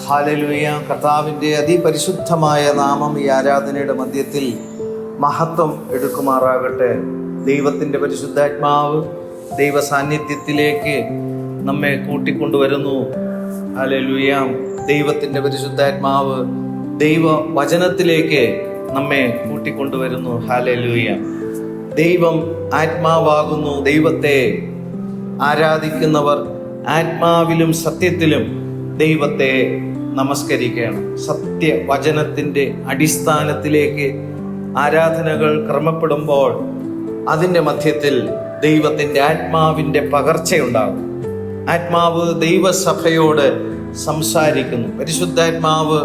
Hallelujah. കർത്താവിൻ്റെ അതിപരിശുദ്ധമായ നാമം ഈ ആരാധനയുടെ മധ്യത്തിൽ മഹത്വം എടുക്കുമാറാകട്ടെ. ദൈവത്തിൻ്റെ പരിശുദ്ധാത്മാവ് ദൈവ സാന്നിധ്യത്തിലേക്ക് നമ്മെ കൂട്ടിക്കൊണ്ടുവരുന്നു. ഹല്ലേലൂയ. ദൈവത്തിൻ്റെ പരിശുദ്ധാത്മാവ് ദൈവ വചനത്തിലേക്ക് നമ്മെ കൂട്ടിക്കൊണ്ടുവരുന്നു. ഹല്ലേലൂയ. ദൈവം ആത്മാവാകുന്നു. ദൈവത്തെ ആരാധിക്കുന്നവർ ആത്മാവിലും സത്യത്തിലും ദൈവത്തെ നമസ്കരിക്കണം. സത്യവചനത്തിൻ്റെ അടിസ്ഥാനത്തിലേക്ക് ആരാധനകൾ ക്രമപ്പെടുമ്പോൾ അതിൻ്റെ മധ്യത്തിൽ ദൈവത്തിൻ്റെ ആത്മാവിൻ്റെ പകർച്ചയുണ്ടാകും. ആത്മാവ് ദൈവസഭയോട് സംസാരിക്കുന്നു. പരിശുദ്ധാത്മാവ്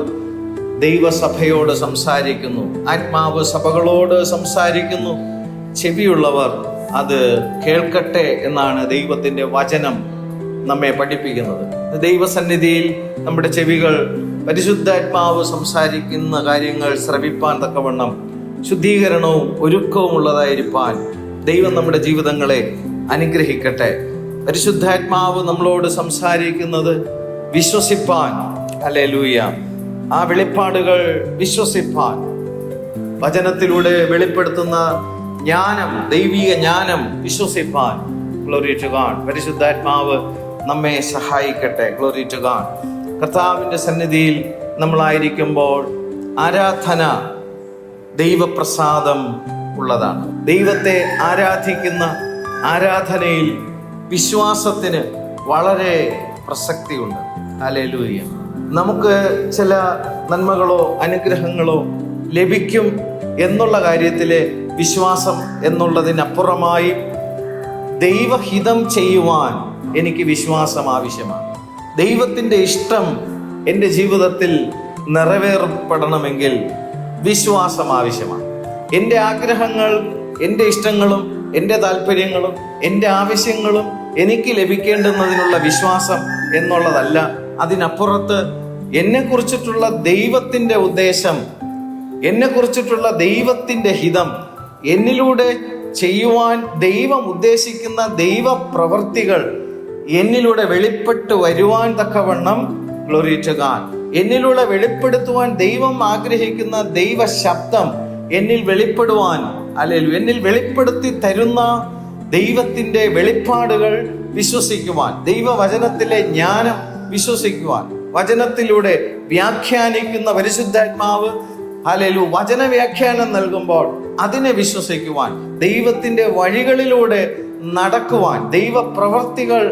ദൈവസഭയോട് സംസാരിക്കുന്നു. ആത്മാവ് സഭകളോട് സംസാരിക്കുന്നു. ചെവിയുള്ളവർ അത് കേൾക്കട്ടെ എന്നാണ് ദൈവത്തിൻ്റെ വചനം നമ്മെ പഠിപ്പിക്കുന്നത്. ദൈവസന്നിധിയിൽ നമ്മുടെ ചെവികൾ പരിശുദ്ധാത്മാവ് സംസാരിക്കുന്ന കാര്യങ്ങൾ ശ്രവിപ്പാൻ തക്കവണ്ണം ശുദ്ധീകരണവും ഒരുക്കവും ഉള്ളതായിരിക്കാൻ ദൈവം നമ്മുടെ ജീവിതങ്ങളെ അനുഗ്രഹിക്കട്ടെ. പരിശുദ്ധാത്മാവ് നമ്മളോട് സംസാരിക്കുന്നത് വിശ്വസിപ്പാൻ, ഹല്ലേലൂയ, ആ വെളിപ്പാടുകൾ വിശ്വസിപ്പാൻ, വചനത്തിലൂടെ വെളിപ്പെടുത്തുന്ന ജ്ഞാനം, ദൈവിക ജ്ഞാനം വിശ്വസിപ്പാൻ. Glory to God. പരിശുദ്ധാത്മാവ് നമ്മെ സഹായിക്കട്ടെ. Glory to God. കർത്താവിൻ്റെ സന്നിധിയിൽ നമ്മളായിരിക്കുമ്പോൾ ആരാധന ദൈവപ്രസാദം ഉള്ളതാണ്. ദൈവത്തെ ആരാധിക്കുന്ന ആരാധനയിൽ വിശ്വാസത്തിന് വളരെ പ്രസക്തിയുണ്ട്. ഹല്ലേലൂയ. നമുക്ക് ചില നന്മകളോ അനുഗ്രഹങ്ങളോ ലഭിക്കും എന്നുള്ള കാര്യത്തിലെ വിശ്വാസം എന്നുള്ളതിനപ്പുറമായി ദൈവഹിതം ചെയ്യുവാൻ എനിക്ക് വിശ്വാസം ആവശ്യമാണ്. ദൈവത്തിൻ്റെ ഇഷ്ടം എൻ്റെ ജീവിതത്തിൽ നിറവേറപ്പെടണമെങ്കിൽ വിശ്വാസം ആവശ്യമാണ്. എൻ്റെ ആഗ്രഹങ്ങൾ, എൻ്റെ ഇഷ്ടങ്ങളും എൻ്റെ താല്പര്യങ്ങളും എൻ്റെ ആവശ്യങ്ങളും എനിക്ക് ലഭിക്കേണ്ടുന്നതിനുള്ള വിശ്വാസം എന്നുള്ളതല്ല. അതിനപ്പുറത്ത് എന്നെക്കുറിച്ചിട്ടുള്ള ദൈവത്തിൻ്റെ ഉദ്ദേശം, എന്നെക്കുറിച്ചിട്ടുള്ള ദൈവത്തിൻ്റെ ഹിതം എന്നിലൂടെ ചെയ്യുവാൻ ദൈവം ഉദ്ദേശിക്കുന്ന ദൈവപ്രവർത്തികൾ എന്നിലൂടെ വെളിപ്പെട്ട് വരുവാൻ തക്കവണ്ണം, ഗ്ലോറി ടു ഗോഡ്, എന്നിലൂടെ വെളിപ്പെടുത്തുവാൻ ദൈവം ആഗ്രഹിക്കുന്ന ദൈവ ശബ്ദം എന്നിൽ വെളിപ്പെടുവാൻ, അല്ലെങ്കിൽ എന്നിൽ വെളിപ്പെടുത്തി തരുന്ന ദൈവത്തിൻ്റെ വെളിപ്പാടുകൾ വിശ്വസിക്കുവാൻ, ദൈവവചനത്തിലെ ജ്ഞാനം വിശ്വസിക്കുവാൻ, വചനത്തിലൂടെ വ്യാഖ്യാനിക്കുന്ന പരിശുദ്ധാത്മാവ് ഹല്ലേലൂയ വചന വ്യാഖ്യാനം നൽകുമ്പോൾ അതിനെ വിശ്വസിക്കുവാൻ, ദൈവത്തിൻ്റെ വഴികളിലൂടെ നടക്കുവാൻ, ദൈവപ്രവർത്തികൾ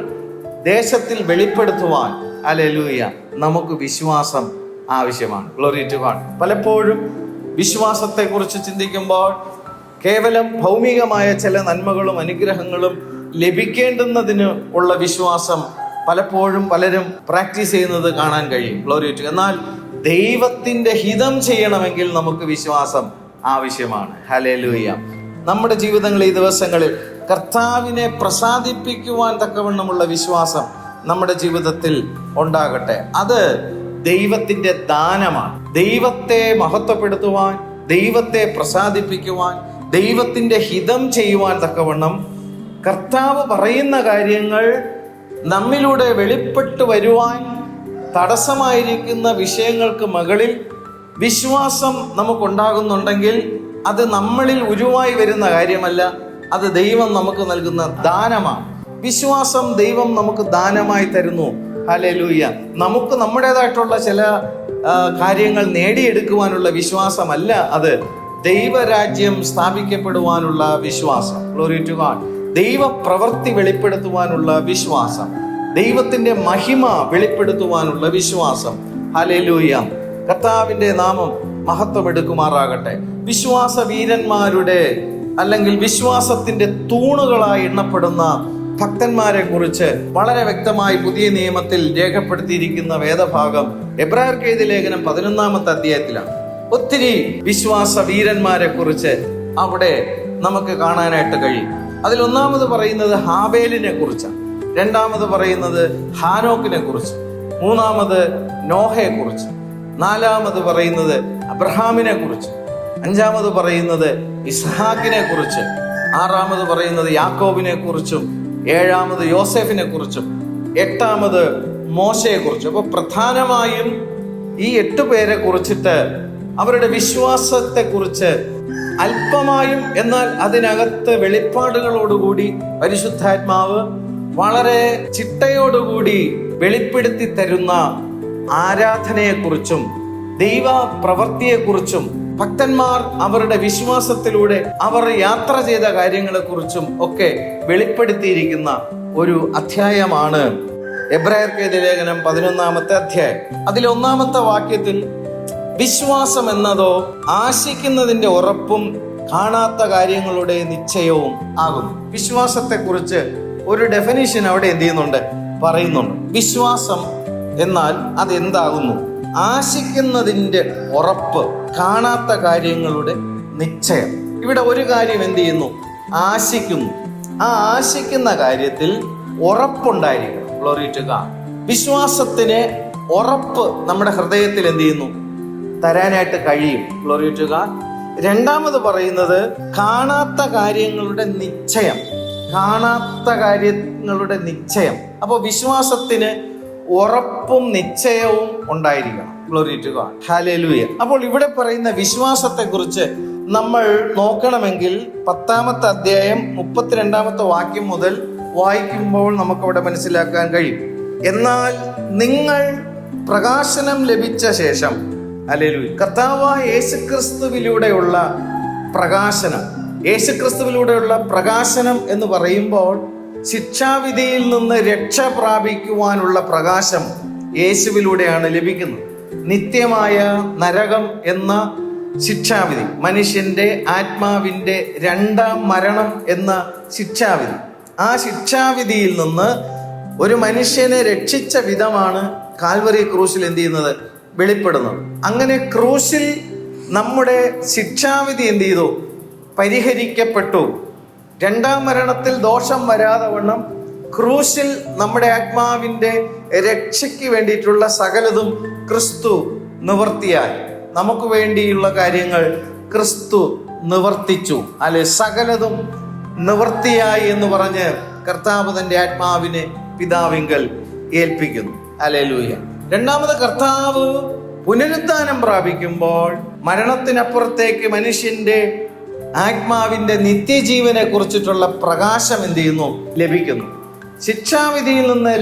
ദേശത്തിൽ വെളിപ്പെടുത്തുവാൻ, ഹല്ലേലൂയ, നമുക്ക് വിശ്വാസം ആവശ്യമാണ്. Glory to God. പലപ്പോഴും വിശ്വാസത്തെക്കുറിച്ച് ചിന്തിക്കുമ്പോൾ കേവലം ഭൗമികമായ ചില നന്മകളും അനുഗ്രഹങ്ങളും ലഭിക്കേണ്ടുന്നതിന് ഉള്ള വിശ്വാസം പലപ്പോഴും പലരും പ്രാക്ടീസ് ചെയ്യുന്നത് കാണാൻ കഴിയും. Glory to. എന്നാൽ ദൈവത്തിൻ്റെ ഹിതം ചെയ്യണമെങ്കിൽ നമുക്ക് വിശ്വാസം ആവശ്യമാണ്. ഹല്ലേലൂയ. നമ്മുടെ ജീവിതങ്ങളിൽ ഈ ദിവസങ്ങളിൽ കർത്താവിനെ പ്രസാദിപ്പിക്കുവാൻ തക്കവണ്ണമുള്ള വിശ്വാസം നമ്മുടെ ജീവിതത്തിൽ ഉണ്ടാകട്ടെ. അത് ദൈവത്തിൻ്റെ ദാനമാണ്. ദൈവത്തെ മഹത്വപ്പെടുത്തുവാൻ, ദൈവത്തെ പ്രസാദിപ്പിക്കുവാൻ, ദൈവത്തിൻ്റെ ഹിതം ചെയ്യുവാൻ തക്കവണ്ണം കർത്താവ് പറയുന്ന കാര്യങ്ങൾ നമ്മിലൂടെ വെളിപ്പെട്ടു വരുവാൻ തടസ്സമായിരിക്കുന്ന വിഷയങ്ങൾക്ക് മുകളിൽ വിശ്വാസം നമുക്കുണ്ടാകുന്നുണ്ടെങ്കിൽ അത് നമ്മളിൽ ഉരുവായി വരുന്ന കാര്യമല്ല, അത് ദൈവം നമുക്ക് നൽകുന്ന ദാനമാണ്. വിശ്വാസം ദൈവം നമുക്ക് ദാനമായി തരുന്നു. ഹല്ലേലൂയ. നമുക്ക് നമ്മുടേതായിട്ടുള്ള ചില കാര്യങ്ങൾ നേടിയെടുക്കുവാനുള്ള വിശ്വാസമല്ല, അത് ദൈവരാജ്യം സ്ഥാപിക്കപ്പെടുവാനുള്ള വിശ്വാസം. Glory to God. ദൈവപ്രവൃത്തി വെളിപ്പെടുത്തുവാനുള്ള വിശ്വാസം, ദൈവത്തിൻ്റെ മഹിമ വെളിപ്പെടുത്തുവാനുള്ള വിശ്വാസം. ഹല്ലേലൂയ. കർത്താവിൻ്റെ നാമം മഹത്വമെടുക്കുമാറാകട്ടെ. വിശ്വാസ വീരന്മാരുടെ അല്ലെങ്കിൽ വിശ്വാസത്തിൻ്റെ തൂണുകളായി എണ്ണപ്പെടുന്ന ഭക്തന്മാരെ കുറിച്ച് വളരെ വ്യക്തമായി പുതിയ നിയമത്തിൽ രേഖപ്പെടുത്തിയിരിക്കുന്ന വേദഭാഗം എബ്രായർക്ക് എഴുതിയ ലേഖനം 11-ാമത്തെ അധ്യായത്തിലാണ്. ഒത്തിരി വിശ്വാസ വീരന്മാരെ കുറിച്ച് അവിടെ നമുക്ക് കാണാനായിട്ട് കഴിയും. അതിൽ ഒന്നാമത് പറയുന്നത് ഹാബേലിനെ കുറിച്ചാണ്, രണ്ടാമത് പറയുന്നത് ഹാനോക്കിനെ കുറിച്ച്, മൂന്നാമത് നോഹയെ കുറിച്ച്, നാലാമത് പറയുന്നത് അബ്രഹാമിനെ കുറിച്ച്, അഞ്ചാമത് പറയുന്നത് ഇസ്ഹാക്കിനെ കുറിച്ച്, ആറാമത് പറയുന്നത് യാക്കോബിനെ കുറിച്ചും, ഏഴാമത് യോസെഫിനെ കുറിച്ചും, എട്ടാമത് മോശയെ കുറിച്ചും. അപ്പൊ പ്രധാനമായും ഈ 8 പേരെ കുറിച്ചിട്ട്, അവരുടെ വിശ്വാസത്തെ കുറിച്ച് അല്പമായും എന്നാൽ അതിനകത്ത് വെളിപ്പാടുകളോടുകൂടി പരിശുദ്ധാത്മാവ് വളരെ ചിട്ടയോടുകൂടി വെളിപ്പെടുത്തി തരുന്ന ആരാധനയെക്കുറിച്ചും ദൈവ പ്രവൃത്തിയെക്കുറിച്ചും ഭക്തന്മാർ അവരുടെ വിശ്വാസത്തിലൂടെ അവർ യാത്ര ചെയ്ത കാര്യങ്ങളെക്കുറിച്ചും ഒക്കെ വെളിപ്പെടുത്തിയിരിക്കുന്ന ഒരു അധ്യായമാണ് എബ്രായർക്ക് എഴുതിയ ലേഖനം 11-ാമത്തെ അധ്യായം. അതിൽ 1-ാമത്തെ വാക്യത്തിൽ വിശ്വാസം എന്നതോ ആശിക്കുന്നതിന്റെ ഉറപ്പും കാണാത്ത കാര്യങ്ങളുടെ നിശ്ചയവും ആകുന്നു. വിശ്വാസത്തെക്കുറിച്ച് ഒരു ഡെഫിനിഷൻ അവിടെ എന്ത് ചെയ്യുന്നുണ്ട്, പറയുന്നുണ്ട്. വിശ്വാസം എന്നാൽ അതെന്താകുന്നു? ആശിക്കുന്നതിന്റെ ഉറപ്പ്, കാണാത്ത കാര്യങ്ങളുടെ നിശ്ചയം. ഇവിടെ ഒരു കാര്യം എന്ത് ചെയ്യുന്നു? ആശിക്കുന്നു. ആ ആശിക്കുന്ന കാര്യത്തിൽ ഉറപ്പുണ്ടായിരിക്കണം. Glory to God. വിശ്വാസത്തിന് ഉറപ്പ് നമ്മുടെ ഹൃദയത്തിൽ എന്ത് ചെയ്യുന്നു? തരാനായിട്ട് കഴിയും. Glory to God. രണ്ടാമത് പറയുന്നത് കാണാത്ത കാര്യങ്ങളുടെ നിശ്ചയം. കാണാത്ത കാര്യങ്ങളുടെ നിശ്ചയം. അപ്പോൾ വിശ്വാസത്തിന് ഉറപ്പും നിശ്ചയവും ഉണ്ടായിരിക്കണം. Glory to God. ഹല്ലേലൂയ. അപ്പോൾ ഇവിടെ പറയുന്ന വിശ്വാസത്തെ കുറിച്ച് നമ്മൾ നോക്കണമെങ്കിൽ 10-ാമത്തെ അധ്യായം 32-ാമത്തെ വാക്യം മുതൽ വായിക്കുമ്പോൾ നമുക്കവിടെ മനസ്സിലാക്കാൻ കഴിയും. എന്നാൽ നിങ്ങൾ പ്രകാശനം ലഭിച്ച ശേഷം, ഹല്ലേലൂയ, കർത്താവായ യേശുക്രിസ്തുവിലൂടെയുള്ള പ്രകാശനം. യേശുക്രിസ്തുവിലൂടെയുള്ള പ്രകാശനം എന്ന് പറയുമ്പോൾ ശിക്ഷാവിധിയിൽ നിന്ന് രക്ഷ പ്രാപിക്കുവാനുള്ള പ്രകാശം യേശുവിലൂടെയാണ് ലഭിക്കുന്നത്. നിത്യമായ നരകം എന്ന ശിക്ഷാവിധി, മനുഷ്യന്റെ ആത്മാവിന്റെ 2ാം മരണം എന്ന ശിക്ഷാവിധി, ആ ശിക്ഷാവിധിയിൽ നിന്ന് ഒരു മനുഷ്യനെ രക്ഷിച്ച വിധമാണ് കാൽവറി ക്രൂശിൽ എന്ത് ചെയ്യുന്നത്? വെളിപ്പെടുന്നത്. അങ്ങനെ ക്രൂശിൽ നമ്മുടെ ശിക്ഷാവിധി എന്ത് ചെയ്തു? പരിഹരിക്കപ്പെട്ടു. 2ാം മരണത്തിൽ ദോഷം വരാതെ വണ്ണം ക്രൂശിൽ നമ്മുടെ ആത്മാവിന്റെ രക്ഷയ്ക്ക് വേണ്ടിയിട്ടുള്ള സകലതും ക്രിസ്തു നിവർത്തിയായി. നമുക്ക് വേണ്ടിയുള്ള കാര്യങ്ങൾ ക്രിസ്തു നിവർത്തിച്ചു. അല്ലെ, സകലതും നിവർത്തിയായി എന്ന് പറഞ്ഞ് കർത്താവ് തന്റെ ആത്മാവിനെ പിതാവിങ്കൽ ഏൽപ്പിക്കുന്നു. ഹല്ലേലൂയ. രണ്ടാമത് കർത്താവ് പുനരുദ്ധാനം പ്രാപിക്കുമ്പോൾ മരണത്തിനപ്പുറത്തേക്ക് മനുഷ്യന്റെ ആത്മാവിന്റെ നിത്യജീവനെ കുറിച്ചിട്ടുള്ള പ്രകാശം എന്ത് ചെയ്യുന്നു? ലഭിക്കുന്നു. ശിക്ഷാവിധിയിൽ നിന്ന്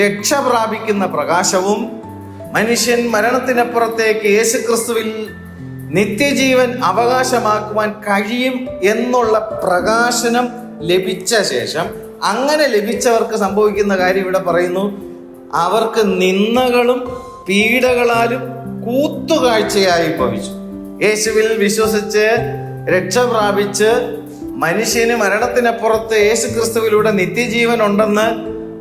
രക്ഷ പ്രാപിക്കുന്ന പ്രകാശവും മനുഷ്യൻ മരണത്തിനപ്പുറത്തേക്ക് യേശുക്രിസ്തുവിൽ നിത്യജീവൻ അവകാശമാക്കുവാൻ കഴിയും എന്നുള്ള പ്രകാശനം ലഭിച്ച ശേഷം, അങ്ങനെ ലഭിച്ചവർക്ക് സംഭവിക്കുന്ന കാര്യം ഇവിടെ പറയുന്നു. അവർക്ക് നിന്ദകളും പീഡകളാലും കൂത്തുകാഴ്ചയായി ഭവിച്ചു. യേശുവിൽ വിശ്വസിച്ച് രക്ഷ പ്രാപിച്ച് മനുഷ്യന് മരണത്തിനപ്പുറത്ത് യേശുക്രിസ്തുവിലൂടെ നിത്യജീവൻ ഉണ്ടെന്ന്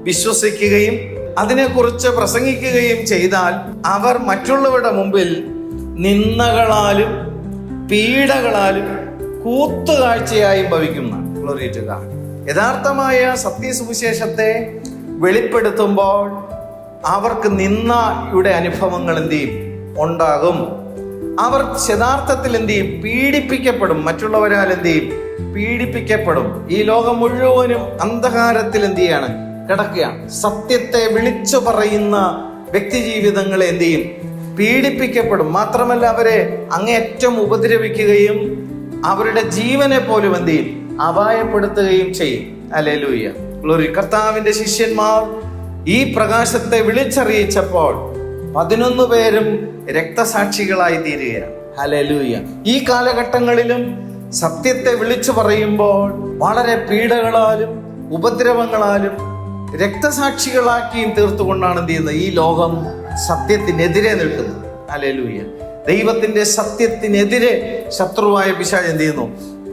വിശ്വസിക്കുകയും അതിനെക്കുറിച്ച് പ്രസംഗിക്കുകയും ചെയ്താൽ അവർ മറ്റുള്ളവരുടെ മുമ്പിൽ നിന്ദകളാലും പീഡകളാലും കൂത്തുകാഴ്ചയായും ഭവിക്കുന്നതാണ്. Glory to God. യഥാർത്ഥമായ സത്യസുവിശേഷത്തെ വെളിപ്പെടുത്തുമ്പോൾ അവർക്ക് നിന്ദയുടെ അനുഭവങ്ങൾ എന്ത് ചെയ്യും? ഉണ്ടാകും. അവർ യഥാർത്ഥത്തിൽ എന്ത് ചെയ്യും? പീഡിപ്പിക്കപ്പെടും. മറ്റുള്ളവരാൽ എന്ത് ചെയ്യും? പീഡിപ്പിക്കപ്പെടും. ഈ ലോകം മുഴുവനും അന്ധകാരത്തിൽ എന്ത് ചെയ്യാണ്? കിടക്കുകയാണ്. സത്യത്തെ വിളിച്ചു പറയുന്ന വ്യക്തി ജീവിതങ്ങളെ എന്ത് ചെയ്യും? പീഡിപ്പിക്കപ്പെടും. മാത്രമല്ല അവരെ അങ്ങേയറ്റം ഉപദ്രവിക്കുകയും അവരുടെ ജീവനെ പോലും എന്ത് ചെയ്യും? അപായപ്പെടുത്തുകയും ചെയ്യും. ഹല്ലേലൂയ. ഗ്ലോറി. കർത്താവിന്റെ ശിഷ്യന്മാർ ഈ പ്രകാശത്തെ വിളിച്ചറിയിച്ചപ്പോൾ 11 പേരും രക്തസാക്ഷികളായി തീരുകയാണ്. ഹല്ലേലൂയ. ഈ കാലഘട്ടങ്ങളിലും സത്യത്തെ വിളിച്ചു പറയുമ്പോൾ വളരെ പീഡകളാലും ഉപദ്രവങ്ങളാലും രക്തസാക്ഷികളാക്കിയും തീർത്തുകൊണ്ടാണ് എന്ത് ചെയ്യുന്നത്? ഈ ലോകം സത്യത്തിനെതിരെ നിൽക്കുന്നത്. ഹല്ലേലൂയ. ദൈവത്തിന്റെ സത്യത്തിനെതിരെ ശത്രുവായ പിശാച് എന്ത് ചെയ്യുന്നു?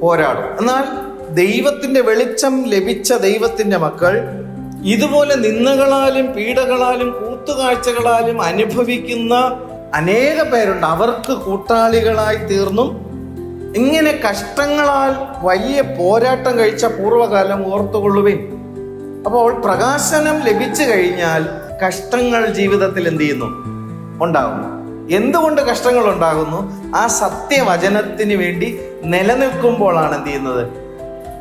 പോരാടും. എന്നാൽ ദൈവത്തിന്റെ വെളിച്ചം ലഭിച്ച ദൈവത്തിന്റെ മക്കൾ ഇതുപോലെ നിന്ദകളാലും പീഡകളാലും കൂത്തുകാഴ്ചകളാലും അനുഭവിക്കുന്ന അനേക പേരുണ്ട്. അവർക്ക് കൂട്ടാളികളായി തീർന്നും ഇങ്ങനെ കഷ്ടങ്ങളാൽ വലിയ പോരാട്ടം കഴിച്ച പൂർവ്വകാലം ഓർത്തുകൊള്ളുവിൻ. അപ്പോൾ പ്രകാശനം ലഭിച്ചു കഴിഞ്ഞാൽ കഷ്ടങ്ങൾ ജീവിതത്തിൽ എന്ത് ചെയ്യുന്നു? ഉണ്ടാകുന്നു. എന്തുകൊണ്ട് കഷ്ടങ്ങൾ ഉണ്ടാകുന്നു? ആ സത്യവചനത്തിന് വേണ്ടി നിലനിൽക്കുമ്പോഴാണ് എന്ത് ചെയ്യുന്നത്?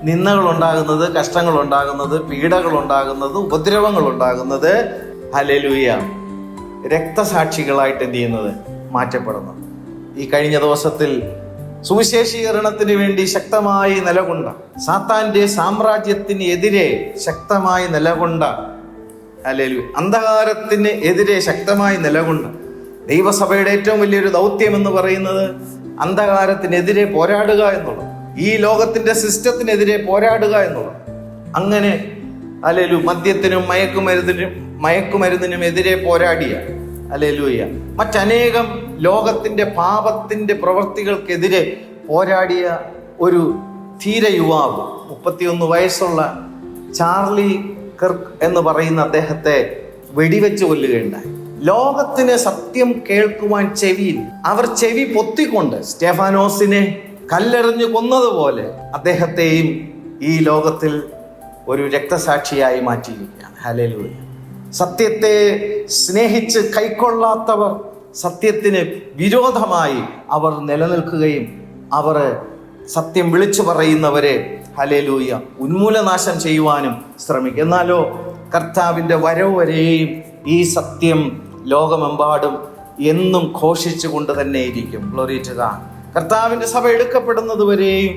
നിന്ദകൾ ഉണ്ടാകുന്നത്, കഷ്ടങ്ങൾ ഉണ്ടാകുന്നത്, പീഡകൾ ഉണ്ടാകുന്നത്, ഉപദ്രവങ്ങൾ ഉണ്ടാകുന്നത്. ഹല്ലേലൂയ. രക്തസാക്ഷികളായിട്ട് എന്ത് ചെയ്യുന്നത്, മാറ്റപ്പെടുന്നത്. ഈ കഴിഞ്ഞ ദിവസത്തിൽ സുവിശേഷീകരണത്തിന് വേണ്ടി ശക്തമായി നിലകൊണ്ട, സാത്താന്റെ സാമ്രാജ്യത്തിന് എതിരെ ശക്തമായി നിലകൊണ്ട, ഹല്ലേലൂയ, അന്ധകാരത്തിന് എതിരെ ശക്തമായി നിലകൊണ്ട ദൈവസഭയുടെ ഏറ്റവും വലിയൊരു ദൗത്യം എന്ന് പറയുന്നത് അന്ധകാരത്തിനെതിരെ പോരാടുക എന്നുള്ളത്, ഈ ലോകത്തിന്റെ സിസ്റ്റത്തിനെതിരെ പോരാടുക എന്നുള്ളത്. അങ്ങനെ ഹല്ലേലൂയ മദ്യത്തിനും മയക്കുമരുന്നിനും എതിരെ പോരാടിയ, ഹല്ലേലൂയ, മറ്റനേകം ലോകത്തിന്റെ പാപത്തിന്റെ പ്രവൃത്തികൾക്കെതിരെ പോരാടിയ ഒരു ധീര യുവാവ്, 31 വയസ്സുള്ള ചാർലി കിർക്ക് എന്ന് പറയുന്ന അദ്ദേഹത്തെ വെടിവെച്ച് കൊല്ലുകയുണ്ടായി. ലോകത്തിന് സത്യം കേൾക്കുവാൻ അവർ ചെവി പൊത്തിക്കൊണ്ട് സ്റ്റെഫാനോസിനെ കല്ലെറിഞ്ഞു കൊന്നതുപോലെ അദ്ദേഹത്തെയും ഈ ലോകത്തിൽ ഒരു രക്തസാക്ഷിയായി മാറ്റിയിരിക്കുകയാണ്. ഹല്ലേലൂയ. സത്യത്തെ സ്നേഹിച്ച് കൈക്കൊള്ളാത്തവർ, സത്യത്തിന് വിരോധമായി അവർ നിലനിൽക്കുകയും അവർ സത്യം വിളിച്ചു പറയുന്നവരെ, ഹല്ലേലൂയ, ഉന്മൂലനാശം ചെയ്യുവാനും ശ്രമിക്കും. എന്നാലോ കർത്താവിൻ്റെ വരവ് വരെയും ഈ സത്യം ലോകമെമ്പാടും എന്നും ഘോഷിച്ചു കൊണ്ട് തന്നെ ഇരിക്കും. Glory to God. കർത്താവിൻ്റെ സഭ എടുക്കപ്പെടുന്നത് വരെയും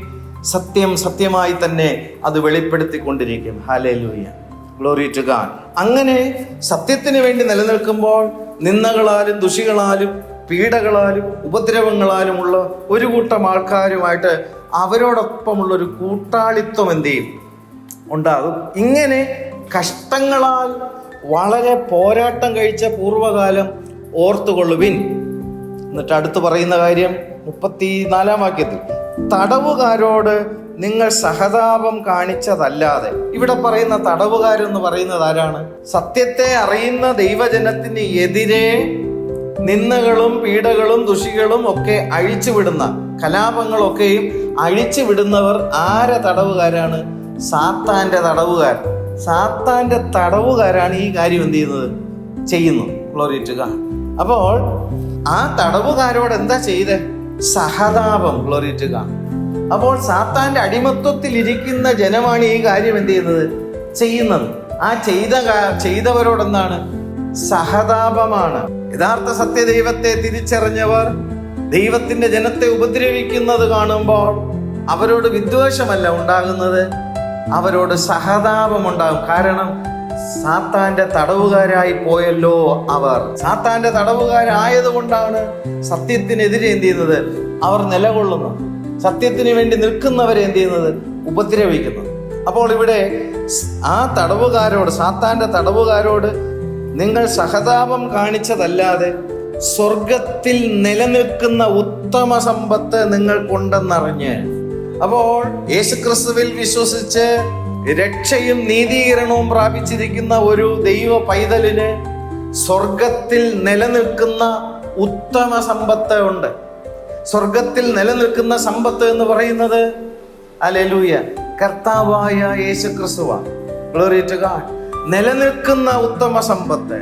സത്യം സത്യമായി തന്നെ അത് വെളിപ്പെടുത്തിക്കൊണ്ടിരിക്കും. Hallelujah, glory to God. അങ്ങനെ സത്യത്തിന് വേണ്ടി നിലനിൽക്കുമ്പോൾ നിന്ദകളാലും ദുഷികളാലും പീഡകളാലും ഉപദ്രവങ്ങളാലുമുള്ള ഒരു കൂട്ടം ആൾക്കാരുമായിട്ട് അവരോടൊപ്പമുള്ളൊരു കൂട്ടാളിത്വം എന്ത് ചെയ്യും, ഉണ്ടാകും. ഇങ്ങനെ കഷ്ടങ്ങളാൽ വളരെ പോരാട്ടം കഴിച്ച പൂർവ്വകാലം ഓർത്തുകൊള്ളുവിൻ. എന്നിട്ട് അടുത്ത് പറയുന്ന കാര്യം 34 വാക്യത്തിൽ, തടവുകാരോട് നിങ്ങൾ സഹതാപം കാണിച്ചതല്ലാതെ. ഇവിടെ പറയുന്ന തടവുകാരെന്ന് പറയുന്നത് ആരാണ്? സത്യത്തെ അറിയുന്ന ദൈവജനത്തിന് എതിരെ നിന്ദകളും പീഡകളും ദുഷികളും ഒക്കെ അഴിച്ചുവിടുന്ന, കലാപങ്ങളൊക്കെയും അഴിച്ചുവിടുന്നവർ ആരെ തടവുകാരാണ്? സാത്താന്റെ തടവുകാർ. സാത്താന്റെ തടവുകാരാണ് ഈ കാര്യം എന്ത് ചെയ്യുന്നത്. Glory to God. അപ്പോൾ ആ തടവുകാരോട് എന്താ ചെയ്തേ? സഹതാപം. Glory to God. അപ്പോൾ സാത്താന്റെ അടിമത്വത്തിൽ ഇരിക്കുന്ന ജനമാണ് ഈ കാര്യം എന്ത് ചെയ്യുന്നത്. ആ ചെയ്തവരോടെന്താണ്? സഹതാപമാണ്. യഥാർത്ഥ സത്യദൈവത്തെ തിരിച്ചറിഞ്ഞവർ ദൈവത്തിന്റെ ജനത്തെ ഉപദ്രവിക്കുന്നത് കാണുമ്പോൾ അവരോട് വിദ്വേഷമല്ല ഉണ്ടാകുന്നത്, അവരോട് സഹതാപം ഉണ്ടാകും. കാരണം സാത്താന്റെ തടവുകാരായി പോയല്ലോ അവർ. സാത്താന്റെ തടവുകാരായതുകൊണ്ടാണ് സത്യത്തിനെതിരെ എന്ത് ചെയ്യുന്നത്, അവർ നിലകൊള്ളുന്നത്. സത്യത്തിന് വേണ്ടി നിൽക്കുന്നവരെ എന്ത് ചെയ്യുന്നത്, ഉപദ്രവിക്കുന്നത്. അപ്പോൾ ഇവിടെ ആ തടവുകാരോട്, സാത്താന്റെ തടവുകാരോട് നിങ്ങൾ സഹതാപം കാണിച്ചതല്ലാതെ സ്വർഗത്തിൽ നിലനിൽക്കുന്ന ഉത്തമ സമ്പത്ത് നിങ്ങൾക്കുണ്ടെന്നറിഞ്ഞ്. അപ്പോൾ യേശുക്രിസ്തുവിൽ വിശ്വസിച്ച് രക്ഷയും നീതീകരണവും പ്രാപിച്ചിരിക്കുന്ന ഒരു ദൈവ പൈതലിന് സ്വർഗത്തിൽ നിലനിൽക്കുന്ന ഉത്തമ സമ്പത്ത് ഉണ്ട്. സ്വർഗത്തിൽ നിലനിൽക്കുന്ന സമ്പത്ത് എന്ന് പറയുന്നത്, ഹല്ലേലൂയ, കർത്താവായ യേശുക്രിസ്തുവാണ്. Glory to God. നിലനിൽക്കുന്ന ഉത്തമ സമ്പത്ത്,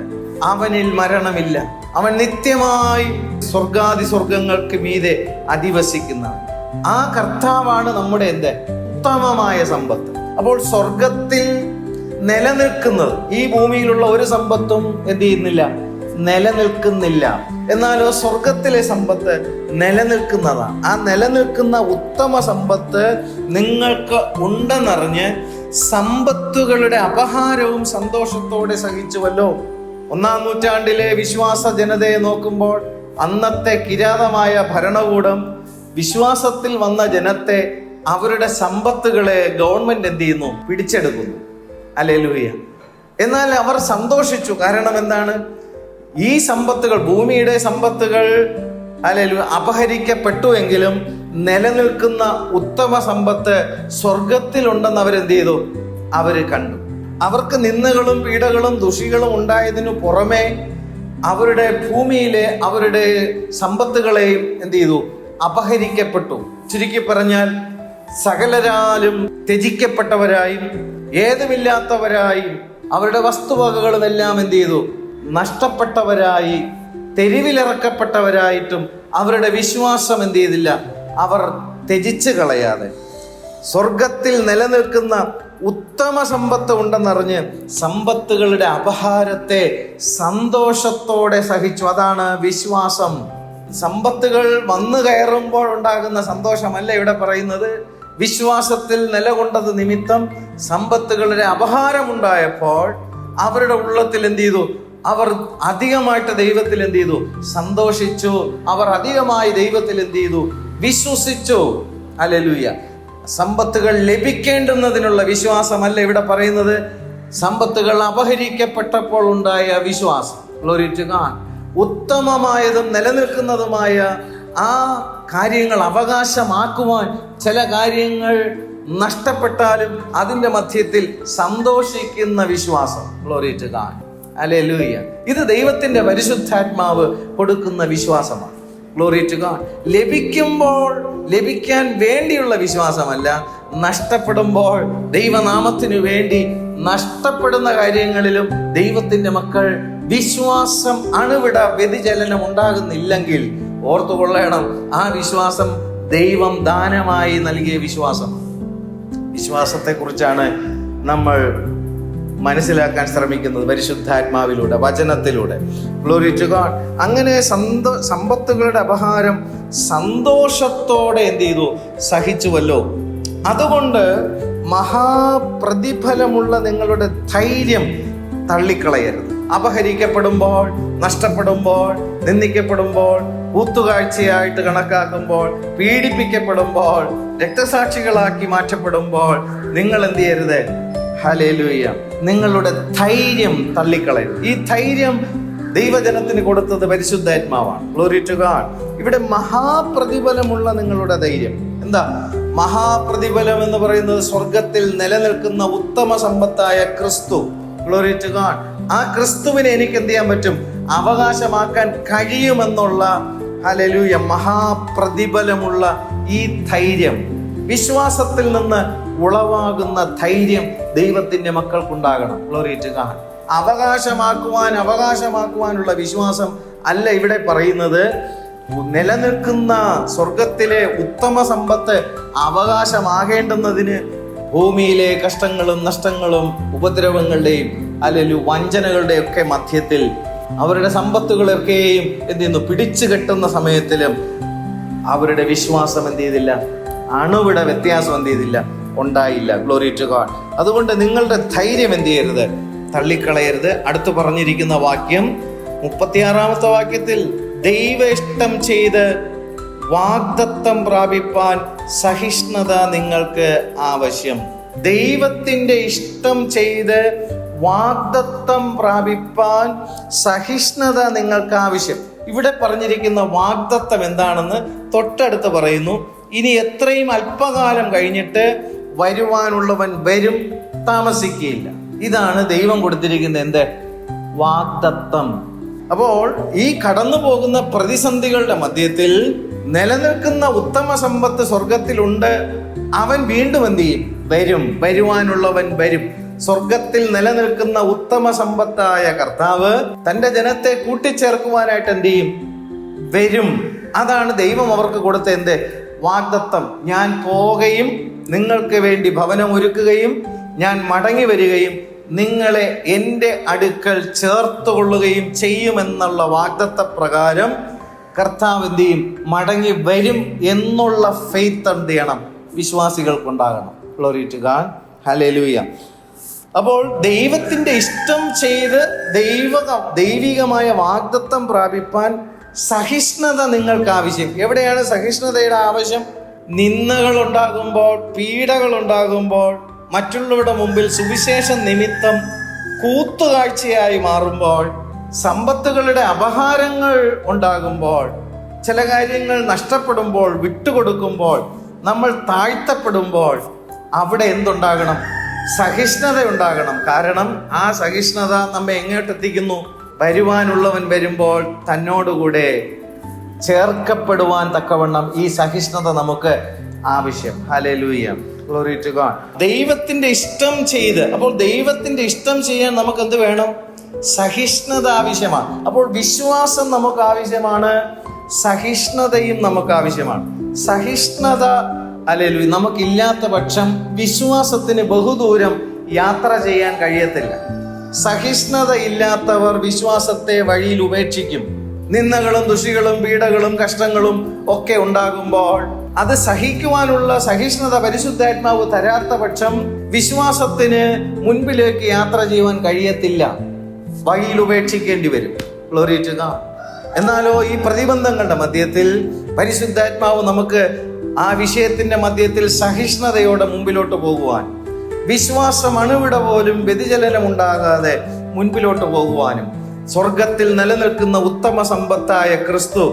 അവനിൽ മരണമില്ല. അവൻ നിത്യമായി സ്വർഗാദി സ്വർഗങ്ങൾക്ക് മീതെ അധിവസിക്കുന്ന ആ കർത്താവാണ് നമ്മുടെ ഉത്തമമായ സമ്പത്ത്. അപ്പോൾ സ്വർഗത്തിൽ നിലനിൽക്കുന്നത്, ഈ ഭൂമിയിലുള്ള ഒരു സമ്പത്തും എന്ത് ചെയ്യുന്നില്ല, നിലനിൽക്കുന്നില്ല. എന്നാലോ സ്വർഗത്തിലെ സമ്പത്ത് നിലനിൽക്കുന്നതാണ്. ആ നിലനിൽക്കുന്ന ഉത്തമ സമ്പത്ത് നിങ്ങൾക്ക് ഉണ്ടെന്നറിഞ്ഞ് സമ്പത്തുകളുടെ അപഹാരവും സന്തോഷത്തോടെ സഹിച്ചുവല്ലോ. 1-ാം നൂറ്റാണ്ടിലെ വിശ്വാസ ജനതയെ നോക്കുമ്പോൾ അന്നത്തെ കിരാതമായ ഭരണകൂടം വിശ്വാസത്തിൽ വന്ന ജനത്തെ, അവരുടെ സമ്പത്തുകളെ ഗവൺമെന്റ് എന്ത് ചെയ്യുന്നു, പിടിച്ചെടുക്കുന്നു. ഹല്ലേലൂയ. എന്നാൽ അവർ സന്തോഷിച്ചു. കാരണം എന്താണ്? ഈ സമ്പത്തുകൾ, ഭൂമിയുടെ സമ്പത്തുകൾ, ഹല്ലേലൂയ, അപഹരിക്കപ്പെട്ടു എങ്കിലും നിലനിൽക്കുന്ന ഉത്തമ സമ്പത്ത് സ്വർഗത്തിലുണ്ടെന്ന് അവരെന്ത് ചെയ്തു? അവര് കണ്ടു. അവർക്ക് നിന്ദകളും പീഡകളും ദുഷികളും ഉണ്ടായതിനു പുറമെ അവരുടെ ഭൂമിയിലെ അവരുടെ സമ്പത്തുകളെയും എന്ത് ചെയ്തു? അപഹരിക്കപ്പെട്ടു. ചുരുക്കി പറഞ്ഞാൽ സകലരാലും ത്യജിക്കപ്പെട്ടവരായും ഏതുമില്ലാത്തവരായും അവരുടെ വസ്തുവകകളുമെല്ലാം എന്ത് ചെയ്തു? നഷ്ടപ്പെട്ടവരായി, തെരുവിലിറക്കപ്പെട്ടവരായിട്ടും അവരുടെ വിശ്വാസം എന്ത് ചെയ്തില്ല, അവർ ത്യജിച്ചു കളയാതെ സ്വർഗത്തിൽ നിലനിൽക്കുന്ന ഉത്തമ സമ്പത്ത് ഉണ്ടെന്നറിഞ്ഞ് സമ്പത്തുകളുടെ അപഹാരത്തെ സന്തോഷത്തോടെ സഹിച്ചു. അതാണ് വിശ്വാസം. സമ്പത്തുകൾ വന്നു കയറുമ്പോൾ ഉണ്ടാകുന്ന സന്തോഷമല്ല ഇവിടെ പറയുന്നത്. വിശ്വാസത്തിൽ നിലകൊണ്ടത് നിമിത്തം സമ്പത്തുകളുടെ അപഹാരമുണ്ടായപ്പോൾ അവരുടെ ഉള്ളത്തിൽ എന്ത് ചെയ്തു? അവർ അധികമായിട്ട് ദൈവത്തിൽ എന്ത് ചെയ്തു? സന്തോഷിച്ചു. അവർ അധികമായി ദൈവത്തിൽ എന്ത് ചെയ്തു? വിശ്വസിച്ചു. ഹല്ലേലൂയ. സമ്പത്തുകൾ ലഭിക്കേണ്ടുന്നതിനുള്ള വിശ്വാസമല്ല ഇവിടെ പറയുന്നത്. സമ്പത്തുകൾ അപഹരിക്കപ്പെട്ടപ്പോൾ ഉണ്ടായ വിശ്വാസം. Glory to God. ഉത്തമമായതും നിലനിൽക്കുന്നതുമായ ആ കാര്യങ്ങൾ അവകാശമാക്കുവാൻ ചില കാര്യങ്ങൾ നഷ്ടപ്പെട്ടാലും അതിൻ്റെ മധ്യത്തിൽ സന്തോഷിക്കുന്ന വിശ്വാസം. Glory to God. ഹല്ലേലൂയ. ഇത് ദൈവത്തിന്റെ പരിശുദ്ധാത്മാവ് കൊടുക്കുന്ന വിശ്വാസമാണ്. Glory to God. ലഭിക്കുമ്പോൾ ലഭിക്കാൻ വേണ്ടിയുള്ള വിശ്വാസമല്ല, നഷ്ടപ്പെടുമ്പോൾ ദൈവനാമത്തിനു വേണ്ടി നഷ്ടപ്പെടുന്ന കാര്യങ്ങളിലും ദൈവത്തിന്റെ മക്കൾ വിശ്വാസം അണുവിട വ്യതിചലനം ഉണ്ടാകുന്നില്ലെങ്കിൽ ഓർത്തുകൊള്ളണം, ആ വിശ്വാസം ദൈവം ദാനമായി നൽകിയ വിശ്വാസമാണ്. വിശ്വാസത്തെക്കുറിച്ചാണ് നമ്മൾ മനസ്സിലാക്കാൻ ശ്രമിക്കുന്നത് പരിശുദ്ധാത്മാവിലൂടെ, വചനത്തിലൂടെ. Glory to God. അങ്ങനെ സമ്പത്തുകളുടെ അപഹാരം സന്തോഷത്തോടെ എന്ത് ചെയ്തു? സഹിച്ചുവല്ലോ. അതുകൊണ്ട് മഹാപ്രതിഫലമുള്ള നിങ്ങളുടെ ധൈര്യം തള്ളിക്കളയരുത്. അപഹരിക്കപ്പെടുമ്പോൾ, നഷ്ടപ്പെടുമ്പോൾ, നിന്ദിക്കപ്പെടുമ്പോൾ, കൂത്തുകാഴ്ചയായിട്ട് കണക്കാക്കുമ്പോൾ, പീഡിപ്പിക്കപ്പെടുമ്പോൾ, രക്തസാക്ഷികളാക്കി മാറ്റപ്പെടുമ്പോൾ നിങ്ങൾ എന്ത് ചെയ്യരുത്? ഹല്ലേലൂയ. നിങ്ങളുടെ ധൈര്യം തള്ളിക്കളയരുത്. ഈ ധൈര്യം ദൈവജനത്തിന് കൊടുത്തത് പരിശുദ്ധാത്മാവാണ്. Glory to God. ഇവിടെ മഹാപ്രതിഫലമുള്ള നിങ്ങളുടെ ധൈര്യം. എന്താ മഹാപ്രതിഫലം എന്ന് പറയുന്നത്? സ്വർഗത്തിൽ നിലനിൽക്കുന്ന ഉത്തമ സമ്പത്തായ ക്രിസ്തു. Glory to God. ആ ക്രിസ്തുവിനെ എനിക്ക് എന്ത് ചെയ്യാൻ പറ്റും? അവകാശമാക്കാൻ കഴിയുമെന്നുള്ള ഹല്ലേലൂയ മഹാപ്രതിഫലമുള്ള ഈ ധൈര്യം, വിശ്വാസത്തിൽ നിന്ന് ഉളവാകുന്ന ധൈര്യം ദൈവത്തിന്റെ മക്കൾക്കുണ്ടാകണം. Glory to God. അവകാശമാക്കുവാനുള്ള വിശ്വാസം അല്ല ഇവിടെ പറയുന്നത്. നിലനിൽക്കുന്ന സ്വർഗത്തിലെ ഉത്തമ സമ്പത്ത് അവകാശമാകേണ്ടുന്നതിന് ഭൂമിയിലെ കഷ്ടങ്ങളും നഷ്ടങ്ങളും ഉപദ്രവങ്ങളുടെയും അല്ലെങ്കിൽ വഞ്ചനകളുടെയും ഒക്കെ മധ്യത്തിൽ അവരുടെ സമ്പത്തുകളൊക്കെയും എന്ത് ചെയ്യുന്നു? പിടിച്ചു കെട്ടുന്ന സമയത്തിലും അവരുടെ വിശ്വാസം എന്ത് ചെയ്തില്ല? അണുവിട വ്യത്യാസം എന്ത് ചെയ്തില്ല? ഉണ്ടായില്ല. Glory to God. അതുകൊണ്ട് നിങ്ങളുടെ ധൈര്യം എന്ത് ചെയ്യരുത്? തള്ളിക്കളയരുത്. അടുത്ത് പറഞ്ഞിരിക്കുന്ന വാക്യം 36-ാമത്തെ വാക്യത്തിൽ, ദൈവ ഇഷ്ടം ചെയ്ത് വാഗ്ദത്തം പ്രാപിപ്പാൻ സഹിഷ്ണുത നിങ്ങൾക്ക് ആവശ്യം. ദൈവത്തിന്റെ ഇഷ്ടം ചെയ്ത് വാഗ്ദത്തം പ്രാപിപ്പാൻ സഹിഷ്ണുത നിങ്ങൾക്ക് ആവശ്യം. ഇവിടെ പറഞ്ഞിരിക്കുന്ന വാഗ്ദത്തം എന്താണെന്ന് തൊട്ടടുത്ത് പറയുന്നു. ഇനി എത്രയും അല്പകാലം കഴിഞ്ഞിട്ട് വരുവാനുള്ളവൻ വരും, താമസിക്കുകയില്ല. ഇതാണ് ദൈവം കൊടുത്തിരിക്കുന്ന എന്ത്? വാഗ്ദത്തം. അപ്പോൾ ഈ കടന്നു പോകുന്ന പ്രതിസന്ധികളുടെ മധ്യത്തിൽ നിലനിൽക്കുന്ന ഉത്തമ സമ്പത്ത് സ്വർഗത്തിലുണ്ട്. അവൻ വീണ്ടും എന്ത് ചെയ്യും? വരും. വരുവാനുള്ളവൻ വരും. സ്വർഗത്തിൽ നിലനിൽക്കുന്ന ഉത്തമ സമ്പത്തായ കർത്താവ് തന്റെ ജനത്തെ കൂട്ടിച്ചേർക്കുവാനായിട്ട് എന്ത് ചെയ്യും? വരും. അതാണ് ദൈവം അവർക്ക് കൊടുത്ത എന്ത്? വാഗ്ദത്തം. ഞാൻ പോകുകയും നിങ്ങൾക്ക് വേണ്ടി ഭവനം ഒരുക്കുകയും ഞാൻ മടങ്ങി വരികയും നിങ്ങളെ എൻ്റെ അടുക്കൽ ചേർത്തുകൊള്ളുകയും ചെയ്യുമെന്നുള്ള വാഗ്ദത്ത പ്രകാരം കർത്താവ് എന്ത് ചെയ്യും? മടങ്ങി വരും എന്നുള്ള ഫെയ്ത്ത് എന്ത് ചെയ്യണം? വിശ്വാസികൾക്കുണ്ടാകണം. Glory to God. ഹല്ലേലൂയ. അപ്പോൾ ദൈവത്തിന്റെ ഇഷ്ടം ചെയ്ത് ദൈവികമായ വാഗ്ദത്തം പ്രാപിപ്പാൻ സഹിഷ്ണുത നിങ്ങൾക്ക് ആവശ്യം. എവിടെയാണ് സഹിഷ്ണുതയുടെ ആവശ്യം? നിന്ദകൾ ഉണ്ടാകുമ്പോൾ, പീഡകൾ ഉണ്ടാകുമ്പോൾ, മറ്റുള്ളവരുടെ മുമ്പിൽ സുവിശേഷ നിമിത്തം കൂത്തുകാഴ്ചയായി മാറുമ്പോൾ, സമ്പത്തുകളുടെ അപഹാരങ്ങൾ ഉണ്ടാകുമ്പോൾ, ചില കാര്യങ്ങൾ നഷ്ടപ്പെടുമ്പോൾ, വിട്ടുകൊടുക്കുമ്പോൾ, നമ്മൾ താഴ്ത്തപ്പെടുമ്പോൾ അവിടെ എന്തുണ്ടാകണം? സഹിഷ്ണുത ഉണ്ടാകണം. കാരണം ആ സഹിഷ്ണുത നമ്മെ എങ്ങോട്ടെത്തിക്കുന്നു? വരുവാനുള്ളവൻ വരുമ്പോൾ തന്നോടുകൂടെ ചേർക്കപ്പെടുവാൻ തക്കവണ്ണം ഈ സഹിഷ്ണുത നമുക്ക് ആവശ്യം. ഹല്ലേലൂയ. Glory to God. ദൈവത്തിന്റെ ഇഷ്ടം ചെയ്ത്, അപ്പോൾ ദൈവത്തിന്റെ ഇഷ്ടം ചെയ്യാൻ നമുക്ക് എന്ത് വേണം? സഹിഷ്ണുത ആവശ്യമാണ്. അപ്പോൾ വിശ്വാസം നമുക്ക് ആവശ്യമാണ്, സഹിഷ്ണുതയും നമുക്ക് ആവശ്യമാണ്. സഹിഷ്ണുത ഹല്ലേലൂയ നമുക്കില്ലാത്ത പക്ഷം വിശ്വാസത്തിന് ബഹുദൂരം യാത്ര ചെയ്യാൻ കഴിയത്തില്ല. സഹിഷ്ണുത ഇല്ലാത്തവർ വിശ്വാസത്തെ വഴിയിൽ ഉപേക്ഷിക്കും. നിന്ദകളും ദുഷികളും പീഡകളും കഷ്ടങ്ങളും ഒക്കെ ഉണ്ടാകുമ്പോൾ അത് സഹിക്കുവാനുള്ള സഹിഷ്ണുത പരിശുദ്ധാത്മാവ് തരാത്ത പക്ഷം വിശ്വാസത്തിന് മുൻപിലേക്ക് യാത്ര ചെയ്യുവാൻ കഴിയത്തില്ല, വഴിയിൽ ഉപേക്ഷിക്കേണ്ടി വരും. Glory to God. എന്നാലോ ഈ പ്രതിബന്ധങ്ങളുടെ മധ്യത്തിൽ പരിശുദ്ധാത്മാവ് നമുക്ക് ആ വിഷയത്തിന്റെ മധ്യത്തിൽ സഹിഷ്ണുതയോടെ മുമ്പിലോട്ട് പോകുവാൻ, വിശ്വാസം അണുവിട പോലും വ്യതിചലനം ഉണ്ടാകാതെ മുൻപിലോട്ട് പോകുവാനും, സ്വർഗത്തിൽ നിലനിൽക്കുന്ന ഉത്തമ സമ്പത്തായ ക്രിസ്തു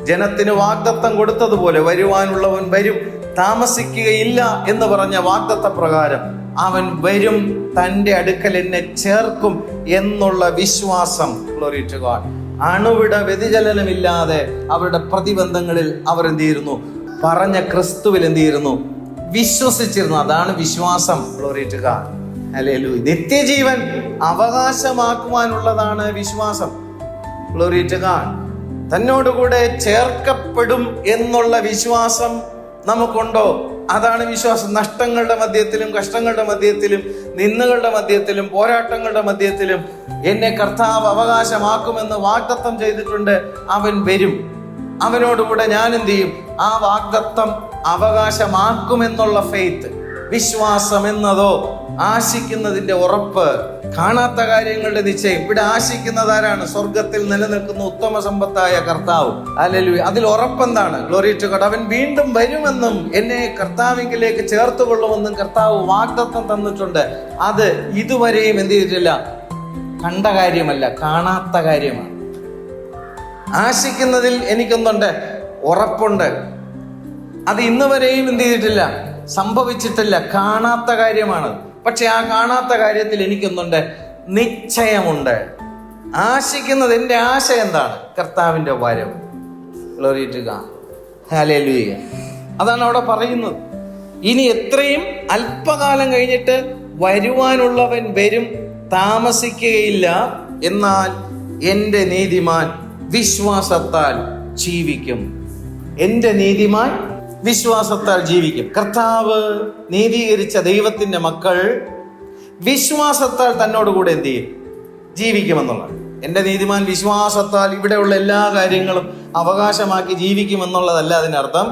ജനത്തിന് വാഗ്ദത്തം കൊടുത്തതുപോലെ വരുവാനുള്ളവൻ വരും, താമസിക്കുകയില്ല എന്ന് പറഞ്ഞ വാഗ്ദത്ത പ്രകാരം അവൻ വരും, തൻ്റെ അടുക്കൽ എന്നെ ചേർക്കും എന്നുള്ള വിശ്വാസം, ഗ്ലോറി ടു ഗോഡ്, അണുവിട വ്യതിചലനമില്ലാതെ അവരുടെ പ്രതിബന്ധങ്ങളിൽ അവർ എന്ത് ചെയ്യുന്നു? പറഞ്ഞ ക്രിസ്തുവിൽ എന്ത് ചെയ്യുന്നു? വിശ്വസിച്ചിരുന്നു. അതാണ് വിശ്വാസം. Glory to God. ഹല്ലേലൂയ. നിത്യജീവൻ അവകാശമാക്കുവാനുള്ളതാണ് വിശ്വാസം. Glory to God. തന്നോടുകൂടെ ചേർക്കപ്പെടും എന്നുള്ള വിശ്വാസം നമുക്കുണ്ടോ? അതാണ് വിശ്വാസം. നഷ്ടങ്ങളുടെ മധ്യത്തിലും കഷ്ടങ്ങളുടെ മധ്യത്തിലും നിന്ദകളുടെ മധ്യത്തിലും പോരാട്ടങ്ങളുടെ മധ്യത്തിലും എന്നെ കർത്താവ് അവകാശമാക്കുമെന്ന് വാഗ്ദത്തം ചെയ്തിട്ടുണ്ട്. അവൻ വരും, അവനോടുകൂടെ ഞാൻ എന്ത് ചെയ്യും? ആ വാഗ്ദത്തം അവകാശമാക്കുമെന്നുള്ള ഫെയ്ത്ത്, വിശ്വാസം എന്നതോ ആശിക്കുന്നതിന്റെ ഉറപ്പ്, കാണാത്ത കാര്യങ്ങളുടെ നിശ്ചയം. ഇവിടെ ആശിക്കുന്നത് ആരാണ്? സ്വർഗത്തിൽ നിലനിൽക്കുന്ന ഉത്തമ സമ്പത്തായ കർത്താവ്. ഹല്ലേലൂയ. അതിൽ ഉറപ്പെന്താണ്? Glory to God. അവൻ വീണ്ടും വരുമെന്നും എന്നെ കർത്താവിലേക്ക് ചേർത്തുകൊള്ളുമെന്നും കർത്താവ് വാഗ്ദത്തം തന്നിട്ടുണ്ട്. അത് ഇതുവരെയും എന്ത് ചെയ്തിട്ടില്ല? കണ്ട കാര്യമല്ല, കാണാത്ത കാര്യമാണ്. ആശിക്കുന്നതിൽ എനിക്കൊന്നുണ്ട്, ഉറപ്പുണ്ട്. അത് ഇന്ന് വരെയും എന്ത് ചെയ്തിട്ടില്ല? സംഭവിച്ചിട്ടില്ല, കാണാത്ത കാര്യമാണ്. പക്ഷെ ആ കാണാത്ത കാര്യത്തിൽ എനിക്കൊന്നുണ്ട്, നിശ്ചയമുണ്ട്. ആശിക്കുന്നത്, എൻ്റെ ആശ എന്താണ്? കർത്താവിൻ്റെ വരവ്. Glory to God. ഹല്ലേലൂയ. അതാണ് അവിടെ പറയുന്നത്. ഇനി എത്രയും അല്പകാലം കഴിഞ്ഞിട്ട് വരുവാനുള്ളവൻ വരും, താമസിക്കുകയില്ല. എന്നാൽ എൻ്റെ നീതിമാൻ വിശ്വാസത്താൽ ജീവിക്കും. എൻ്റെ നീതിമാൻ വിശ്വാസത്താൽ ജീവിക്കും. കർത്താവ് നീതീകരിച്ച ദൈവത്തിന്റെ മക്കൾ വിശ്വാസത്താൽ തന്നോടുകൂടെ എന്ത് ചെയ്യും? ജീവിക്കുമെന്നുള്ളത്. എൻ്റെ നീതിമാൻ വിശ്വാസത്താൽ ഇവിടെയുള്ള എല്ലാ കാര്യങ്ങളും അവകാശമാക്കി ജീവിക്കുമെന്നുള്ളതല്ല അതിനർത്ഥം.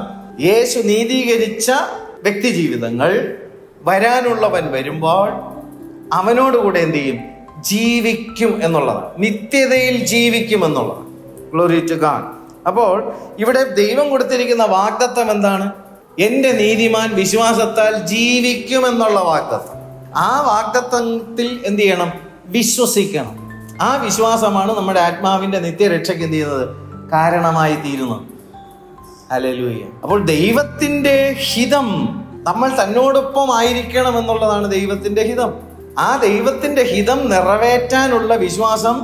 യേശു നീതീകരിച്ച വ്യക്തി ജീവിതങ്ങൾ വരാനുള്ളവൻ വരുമ്പോൾ അവനോടുകൂടെ എന്ത് ചെയ്യും? ജീവിക്കും എന്നുള്ളതാണ്. നിത്യതയിൽ ജീവിക്കും എന്നുള്ളതാണ്. Glory to God. അപ്പോൾ ഇവിടെ ദൈവം കൊടുത്തിരിക്കുന്ന വാഗ്ദത്തം എന്താണ്? എൻ്റെ നീതിമാൻ വിശ്വാസത്താൽ ജീവിക്കുമെന്നുള്ള വാഗ്ദത്തം. ആ വാഗ്ദത്തത്തിൽ എന്ത് ചെയ്യണം? വിശ്വസിക്കണം. ആ വിശ്വാസമാണ് നമ്മുടെ ആത്മാവിന്റെ നിത്യരക്ഷയ്ക്ക് എന്ത് ചെയ്യുന്നത്? കാരണമായി തീരുന്നത്. ഹല്ലേലൂയ. അപ്പോൾ ദൈവത്തിന്റെ ഹിതം നമ്മൾ തന്നോടൊപ്പം ആയിരിക്കണം എന്നുള്ളതാണ് ദൈവത്തിന്റെ ഹിതം. ആ ദൈവത്തിന്റെ ഹിതം നിറവേറ്റാനുള്ള വിശ്വാസം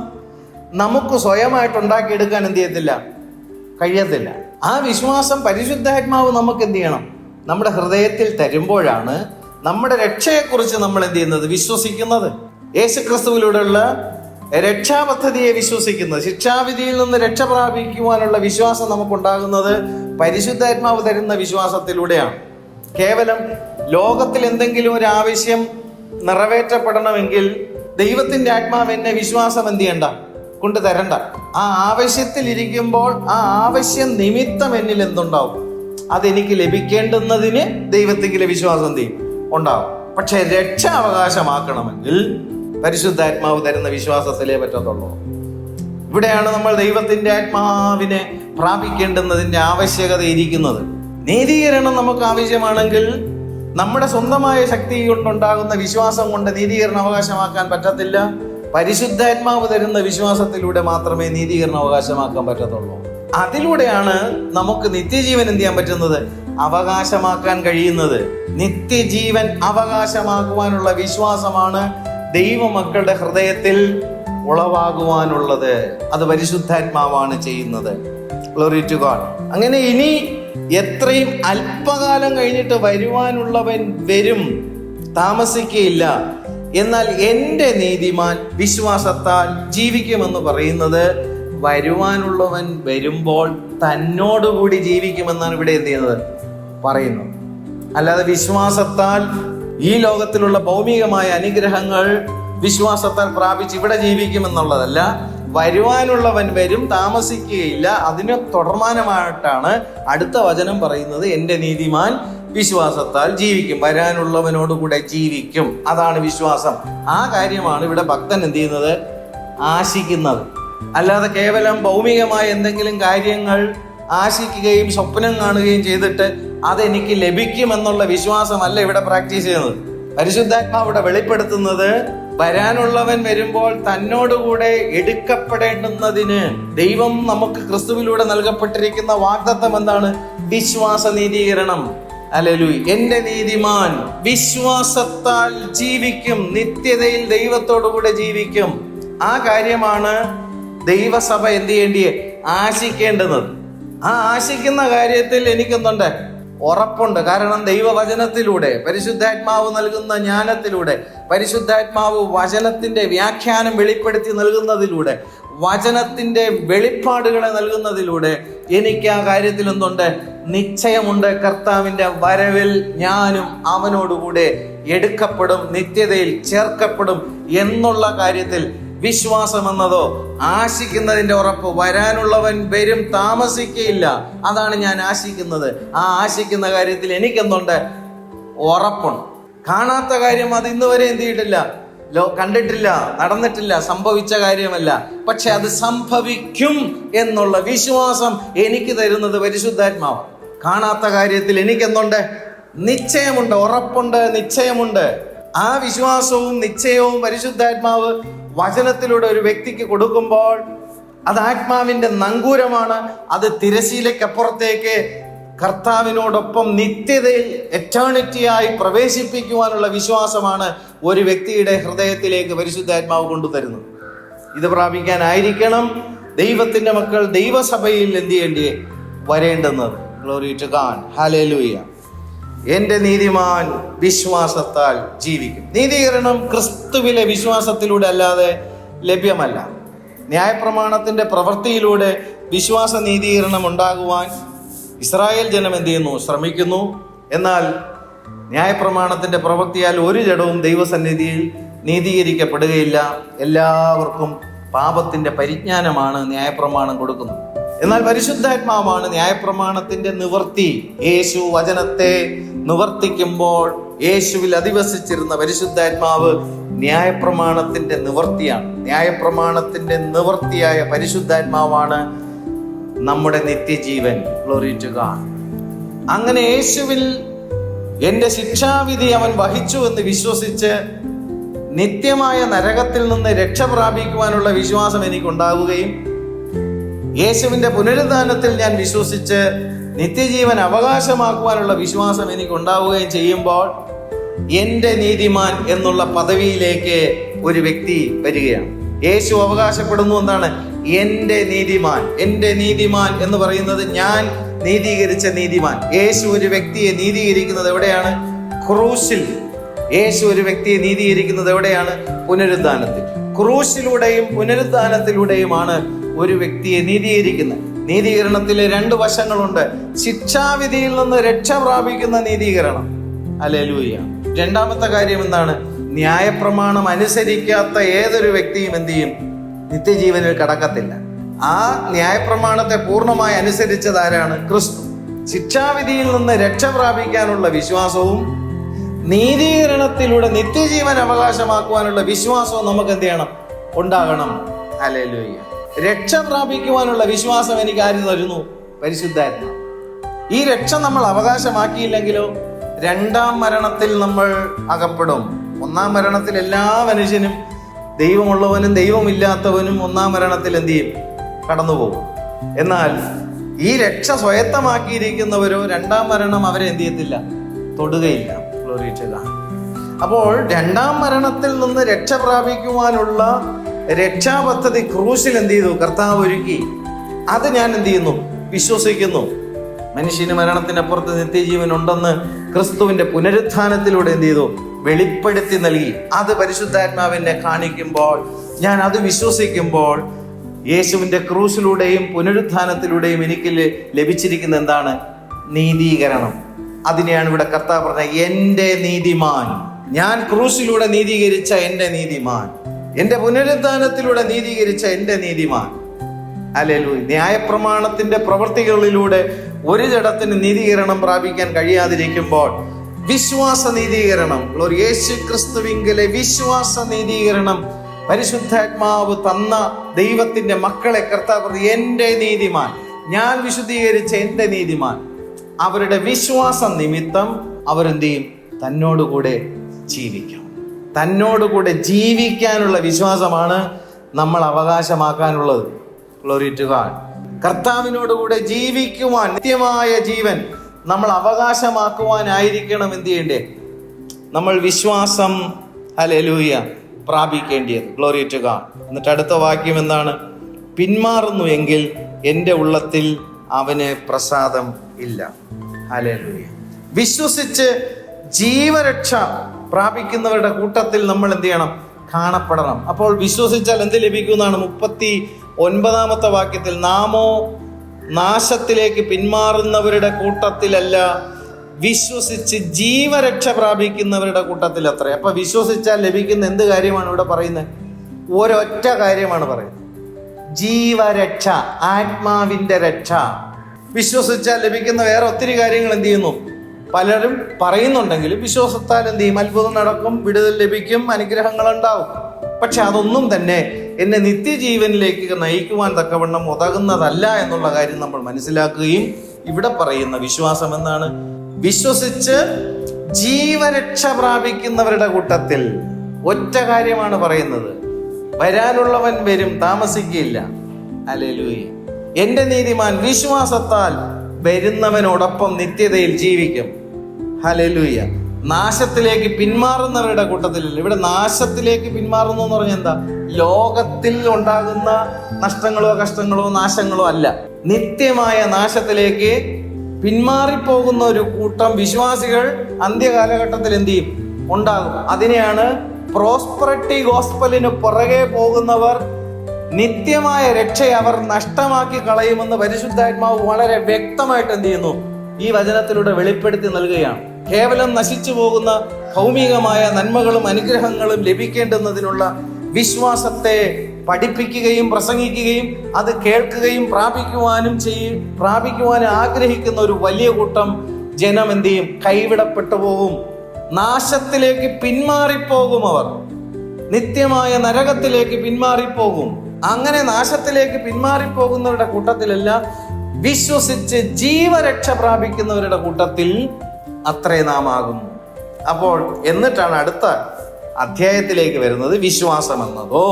നമുക്ക് സ്വയമായിട്ട് ഉണ്ടാക്കിയെടുക്കാൻ എന്ത് ചെയ്യത്തില്ല? കഴിയത്തില്ല. ആ വിശ്വാസം പരിശുദ്ധാത്മാവ് നമുക്ക് എന്ത് ചെയ്യണം? നമ്മുടെ ഹൃദയത്തിൽ തരുമ്പോഴാണ് നമ്മുടെ രക്ഷയെക്കുറിച്ച് നമ്മൾ എന്ത് ചെയ്യുന്നത്? വിശ്വസിക്കുന്നത്. യേശുക്രിസ്തുവിലൂടെയുള്ള രക്ഷാപദ്ധതിയെ വിശ്വസിക്കുന്നത്. ശിക്ഷാവിധിയിൽ നിന്ന് രക്ഷ പ്രാപിക്കുവാനുള്ള വിശ്വാസം നമുക്കുണ്ടാകുന്നത് പരിശുദ്ധാത്മാവ് തരുന്ന വിശ്വാസത്തിലൂടെയാണ്. കേവലം ലോകത്തിൽ എന്തെങ്കിലും ഒരു ആവശ്യം നിറവേറ്റപ്പെടണമെങ്കിൽ ദൈവത്തിന്റെ ആത്മാവ് എന്നെ വിശ്വാസം എന്ത് ചെയ്യണ്ട? കൊണ്ട് തരണ്ട. ആ ആവശ്യത്തിൽ ഇരിക്കുമ്പോൾ ആ ആവശ്യം നിമിത്തം എന്നിൽ എന്തുണ്ടാവും? അതെനിക്ക് ലഭിക്കേണ്ടുന്നതിന് ദൈവത്തിലെ വിശ്വാസം എന്ത് ചെയ്യും? ഉണ്ടാവും. പക്ഷെ രക്ഷ അവകാശമാക്കണമെങ്കിൽ പരിശുദ്ധാത്മാവ് തരുന്ന വിശ്വാസത്തിലേ പറ്റത്തുള്ളൂ. ഇവിടെയാണ് നമ്മൾ ദൈവത്തിന്റെ ആത്മാവിനെ പ്രാപിക്കേണ്ടുന്നതിന്റെ ആവശ്യകത ഇരിക്കുന്നത്. നീതീകരണം നമുക്ക് ആവശ്യമാണെങ്കിൽ നമ്മുടെ സ്വന്തമായ ശക്തി കൊണ്ടുണ്ടാകുന്ന വിശ്വാസം കൊണ്ട് നീതീകരണം അവകാശമാക്കാൻ പറ്റത്തില്ല. പരിശുദ്ധാത്മാവ് തരുന്ന വിശ്വാസത്തിലൂടെ മാത്രമേ നീതീകരണം അവകാശമാക്കാൻ പറ്റത്തുള്ളൂ. അതിലൂടെയാണ് നമുക്ക് നിത്യജീവൻ എന്ത് ചെയ്യാൻ പറ്റുന്നത്? അവകാശമാക്കാൻ കഴിയുന്നത്. നിത്യജീവൻ അവകാശമാക്കുവാനുള്ള വിശ്വാസമാണ് ദൈവമക്കളുടെ ഹൃദയത്തിൽ ഉളവാകുവാനുള്ളത്. അത് പരിശുദ്ധാത്മാവാണ് ചെയ്യുന്നത്. Glory to God. അങ്ങനെ ഇനി എത്രയും അല്പകാലം കഴിഞ്ഞിട്ട് വരുവാനുള്ളവൻ വരും, താമസിക്കുകയില്ല. എന്നാൽ എൻ്റെ നീതിമാൻ വിശ്വാസത്താൽ ജീവിക്കുമെന്ന് പറയുന്നത് വരുവാനുള്ളവൻ വരുമ്പോൾ തന്നോടുകൂടി ജീവിക്കുമെന്നാണ് ഇവിടെ എന്ത് ചെയ്യുന്നത്? പറയുന്നത്. അല്ലാതെ വിശ്വാസത്താൽ ഈ ലോകത്തിലുള്ള ഭൗമികമായ അനുഗ്രഹങ്ങൾ വിശ്വാസത്താൽ പ്രാപിച്ച് ഇവിടെ ജീവിക്കുമെന്നുള്ളതല്ല. വരുവാനുള്ളവൻ വരും, താമസിക്കുകയില്ല. അതിന് തുടർമാനമായിട്ടാണ് അടുത്ത വചനം പറയുന്നത്, എൻ്റെ നീതിമാൻ വിശ്വാസത്താൽ ജീവിക്കും, വരാനുള്ളവനോടുകൂടെ ജീവിക്കും. അതാണ് വിശ്വാസം. ആ കാര്യമാണ് ഇവിടെ ഭക്തൻ എന്ത് ചെയ്യുന്നത്? ആശിക്കുന്നത്. അല്ലാതെ കേവലം ഭൗമികമായ എന്തെങ്കിലും കാര്യങ്ങൾ ആശിക്കുകയും സ്വപ്നം കാണുകയും ചെയ്തിട്ട് അതെനിക്ക് ലഭിക്കുമെന്നുള്ള വിശ്വാസമല്ല ഇവിടെ പ്രാക്ടീസ് ചെയ്യുന്നത്. പരിശുദ്ധാത്മാവ് ഇവിടെ വെളിപ്പെടുത്തുന്നത്, വരാനുള്ളവൻ വരുമ്പോൾ തന്നോടുകൂടെ എടുക്കപ്പെടേണ്ടുന്നതിന് ദൈവം നമുക്ക് ക്രിസ്തുവിലൂടെ നൽകപ്പെട്ടിരിക്കുന്ന വാഗ്ദത്തം എന്താണ്? വിശ്വാസ നീതീകരണം. ഹല്ലേലൂയ. എൻ്റെ നീതിമാൻ വിശ്വാസത്താൽ ജീവിക്കും, നിത്യതയിൽ ദൈവത്തോടുകൂടെ ജീവിക്കും. ആ കാര്യമാണ് ദൈവസഭ എന്ത് ചെയ്യേണ്ടിയേ? ആശിക്കേണ്ടുന്നത്. ആ ആശിക്കുന്ന കാര്യത്തിൽ എനിക്കെന്തുണ്ട്? ഉറപ്പുണ്ട്. കാരണം ദൈവവചനത്തിലൂടെ, പരിശുദ്ധാത്മാവ് നൽകുന്ന ജ്ഞാനത്തിലൂടെ, പരിശുദ്ധാത്മാവ് വചനത്തിന്റെ വ്യാഖ്യാനം വെളിപ്പെടുത്തി നൽകുന്നതിലൂടെ, വചനത്തിന്റെ വെളിപ്പാടുകളെ നൽകുന്നതിലൂടെ എനിക്ക് ആ കാര്യത്തിൽ എന്തുണ്ട്? നിശ്ചയമുണ്ട്. കർത്താവിന്റെ വരവിൽ ഞാനും അവനോടുകൂടെ എടുക്കപ്പെടും, നിത്യതയിൽ ചേർക്കപ്പെടും എന്നുള്ള കാര്യത്തിൽ വിശ്വാസം എന്നതോ ആശിക്കുന്നതിന്റെ ഉറപ്പ്. വരാനുള്ളവൻ വരും, താമസിക്കുകയില്ല. അതാണ് ഞാൻ ആശിക്കുന്നത്. ആ ആശിക്കുന്ന കാര്യത്തിൽ എനിക്കെന്തുണ്ട്? ഉറപ്പുണ്ട്. കാണാത്ത കാര്യം അത് ഇന്ന് വരെ എന്ത് ചെയ്തിട്ടില്ല, കണ്ടിട്ടില്ല, നടന്നിട്ടില്ല, സംഭവിച്ച കാര്യമല്ല. പക്ഷെ അത് സംഭവിക്കും എന്നുള്ള വിശ്വാസം എനിക്ക് തരുന്നത് പരിശുദ്ധാത്മാവ്. കാണാത്ത കാര്യത്തിൽ എനിക്കെന്തുണ്ട്? നിശ്ചയമുണ്ട്, ഉറപ്പുണ്ട്, നിശ്ചയമുണ്ട്. ആ വിശ്വാസവും നിശ്ചയവും പരിശുദ്ധാത്മാവ് വചനത്തിലൂടെ ഒരു വ്യക്തിക്ക് കൊടുക്കുമ്പോൾ അത് ആത്മാവിന്റെ നങ്കൂരമാണ്. അത് തിരശീലയ്ക്കപ്പുറത്തേക്ക് കർത്താവിനോടൊപ്പം നിത്യതയിൽ എറ്റേണിറ്റിയായി പ്രവേശിപ്പിക്കുവാനുള്ള വിശ്വാസമാണ് ഒരു വ്യക്തിയുടെ ഹൃദയത്തിലേക്ക് പരിശുദ്ധാത്മാവ് കൊണ്ടുതരുന്നത്. ഇത് പ്രാപിക്കാനായിരിക്കണം ദൈവത്തിന്റെ മക്കൾ ദൈവസഭയിൽ എന്ത് ചെയ്യേണ്ടിയേ? വരേണ്ടുന്നത്. Glory to God. ഹല്ലേലൂയ. എൻ്റെ നീതിമാൻ വിശ്വാസത്താൽ ജീവിക്കും. നീതീകരണം ക്രിസ്തുവിലെ വിശ്വാസത്തിലൂടെ അല്ലാതെ ലഭ്യമല്ല. ന്യായപ്രമാണത്തിന്റെ പ്രവൃത്തിയിലൂടെ വിശ്വാസ നീതീകരണം ഉണ്ടാകുവാൻ ഇസ്രായേൽ ജനം എന്ത് ചെയ്യുന്നു? ശ്രമിക്കുന്നു. എന്നാൽ ന്യായപ്രമാണത്തിന്റെ പ്രവൃത്തിയാൽ ഒരു ജഡവും ദൈവസന്നിധിയിൽ നീതീകരിക്കപ്പെടുകയില്ല. എല്ലാവർക്കും പാപത്തിന്റെ പരിജ്ഞാനമാണ് ന്യായപ്രമാണം കൊടുക്കുന്നത്. എന്നാൽ പരിശുദ്ധാത്മാവാണ് ന്യായപ്രമാണത്തിന്റെ നിവൃത്തി. യേശു വചനത്തെ നിവർത്തിക്കുമ്പോൾ യേശുവിൽ അധിവസിച്ചിരുന്ന പരിശുദ്ധാത്മാവ് ന്യായപ്രമാണത്തിന്റെ നിവൃത്തിയാണ്. ന്യായപ്രമാണത്തിന്റെ നിവൃത്തിയായ പരിശുദ്ധാത്മാവാണ് നമ്മുടെ നിത്യജീവൻ. Glory to God. അങ്ങനെ യേശുവിൽ എൻ്റെ ശിക്ഷാവിധി അവൻ വഹിച്ചു എന്ന് വിശ്വസിച്ച് നിത്യമായ നരകത്തിൽ നിന്ന് രക്ഷ പ്രാപിക്കുവാനുള്ള വിശ്വാസം എനിക്കുണ്ടാവുകയും യേശുവിന്റെ പുനരുദ്ധാനത്തിൽ ഞാൻ വിശ്വസിച്ച് നിത്യജീവൻ അവകാശമാക്കുവാനുള്ള വിശ്വാസം എനിക്കുണ്ടാവുകയും ചെയ്യുമ്പോൾ എൻ്റെ നീതിമാൻ എന്നുള്ള പദവിയിലേക്ക് ഒരു വ്യക്തി വരികയാണ്. യേശു അവകാശപ്പെടുന്നു എന്താണ്? എൻ്റെ നീതിമാൻ. എൻ്റെ നീതിമാൻ എന്ന് പറയുന്നത് ഞാൻ നീതീകരിച്ച നീതിമാൻ. യേശു ഒരു വ്യക്തിയെ നീതീകരിക്കുന്നത് എവിടെയാണ്? ക്രൂശിൽ. യേശു ഒരു വ്യക്തിയെ നീതീകരിക്കുന്നത് എവിടെയാണ്? പുനരുദ്ധാനത്തിൽ. ക്രൂശിലൂടെയും പുനരുദ്ധാനത്തിലൂടെയുമാണ് ഒരു വ്യക്തിയെ നീതീകരിക്കുന്നത്. നീതീകരണത്തിലെ രണ്ട് വശങ്ങളുണ്ട്. ശിക്ഷാവിധിയിൽ നിന്ന് രക്ഷ പ്രാപിക്കുന്ന നീതീകരണം. ഹല്ലേലൂയ. രണ്ടാമത്തെ കാര്യം എന്താണ്? ന്യായപ്രമാണം അനുസരിക്കാത്ത ഏതൊരു വ്യക്തിയും എന്ത് ചെയ്യും? നിത്യജീവനിൽ കടക്കത്തില്ല. ആ ന്യായപ്രമാണത്തെ പൂർണ്ണമായി അനുസരിച്ചത് ആരാണ്? ക്രിസ്തു. ശിക്ഷാവിധിയിൽ നിന്ന് രക്ഷ പ്രാപിക്കാനുള്ള വിശ്വാസവും നീതീകരണത്തിലൂടെ നിത്യജീവൻ അവകാശമാക്കുവാനുള്ള വിശ്വാസവും നമുക്ക് എന്ത് ചെയ്യണം? ഉണ്ടാകണം. ഹല്ലേലൂയ. രക്ഷ പ്രാപിക്കുവാനുള്ള വിശ്വാസം എനിക്ക് ആര് തരുന്നു? പരിശുദ്ധാത്മാവ്. ഈ രക്ഷ നമ്മൾ അവകാശമാക്കിയില്ലെങ്കിലോ രണ്ടാം മരണത്തിൽ നമ്മൾ അകപ്പെടും. ഒന്നാം മരണത്തിൽ എല്ലാ മനുഷ്യനും, ദൈവമുള്ളവനും ദൈവമില്ലാത്തവനും ഒന്നാം മരണത്തിൽ എന്ത് ചെയ്യും? കടന്നുപോകും. എന്നാൽ ഈ രക്ഷ സ്വയത്തമാക്കിയിരിക്കുന്നവരോ രണ്ടാം മരണം അവരെ എന്ത് ചെയ്യത്തില്ല? തൊടുകയില്ല. Glory to God. അപ്പോൾ രണ്ടാം മരണത്തിൽ നിന്ന് രക്ഷ പ്രാപിക്കുവാനുള്ള രക്ഷാപദ്ധതി ക്രൂശിൽ എന്ത് ചെയ്തു? കർത്താവ് ഒരുക്കി. അത് ഞാൻ എന്ത് ചെയ്യുന്നു? വിശ്വസിക്കുന്നു. മനുഷ്യന് മരണത്തിനപ്പുറത്ത് നിത്യജീവൻ ഉണ്ടെന്ന് ക്രിസ്തുവിന്റെ പുനരുത്ഥാനത്തിലൂടെ എന്ത് ചെയ്തു? വെളിപ്പെടുത്തി നൽകി. അത് പരിശുദ്ധാത്മാവിനെ കാണിക്കുമ്പോൾ, ഞാൻ അത് വിശ്വസിക്കുമ്പോൾ യേശുവിന്റെ ക്രൂശിലൂടെയും പുനരുത്ഥാനത്തിലൂടെയും എനിക്ക് ലഭിച്ചിരിക്കുന്ന എന്താണ്? നീതീകരണം. അതിനെയാണ് ഇവിടെ കർത്താവ് പറഞ്ഞത്, എൻ്റെ നീതിമാൻ. ഞാൻ ക്രൂശിലൂടെ നീതീകരിച്ച എൻ്റെ നീതിമാൻ, എൻ്റെ പുനരുദ്ധാനത്തിലൂടെ നീതീകരിച്ച എൻ്റെ നീതിമാൻ. ഹല്ലേലൂയ. ന്യായപ്രമാണത്തിന്റെ പ്രവൃത്തികളിലൂടെ ഒരു ജഡത്തിന് നീതീകരണം പ്രാപിക്കാൻ കഴിയാതിരിക്കുമ്പോൾ വിശ്വാസ നീതീകരണം, യേശു ക്രിസ്തുവിങ്കലെ വിശ്വാസ നീതീകരണം പരിശുദ്ധാത്മാവ് തന്ന ദൈവത്തിന്റെ മക്കളെ കർത്താവ് എൻ്റെ നീതിമാൻ, ഞാൻ വിശുദ്ധീകരിച്ച എൻ്റെ നീതിമാൻ. അവരുടെ വിശ്വാസം നിമിത്തം അവരെന്ത് ചെയ്യും? തന്നോടുകൂടെ ജീവിക്കും. തന്നോടുകൂടെ ജീവിക്കാനുള്ള വിശ്വാസമാണ് നമ്മൾ അവകാശമാക്കാനുള്ളത്. Glory to God. കർത്താവിനോടുകൂടെ ജീവിക്കുവാൻ, നിത്യമായ ജീവൻ നമ്മൾ അവകാശമാക്കുവാനായിരിക്കണം എന്ത് ചെയ്യണ്ടേ? നമ്മൾ വിശ്വാസം ഹല്ലേലൂയ പ്രാപിക്കേണ്ടിയത്. Glory to God. എന്നിട്ട് അടുത്ത വാക്യം എന്താണ്? പിന്മാറുന്നു എങ്കിൽ എൻ്റെ ഉള്ളത്തിൽ അവന് പ്രസാദം ഇല്ല. ഹല്ലേലൂയ. വിശ്വസിച്ച് ജീവരക്ഷ പ്രാപിക്കുന്നവരുടെ കൂട്ടത്തിൽ നമ്മൾ എന്ത് ചെയ്യണം? കാണപ്പെടണം. അപ്പോൾ വിശ്വസിച്ചാൽ എന്ത് ലഭിക്കുമെന്നാണ് 39 വാക്യത്തിൽ, നാമോ നാശത്തിലേക്ക് പിന്മാറുന്നവരുടെ കൂട്ടത്തിലല്ല, വിശ്വസിച്ച് ജീവരക്ഷ പ്രാപിക്കുന്നവരുടെ കൂട്ടത്തിൽ അത്ര. അപ്പൊ വിശ്വസിച്ചാൽ ലഭിക്കുന്ന എന്ത് കാര്യമാണ് ഇവിടെ പറയുന്നത്? ഒരൊറ്റ കാര്യമാണ് പറയുന്നത്, ജീവരക്ഷ, ആത്മാവിന്റെ രക്ഷ. വിശ്വസിച്ചാൽ ലഭിക്കുന്ന വേറെ ഒത്തിരി കാര്യങ്ങൾ എന്ത് ചെയ്യുന്നു? പലരും പറയുന്നുണ്ടെങ്കിലും വിശ്വാസത്താൽ എന്ത് ചെയ്യും? അത്ഭുതം നടക്കും, വിടുതൽ ലഭിക്കും, അനുഗ്രഹങ്ങൾ ഉണ്ടാവും. പക്ഷെ അതൊന്നും തന്നെ എന്നെ നിത്യജീവനിലേക്ക് നയിക്കുവാൻ തക്കവണ്ണം ഉതകുന്നതല്ല എന്നുള്ള കാര്യം നമ്മൾ മനസ്സിലാക്കുകയും, ഇവിടെ പറയുന്ന വിശ്വാസം എന്താണ്? വിശ്വസിച്ച് ജീവരക്ഷ പ്രാപിക്കുന്നവരുടെ കൂട്ടത്തിൽ ഒറ്റ കാര്യമാണ് പറയുന്നത്, വരാനുള്ളവൻ വരും, താമസിക്കുകയില്ല. ഹല്ലേലൂയ. എൻ്റെ നീതിമാൻ വിശ്വാസത്താൽ വരുന്നവനോടൊപ്പം നിത്യതയിൽ ജീവിക്കും. ഹല്ലേലൂയ. നാശത്തിലേക്ക് പിന്മാറുന്നവരുടെ കൂട്ടത്തിലല്ല. ഇവിടെ നാശത്തിലേക്ക് പിന്മാറുന്നു എന്ന് പറഞ്ഞാൽ എന്താ? ലോകത്തിൽ ഉണ്ടാകുന്ന നഷ്ടങ്ങളോ കഷ്ടങ്ങളോ നാശങ്ങളോ അല്ല, നിത്യമായ നാശത്തിലേക്ക് പിന്മാറിപ്പോകുന്ന ഒരു കൂട്ടം വിശ്വാസികൾ അന്ത്യകാലഘട്ടത്തിൽ എന്ത് ചെയ്യും? ഉണ്ടാകും. അതിനെയാണ് പ്രോസ്പെറിറ്റി ഗോസ്പലിന് പുറകെ പോകുന്നവർ നിത്യമായ രക്ഷയെ അവർ നഷ്ടമാക്കി കളയുമെന്ന് പരിശുദ്ധാത്മാവ് വളരെ വ്യക്തമായിട്ട് എന്ത് ചെയ്യുന്നു? ഈ വചനത്തിലൂടെ വെളിപ്പെടുത്തി നൽകുകയാണ്. കേവലം നശിച്ചു പോകുന്ന ഭൗമികമായ നന്മകളും അനുഗ്രഹങ്ങളും ലഭിക്കേണ്ടുന്നതിനുള്ള വിശ്വാസത്തെ പഠിപ്പിക്കുകയും പ്രസംഗിക്കുകയും അത് കേൾക്കുകയും പ്രാപിക്കുവാനും ആഗ്രഹിക്കുന്ന ഒരു വലിയ കൂട്ടം ജനം എന്ത് ചെയ്യും? കൈവിടപ്പെട്ടു പോകും, നാശത്തിലേക്ക് പിന്മാറിപ്പോകും. അവർ നിത്യമായ നരകത്തിലേക്ക് പിന്മാറിപ്പോകും. അങ്ങനെ നാശത്തിലേക്ക് പിന്മാറിപ്പോകുന്നവരുടെ കൂട്ടത്തിലല്ല, വിശ്വസിച്ച് ജീവരക്ഷ പ്രാപിക്കുന്നവരുടെ കൂട്ടത്തിൽ അത്രേ നാം ആകുന്നു. അപ്പോൾ എന്നിട്ടാണ് അടുത്ത അധ്യായത്തിലേക്ക് വരുന്നത്. വിശ്വാസം എന്നതോ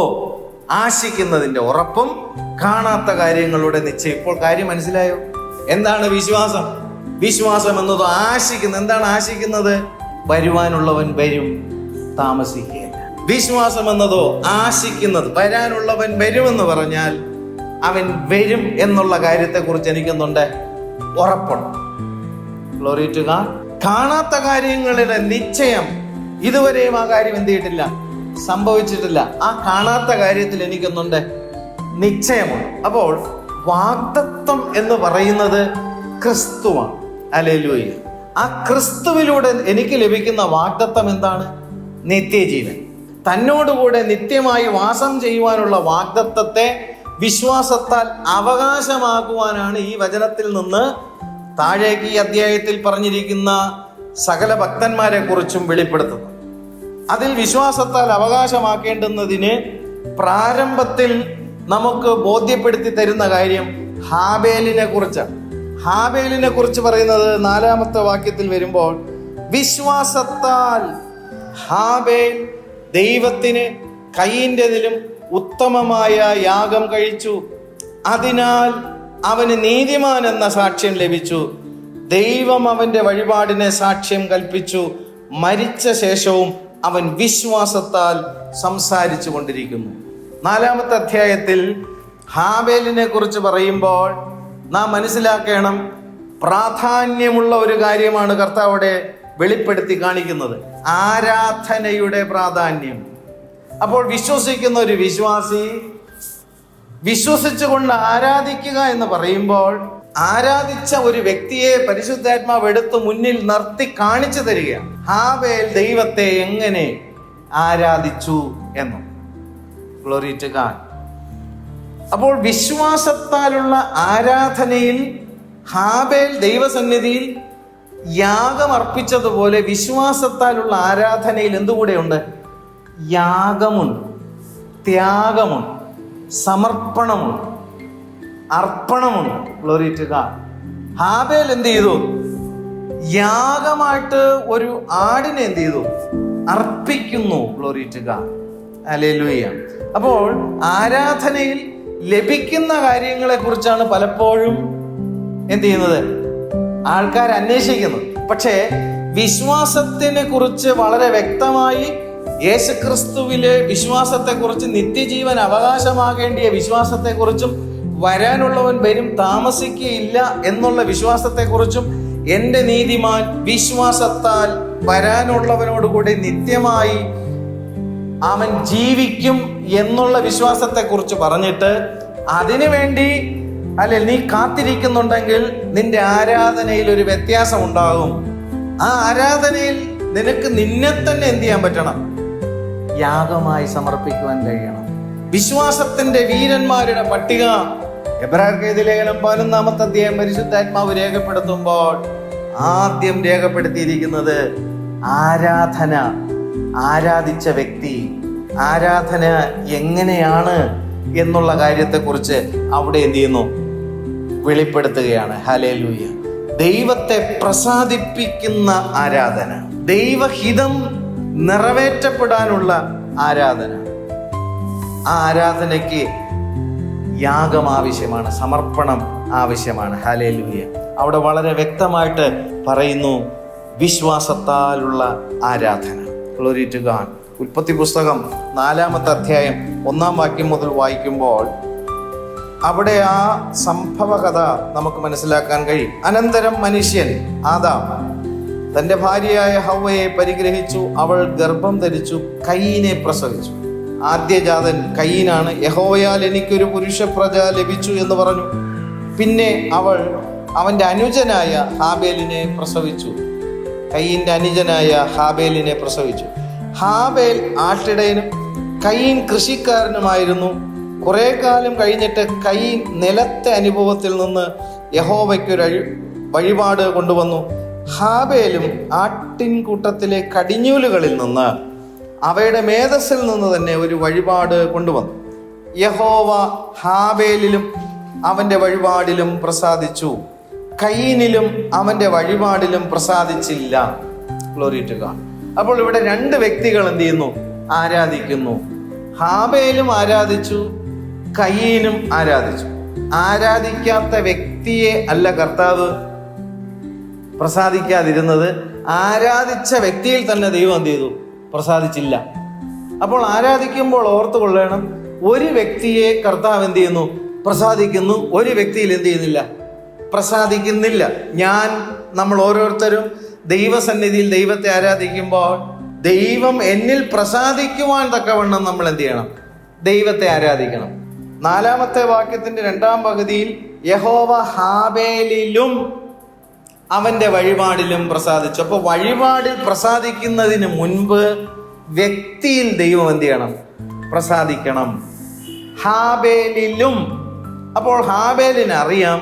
ആശിക്കുന്നതിന്റെ ഉറപ്പും കാണാത്ത കാര്യങ്ങളുടെ നിശ്ചയം. ഇപ്പോൾ കാര്യം മനസ്സിലായോ? എന്താണ് വിശ്വാസം? വിശ്വാസം എന്നതോ ആശിക്കുന്നത്. എന്താണ് ആശിക്കുന്നത്? വരുവാനുള്ളവൻ വരും, താമസിക്കുകയില്ല. വിശ്വാസം എന്നതോ ആശിക്കുന്നത്, വരാനുള്ളവൻ വരുമെന്ന് പറഞ്ഞാൽ അവൻ വരും എന്നുള്ള കാര്യത്തെക്കുറിച്ച് എനിക്കൊന്നുണ്ട്, ഉറപ്പുണ്ട്. Glory to God. കാണാത്ത കാര്യങ്ങളുടെ നിശ്ചയം. ഇതുവരെയും ആ കാര്യം എന്ത് ചെയ്തിട്ടില്ല? സംഭവിച്ചിട്ടില്ല. ആ കാണാത്ത കാര്യത്തിൽ എനിക്കൊന്നുണ്ട്, നിശ്ചയമുണ്ട്. അപ്പോൾ വാഗ്ദത്തം എന്ന് പറയുന്നത് ക്രിസ്തുവാണ്. ഹല്ലേലൂയ. ആ ക്രിസ്തുവിലൂടെ എനിക്ക് ലഭിക്കുന്ന വാഗ്ദത്തം എന്താണ്? നിത്യജീവൻ. തന്നോടുകൂടെ നിത്യമായി വാസം ചെയ്യുവാനുള്ള വാഗ്ദത്തത്തെ വിശ്വാസത്താൽ അവകാശമാക്കുവാനാണ് ഈ വചനത്തിൽ നിന്ന് താഴേക്ക് ഈ അധ്യായത്തിൽ പറഞ്ഞിരിക്കുന്ന സകല ഭക്തന്മാരെ കുറിച്ചും വെളിപ്പെടുത്തുന്നത്. അതിൽ വിശ്വാസത്താൽ അവകാശമാക്കേണ്ടുന്നതിന് പ്രാരംഭത്തിൽ നമുക്ക് ബോധ്യപ്പെടുത്തി തരുന്ന കാര്യം ഹാബേലിനെ കുറിച്ചാണ്. ഹാബേലിനെ കുറിച്ച് പറയുന്നത് 4-ാമത്തെ വാക്യത്തിൽ വരുമ്പോൾ, വിശ്വാസത്താൽ ഹാബേൽ ദൈവത്തിന് കയീന്റെതിലും ഉത്തമമായ യാഗം കഴിച്ചു, അതിനാൽ അവന് നീതിമാൻ എന്ന സാക്ഷ്യം ലഭിച്ചു. ദൈവം അവന്റെ വഴിപാടിനെ സാക്ഷ്യം കൽപ്പിച്ചു. മരിച്ച ശേഷവും അവൻ വിശ്വാസത്താൽ സംസാരിച്ചു കൊണ്ടിരിക്കുന്നു. 4-ാമത്തെ അധ്യായത്തിൽ ഹാബേലിനെ കുറിച്ച് പറയുമ്പോൾ നാം മനസ്സിലാക്കണം, പ്രാധാന്യമുള്ള ഒരു കാര്യമാണ് കർത്താവിടെ വെളിപ്പെടുത്തി കാണിക്കുന്നത്, ആരാധനയുടെ പ്രാധാന്യം. അപ്പോൾ വിശ്വസിക്കുന്ന ഒരു വിശ്വാസി വിശ്വസിച്ചുകൊണ്ട് ആരാധിക്കുക എന്ന് പറയുമ്പോൾ ആരാധിച്ച ഒരു വ്യക്തിയെ പരിശുദ്ധാത്മാവ് എടുത്ത് മുന്നിൽ നിർത്തി കാണിച്ചു തരികയാണ്. ഹാബേൽ ദൈവത്തെ എങ്ങനെ ആരാധിച്ചു എന്നും. Glory to God. അപ്പോൾ വിശ്വാസത്താലുള്ള ആരാധനയിൽ ഹാബേൽ ദൈവസന്നിധിയിൽ യാഗം അർപ്പിച്ചതുപോലെ വിശ്വാസത്താലുള്ള ആരാധനയിൽ എന്തുകൂടെയുണ്ട്? യാഗമുണ്ട്, ത്യാഗമുണ്ട്, സമർപ്പണമുണ്ട്, അർപ്പണമുണ്ട്. Glory to God. ഹാബേൽ എന്ത് ചെയ്തു? യാഗമായിട്ട് ഒരു ആടിനെ എന്ത് ചെയ്തു? അർപ്പിക്കുന്നു. Glory to God. ഹല്ലേലൂയ. അപ്പോൾ ആരാധനയിൽ ലഭിക്കുന്ന കാര്യങ്ങളെ കുറിച്ചാണ് പലപ്പോഴും എന്ത് ചെയ്യുന്നത്? ആൾക്കാർ അന്വേഷിക്കുന്നത്. പക്ഷേ വിശ്വാസത്തിനെ കുറിച്ച് വളരെ വ്യക്തമായി യേശുക്രിസ്തുവിലെ വിശ്വാസത്തെക്കുറിച്ച്, നിത്യജീവൻ അവകാശമാകേണ്ടിയ വിശ്വാസത്തെക്കുറിച്ചും, വരാനുള്ളവൻ വരും താമസിക്കുകയില്ല എന്നുള്ള വിശ്വാസത്തെക്കുറിച്ചും, എൻ്റെ നീതിമാൻ വിശ്വാസത്താൽ വരാനുള്ളവനോടുകൂടി നിത്യമായി അവൻ ജീവിക്കും എന്നുള്ള വിശ്വാസത്തെക്കുറിച്ച് പറഞ്ഞിട്ട്, അതിനു വേണ്ടി അല്ലെ നീ കാത്തിരിക്കുന്നുണ്ടെങ്കിൽ നിന്റെ ആരാധനയിൽ ഒരു വ്യത്യാസം ഉണ്ടാകും. ആ ആരാധനയിൽ നിനക്ക് നിന്നെ തന്നെ എന്ത് ചെയ്യാൻ പറ്റണം? യാഗമായി സമർപ്പിക്കുവാൻ കഴിയണം. വിശ്വാസത്തിന്റെ വീരന്മാരുടെ പട്ടിക എബ്രായർക്കെഴുതിയ ലേഖനം 11-ാമത്തെ അധ്യായം പരിശുദ്ധാത്മാവ് രേഖപ്പെടുത്തുമ്പോൾ ആദ്യം രേഖപ്പെടുത്തിയിരിക്കുന്നത് ആരാധന, ആരാധിച്ച വ്യക്തി, ആരാധന എങ്ങനെയാണ് എന്നുള്ള കാര്യത്തെക്കുറിച്ച് അവിടെ എന്ത് ചെയ്യുന്നു? വെളിപ്പെടുത്തുകയാണ്. ഹല്ലേലൂയ. ദൈവത്തെ പ്രസാദിപ്പിക്കുന്ന ആരാധന, ദൈവഹിതം നിറവേറ്റപ്പെടാനുള്ള ആരാധന. ആ ആരാധനയ്ക്ക് യാഗം ആവശ്യമാണ്, സമർപ്പണം ആവശ്യമാണ്. ഹല്ലേലൂയ. അവിടെ വളരെ വ്യക്തമായിട്ട് പറയുന്നു വിശ്വാസത്താലുള്ള ആരാധന. Glory to God. ഉൽപ്പത്തി പുസ്തകം 4-ാമത്തെ അധ്യായം 1-ാം വാക്യം മുതൽ വായിക്കുമ്പോൾ അവിടെ ആ സംഭവ കഥ നമുക്ക് മനസ്സിലാക്കാൻ കഴിയും. അനന്തരം മനുഷ്യൻ ആദാം തന്റെ ഭാര്യയായ ഹവ്വയെ പരിഗ്രഹിച്ചു. അവൾ ഗർഭം ധരിച്ചു, കയീനെ പ്രസവിച്ചു. ആദ്യജാതൻ കയീനാണ്. യഹോവയാൽ എനിക്കൊരു പുരുഷ പ്രജ ലഭിച്ചു എന്ന് പറഞ്ഞു. പിന്നെ അവൾ അവന്റെ അനുജനായ ഹാബേലിനെ പ്രസവിച്ചു. കയീന്റെ അനുജനായ ഹാബേലിനെ പ്രസവിച്ചു. ഹാബേൽ ആട്ടിടയനും കയീൻ കൃഷിക്കാരനുമായിരുന്നു. കുറെ കാലം കഴിഞ്ഞിട്ട് കയീൻ നിലത്തെ അനുഭവത്തിൽ നിന്ന് യഹോവയ്ക്കൊരു വഴിപാട് കൊണ്ടുവന്നു. ഹാബേലും ആട്ടിൻകൂട്ടത്തിലെ കടിഞ്ഞൂലുകളിൽ നിന്ന്, അവയുടെ മേധസ്സിൽ നിന്ന് തന്നെ ഒരു വഴിപാട് കൊണ്ടുവന്നു. യഹോവ ഹാബേലിലും അവന്റെ വഴിപാടിലും പ്രസാദിച്ചു, കയീനിലും അവന്റെ വഴിപാടിലും പ്രസാദിച്ചില്ല. Glory to God. അപ്പോൾ ഇവിടെ രണ്ട് വ്യക്തികൾ എന്ത് ചെയ്യുന്നു? ആരാധിക്കുന്നു. ഹാബേലും ആരാധിച്ചു, കയീനും ആരാധിച്ചു. ആരാധിക്കാത്ത വ്യക്തിയെ അല്ല കർത്താവ് പ്രസാദിക്കാതിരുന്നത്, ആരാധിച്ച വ്യക്തിയിൽ തന്നെ ദൈവം എന്ത് ചെയ്തു? പ്രസാദിച്ചില്ല. അപ്പോൾ ആരാധിക്കുമ്പോൾ ഓർത്തു കൊള്ളണം, ഒരു വ്യക്തിയെ കർത്താവ് എന്ത് ചെയ്യുന്നു? പ്രസാദിക്കുന്നു. ഒരു വ്യക്തിയിൽ എന്ത് ചെയ്യുന്നില്ല? പ്രസാദിക്കുന്നില്ല. നമ്മൾ ഓരോരുത്തരും ദൈവസന്നിധിയിൽ ദൈവത്തെ ആരാധിക്കുമ്പോൾ ദൈവം എന്നിൽ പ്രസാദിക്കുവാൻ തക്കവണ്ണം നമ്മൾ എന്ത് ചെയ്യണം? ദൈവത്തെ ആരാധിക്കണം. 4-ാമത്തെ വാക്യത്തിന്റെ 2-ാം പകുതിയിൽ യഹോവ ഹാബേലിലും അവന്റെ വഴിപാടിലും പ്രസാദിച്ചു. അപ്പോൾ വഴിപാടിൽ പ്രസാദിക്കുന്നതിന് മുൻപ് വ്യക്തിയിൽ ദൈവം എന്ത് ചെയ്യണം? പ്രസാദിക്കണം. ഹാബേലിലും. അപ്പോൾ ഹാബേലിന് അറിയാം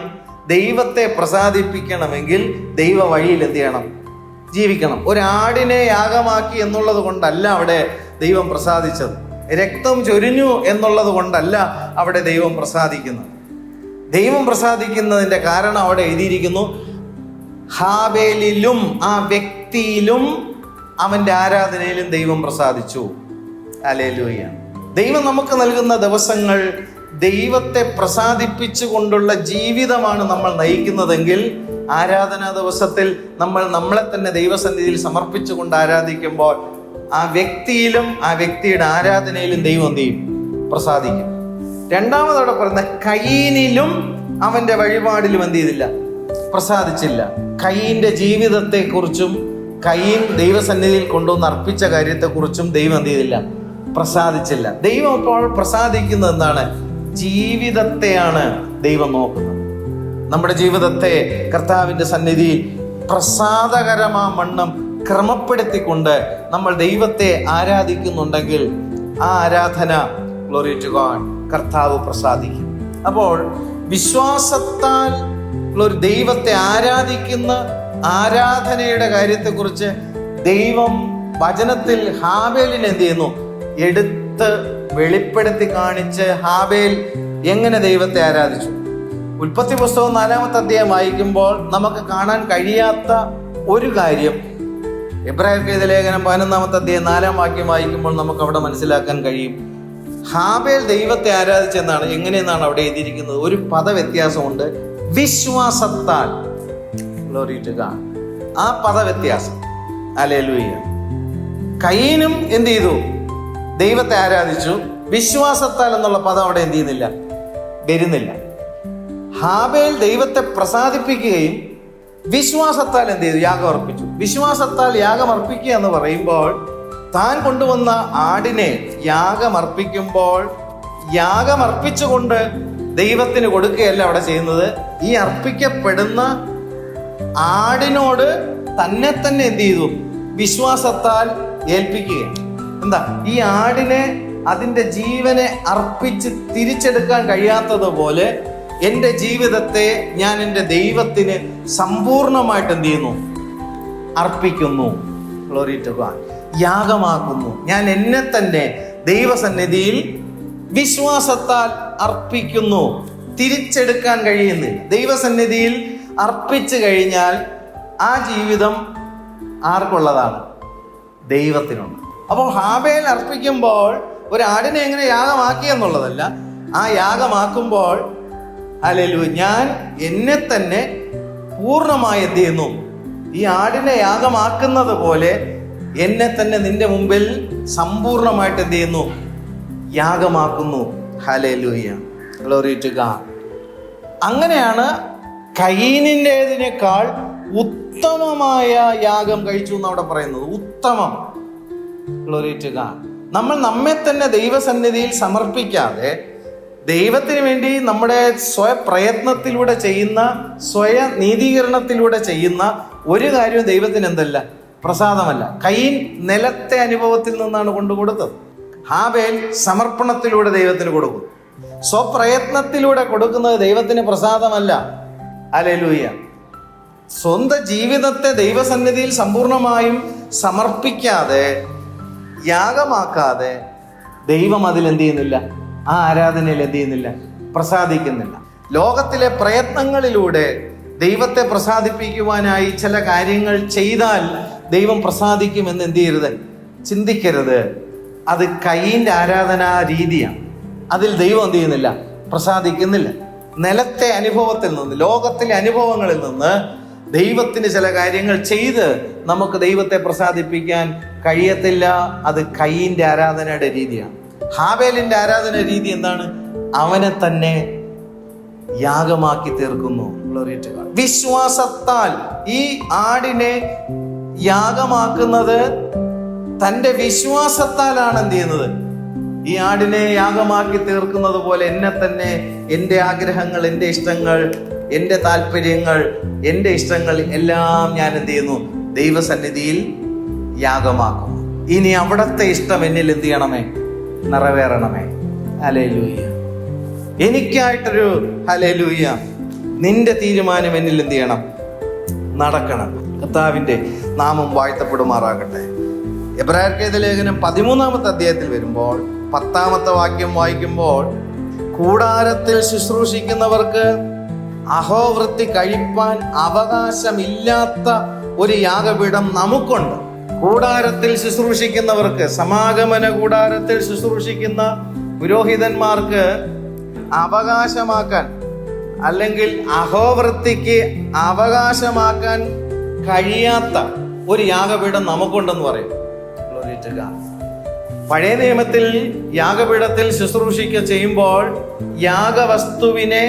ദൈവത്തെ പ്രസാദിപ്പിക്കണമെങ്കിൽ ദൈവ വഴിയിൽ എന്ത് ചെയ്യണം? ജീവിക്കണം. ഒരാടിനെ യാഗമാക്കി എന്നുള്ളത് കൊണ്ടല്ല അവിടെ ദൈവം പ്രസാദിച്ചത്. രക്തം ചൊരിഞ്ഞു എന്നുള്ളത് കൊണ്ടല്ല അവിടെ ദൈവം പ്രസാദിക്കുന്നത്. ദൈവം പ്രസാദിക്കുന്നതിന്റെ കാരണം അവിടെ എഴുതിയിരിക്കുന്നു, ഹാബേലിലും, ആ വ്യക്തിയിലും അവന്റെ ആരാധനയിലും ദൈവം പ്രസാദിച്ചു. ഹല്ലേലൂയ. ദൈവം നമുക്ക് നൽകുന്ന ദിവസങ്ങൾ ദൈവത്തെ പ്രസാദിപ്പിച്ചുകൊണ്ടുള്ള ജീവിതമാണ് നമ്മൾ നയിക്കുന്നതെങ്കിൽ, ആരാധനാ ദിവസത്തിൽ നമ്മൾ നമ്മളെ തന്നെ ദൈവസന്നിധിയിൽ സമർപ്പിച്ചുകൊണ്ട് ആരാധിക്കുമ്പോൾ ആ വ്യക്തിയിലും ആ വ്യക്തിയുടെ ആരാധനയിലും ദൈവം എന്ത് ചെയ്യും? പ്രസാദിക്കും. രണ്ടാമതോടെ പറയുന്ന കയീനിലും അവന്റെ വഴിപാടിലും എന്ത് ചെയ്തില്ല? പ്രസാദിച്ചില്ല. കയീന്റെ ജീവിതത്തെക്കുറിച്ചും കയീൻ ദൈവസന്നിധിയിൽ കൊണ്ടുവന്ന് അർപ്പിച്ച കാര്യത്തെക്കുറിച്ചും ദൈവം എന്ത് ചെയ്തില്ല? പ്രസാദിച്ചില്ല. ദൈവം അപ്പോൾ പ്രസാദിക്കുന്നത് എന്താണ്? ജീവിതത്തെയാണ് ദൈവം നോക്കുന്നത്. നമ്മുടെ ജീവിതത്തെ കർത്താവിൻ്റെ സന്നിധിയിൽ പ്രസാദകരമാവണ്ണം ക്രമപ്പെടുത്തിക്കൊണ്ട് നമ്മൾ ദൈവത്തെ ആരാധിക്കുന്നുണ്ടെങ്കിൽ ആ ആരാധന, ഗ്ലോറി ടു ഗോഡ്, കർത്താവ് പ്രസാദിക്കും. അപ്പോൾ വിശ്വാസത്താൽ ഒരു ദൈവത്തെ ആരാധിക്കുന്ന ആരാധനയുടെ കാര്യത്തെക്കുറിച്ച് ദൈവം വചനത്തിൽ ഹാബേലിനെ എന്ത് ചെയ്യുന്നു? എടുത്ത് വെളിപ്പെടുത്തി കാണിച്ച് ഹാബേൽ എങ്ങനെ ദൈവത്തെ ആരാധിച്ചു. ഉൽപ്പത്തി പുസ്തകം 4-ാമത്തെ അധ്യായം വായിക്കുമ്പോൾ നമുക്ക് കാണാൻ കഴിയാത്ത ഒരു കാര്യം എബ്രായർക്ക് എഴുതിയ ലേഖനം 11-ാമത്തെ അധ്യായം 4-ാം വാക്യം വായിക്കുമ്പോൾ നമുക്ക് അവിടെ മനസ്സിലാക്കാൻ കഴിയും. ഹാബേൽ ദൈവത്തെ ആരാധിച്ചെന്നാണ്. എങ്ങനെയെന്നാണ് അവിടെ എഴുതിയിരിക്കുന്നത്? ഒരു പദവ്യത്യാസമുണ്ട്. വിശ്വാസത്താൽ. Glory to God. ആ പദവ്യത്യാസം. ഹല്ലേലൂയ. കയീനും എന്ത് ചെയ്തു? ദൈവത്തെ ആരാധിച്ചു. വിശ്വാസത്താൽ എന്നുള്ള പദം അവിടെ എന്ത് ചെയ്യുന്നില്ല? വരുന്നില്ല. ഹാബേൽ ദൈവത്തെ പ്രസാദിപ്പിക്കുകയും വിശ്വാസത്താൽ എന്ത് ചെയ്തു? യാഗം അർപ്പിച്ചു. വിശ്വാസത്താൽ യാഗം അർപ്പിക്കുക എന്ന് പറയുമ്പോൾ താൻ കൊണ്ടുവന്ന ആടിനെ യാഗമർപ്പിക്കുമ്പോൾ യാഗമർപ്പിച്ചുകൊണ്ട് ദൈവത്തിന് കൊടുക്കുകയല്ല അവിടെ ചെയ്യുന്നത്. ഈ അർപ്പിക്കപ്പെടുന്ന ആടിനോട് തന്നെ എന്ത് ചെയ്തു? വിശ്വാസത്താൽ ഏൽപ്പിക്കുകയാണ്. എന്താ? ഈ ആടിനെ അതിൻ്റെ ജീവനെ അർപ്പിച്ച് തിരിച്ചെടുക്കാൻ കഴിയാത്തതുപോലെ എൻ്റെ ജീവിതത്തെ ഞാൻ എൻ്റെ ദൈവത്തിന് സമ്പൂർണമായിട്ട് എന്ത് ചെയ്യുന്നു? അർപ്പിക്കുന്നു. Glory to God. യാഗമാക്കുന്നു. ഞാൻ എന്നെ തന്നെ ദൈവസന്നിധിയിൽ വിശ്വാസത്താൽ അർപ്പിക്കുന്നു. തിരിച്ചെടുക്കാൻ കഴിയുന്നില്ല. ദൈവസന്നിധിയിൽ അർപ്പിച്ചു കഴിഞ്ഞാൽ ആ ജീവിതം ആർക്കുള്ളതാണ്? ദൈവത്തിനുണ്ട്. അപ്പോൾ ഹാബേൽ അർപ്പിക്കുമ്പോൾ ഒരു ആടിനെ എങ്ങനെ യാഗമാക്കി എന്നുള്ളതല്ല, ആ യാഗമാക്കുമ്പോൾ ഹല്ലേലൂയ, ഞാൻ എന്നെ തന്നെ പൂർണ്ണമായി എന്ത് ചെയ്യുന്നു? ഈ ആടിനെ യാഗമാക്കുന്നത് പോലെ എന്നെ തന്നെ നിന്റെ മുമ്പിൽ സമ്പൂർണമായിട്ട് എന്ത് ചെയ്യുന്നു? യാഗമാക്കുന്നു. ഹല്ലേലൂയ, ഗ്ലോറി ടു ഗോഡ്. അങ്ങനെയാണ് കയീനിൻ്റെതിനേക്കാൾ ഉത്തമമായ യാഗം കഴിച്ചു എന്ന് അവിടെ പറയുന്നത്. ഉത്തമം. Glory to God. നമ്മൾ നമ്മെ തന്നെ ദൈവസന്നിധിയിൽ സമർപ്പിക്കാതെ ദൈവത്തിന് വേണ്ടി നമ്മുടെ സ്വയപ്രയത്നത്തിലൂടെ ചെയ്യുന്ന, സ്വയ നീതീകരണത്തിലൂടെ ചെയ്യുന്ന ഒരു കാര്യവും ദൈവത്തിന് എന്തല്ല? പ്രസാദമല്ല. കയീൻ നിലത്തെ അനുഭവത്തിൽ നിന്നാണ് കൊണ്ടുകൊടുത്തത്. ഹാബേൽ സമർപ്പണത്തിലൂടെ ദൈവത്തിന് കൊടുക്കും. സ്വപ്രയത്നത്തിലൂടെ കൊടുക്കുന്നത് ദൈവത്തിന് പ്രസാദമല്ല. ഹല്ലേലൂയ. സ്വന്തം ജീവിതത്തെ ദൈവസന്നിധിയിൽ സമ്പൂർണമായും സമർപ്പിക്കാതെ, യാഗമാക്കാതെ ദൈവം അതിൽ എന്ത് ചെയ്യുന്നില്ല? ആ ആരാധനയിൽ എന്ത് ചെയ്യുന്നില്ല? പ്രസാദിക്കുന്നില്ല. ലോകത്തിലെ പ്രയത്നങ്ങളിലൂടെ ദൈവത്തെ പ്രസാദിപ്പിക്കുവാനായി ചില കാര്യങ്ങൾ ചെയ്താൽ ദൈവം പ്രസാദിക്കുമെന്ന് എന്ത് ചെയ്യരുത്? ചിന്തിക്കരുത്. അത് കയീൻ്റെ ആരാധനാ രീതിയാണ്. അതിൽ ദൈവം എന്ത് ചെയ്യുന്നില്ല? പ്രസാദിക്കുന്നില്ല. നിലത്തെ അനുഭവത്തിൽ നിന്ന്, ലോകത്തിലെ അനുഭവങ്ങളിൽ നിന്ന് ദൈവത്തിന് ചില കാര്യങ്ങൾ ചെയ്ത് നമുക്ക് ദൈവത്തെ പ്രസാദിപ്പിക്കാൻ കഴിയത്തില്ല. അത് കയീൻ്റെ ആരാധനയുടെ രീതിയാണ്. ഹാബേലിന്റെ ആരാധന രീതി എന്താണ്? അവനെ തന്നെ യാഗമാക്കി തീർക്കുന്നു. വിശ്വാസത്താൽ ഈ ആടിനെ യാഗമാക്കുന്നത് തൻ്റെ വിശ്വാസത്താലാണ് എന്ത് ചെയ്യുന്നത്? ഈ ആടിനെ യാഗമാക്കി തീർക്കുന്നത് പോലെ എന്നെ തന്നെ, എൻ്റെ ആഗ്രഹങ്ങൾ, എൻ്റെ ഇഷ്ടങ്ങൾ, എൻ്റെ താല്പര്യങ്ങൾ, എൻ്റെ ഇഷ്ടങ്ങൾ എല്ലാം ഞാൻ എന്ത് ചെയ്യുന്നു? ദൈവസന്നിധിയിൽ യാഗമാക്കുന്നു. ഇനി അവിടത്തെ ഇഷ്ടം എന്നിൽ എന്ത് ചെയ്യണമേ? നിറവേറണമേ. ഹല്ലേലൂയ. എനിക്കായിട്ടൊരു ഹല്ലേലൂയ, നിന്റെ തീരുമാനം എന്നിൽ എന്ത് ചെയ്യണം? നടക്കണം. കർത്താവിൻ്റെ നാമം വാഴ്ത്തപ്പെടുമാറാകട്ടെ. എബ്രായർക്ക് എഴുതിയ ലേഖനം 13-ാമത്തെ അധ്യായത്തിൽ വരുമ്പോൾ 10-ാമത്തെ വാക്യം വായിക്കുമ്പോൾ, കൂടാരത്തിൽ ശുശ്രൂഷിക്കുന്നവർക്ക് അഹോവൃത്തി കഴിപ്പാൻ അവകാശമില്ലാത്ത ഒരു യാഗപീഠം നമുക്കുണ്ട്. കൂടാരത്തിൽ ശുശ്രൂഷിക്കുന്നവർക്ക്, സമാഗമന കൂടാരത്തിൽ ശുശ്രൂഷിക്കുന്ന പുരോഹിതന്മാർക്ക് അവകാശമാക്കാൻ, അല്ലെങ്കിൽ അഹോവൃത്തിക്ക് അവകാശമാക്കാൻ കഴിയാത്ത ഒരു യാഗപീഠം നമുക്കുണ്ടെന്ന് പറയും. പഴയ നിയമത്തിൽ യാഗപീഠത്തിൽ ശുശ്രൂഷിക്ക ചെയ്യുമ്പോൾ യാഗവസ്തുവിനെ,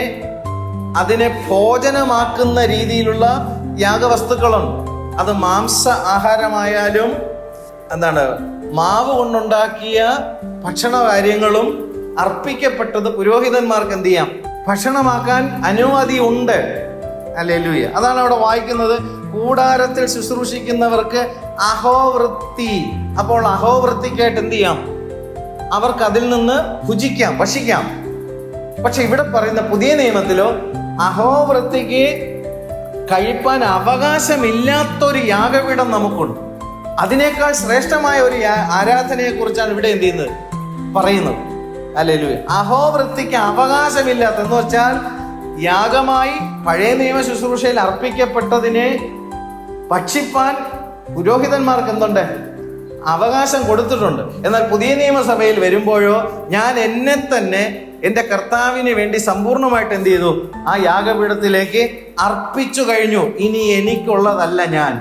അതിനെ ഭോജനമാക്കുന്ന രീതിയിലുള്ള യാഗവസ്തുക്കളുണ്ട്. അത് മാംസ ആഹാരമായാലും എന്താണ്, മാവ് കൊണ്ടുണ്ടാക്കിയ ഭക്ഷണ കാര്യങ്ങളും അർപ്പിക്കപ്പെട്ടത് പുരോഹിതന്മാർക്ക് എന്ത് ചെയ്യാം? ഭക്ഷണമാക്കാൻ അനുമതി ഉണ്ട്. ഹല്ലേലൂയ. അതാണ് അവിടെ വായിക്കുന്നത്, കൂടാരത്തിൽ ശുശ്രൂഷിക്കുന്നവർക്ക് അഹോവൃത്തി. അപ്പോൾ അഹോവൃത്തിക്കായിട്ട് എന്ത് ചെയ്യാം? അവർക്ക് അതിൽ നിന്ന് ഭുജിക്കാം, ഭക്ഷിക്കാം. പക്ഷെ ഇവിടെ പറയുന്ന പുതിയ നിയമത്തിലോ അഹോവൃത്തിക്ക് കഴിപ്പാൻ അവകാശമില്ലാത്തൊരു യാഗപീഠം നമുക്കുണ്ട്. അതിനേക്കാൾ ശ്രേഷ്ഠമായ ഒരു ആരാധനയെ കുറിച്ചാണ് ഇവിടെ എന്ത് ചെയ്യുന്നത്, പറയുന്നത്. ഹല്ലേലൂയ. അഹോവൃത്തിക്ക് അവകാശമില്ലാത്ത എന്ന് വെച്ചാൽ യാഗമായി പഴയ നിയമ ശുശ്രൂഷയിൽ അർപ്പിക്കപ്പെട്ടതിനെ ഭക്ഷിപ്പാൻ പുരോഹിതന്മാർക്ക് എന്തുണ്ട്? അവകാശം കൊടുത്തിട്ടുണ്ട്. എന്നാൽ പുതിയ നിയമസഭയിൽ വരുമ്പോഴോ ഞാൻ എന്നെ തന്നെ എൻ്റെ കർത്താവിന് വേണ്ടി സമ്പൂർണ്ണമായിട്ട് എന്ത് ചെയ്തു? ആ യാഗപീഠത്തിലേക്ക് അർപ്പിച്ചു കഴിഞ്ഞു. ഇനി എനിക്കുള്ളതല്ല ഞാൻ.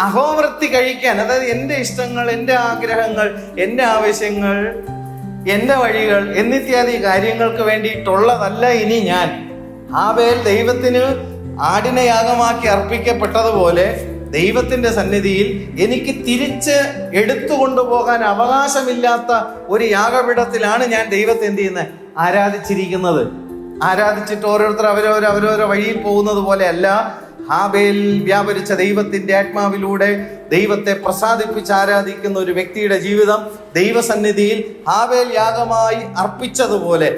അഹോവൃത്തി കഴിക്കാൻ, അതായത് എൻ്റെ ഇഷ്ടങ്ങൾ, എൻ്റെ ആഗ്രഹങ്ങൾ, എൻ്റെ ആവശ്യങ്ങൾ, എൻ്റെ വഴികൾ എന്നിത്യാദി കാര്യങ്ങൾക്ക് വേണ്ടിയിട്ടുള്ളതല്ല ഇനി ഞാൻ. ഹാബേൽ ദൈവത്തിന് ആടിനെ യാഗമാക്കി അർപ്പിക്കപ്പെട്ടതുപോലെ ദൈവത്തിന്റെ സന്നിധിയിൽ എനിക്ക് തിരിച്ച് എടുത്തുകൊണ്ടുപോകാൻ അവകാശമില്ലാത്ത ഒരു യാഗപീഠത്തിലാണ് ഞാൻ ദൈവത്തെ എന്ത് ചെയ്യുന്നത്? ആരാധിച്ചിരിക്കുന്നത്. ആരാധിച്ചിട്ട് ഓരോരുത്തർ അവരവരോ വഴിയിൽ പോകുന്നത് പോലെ അല്ല. ഹാബേൽ വ്യാപരിച്ച ദൈവത്തിന്റെ ആത്മാവിലൂടെ ദൈവത്തെ പ്രസാദിപ്പിച്ച് ആരാധിക്കുന്ന ഒരു വ്യക്തിയുടെ ജീവിതം ദൈവസന്നിധിയിൽ ഹാബേൽ യാഗമായി അർപ്പിച്ചതുപോലെ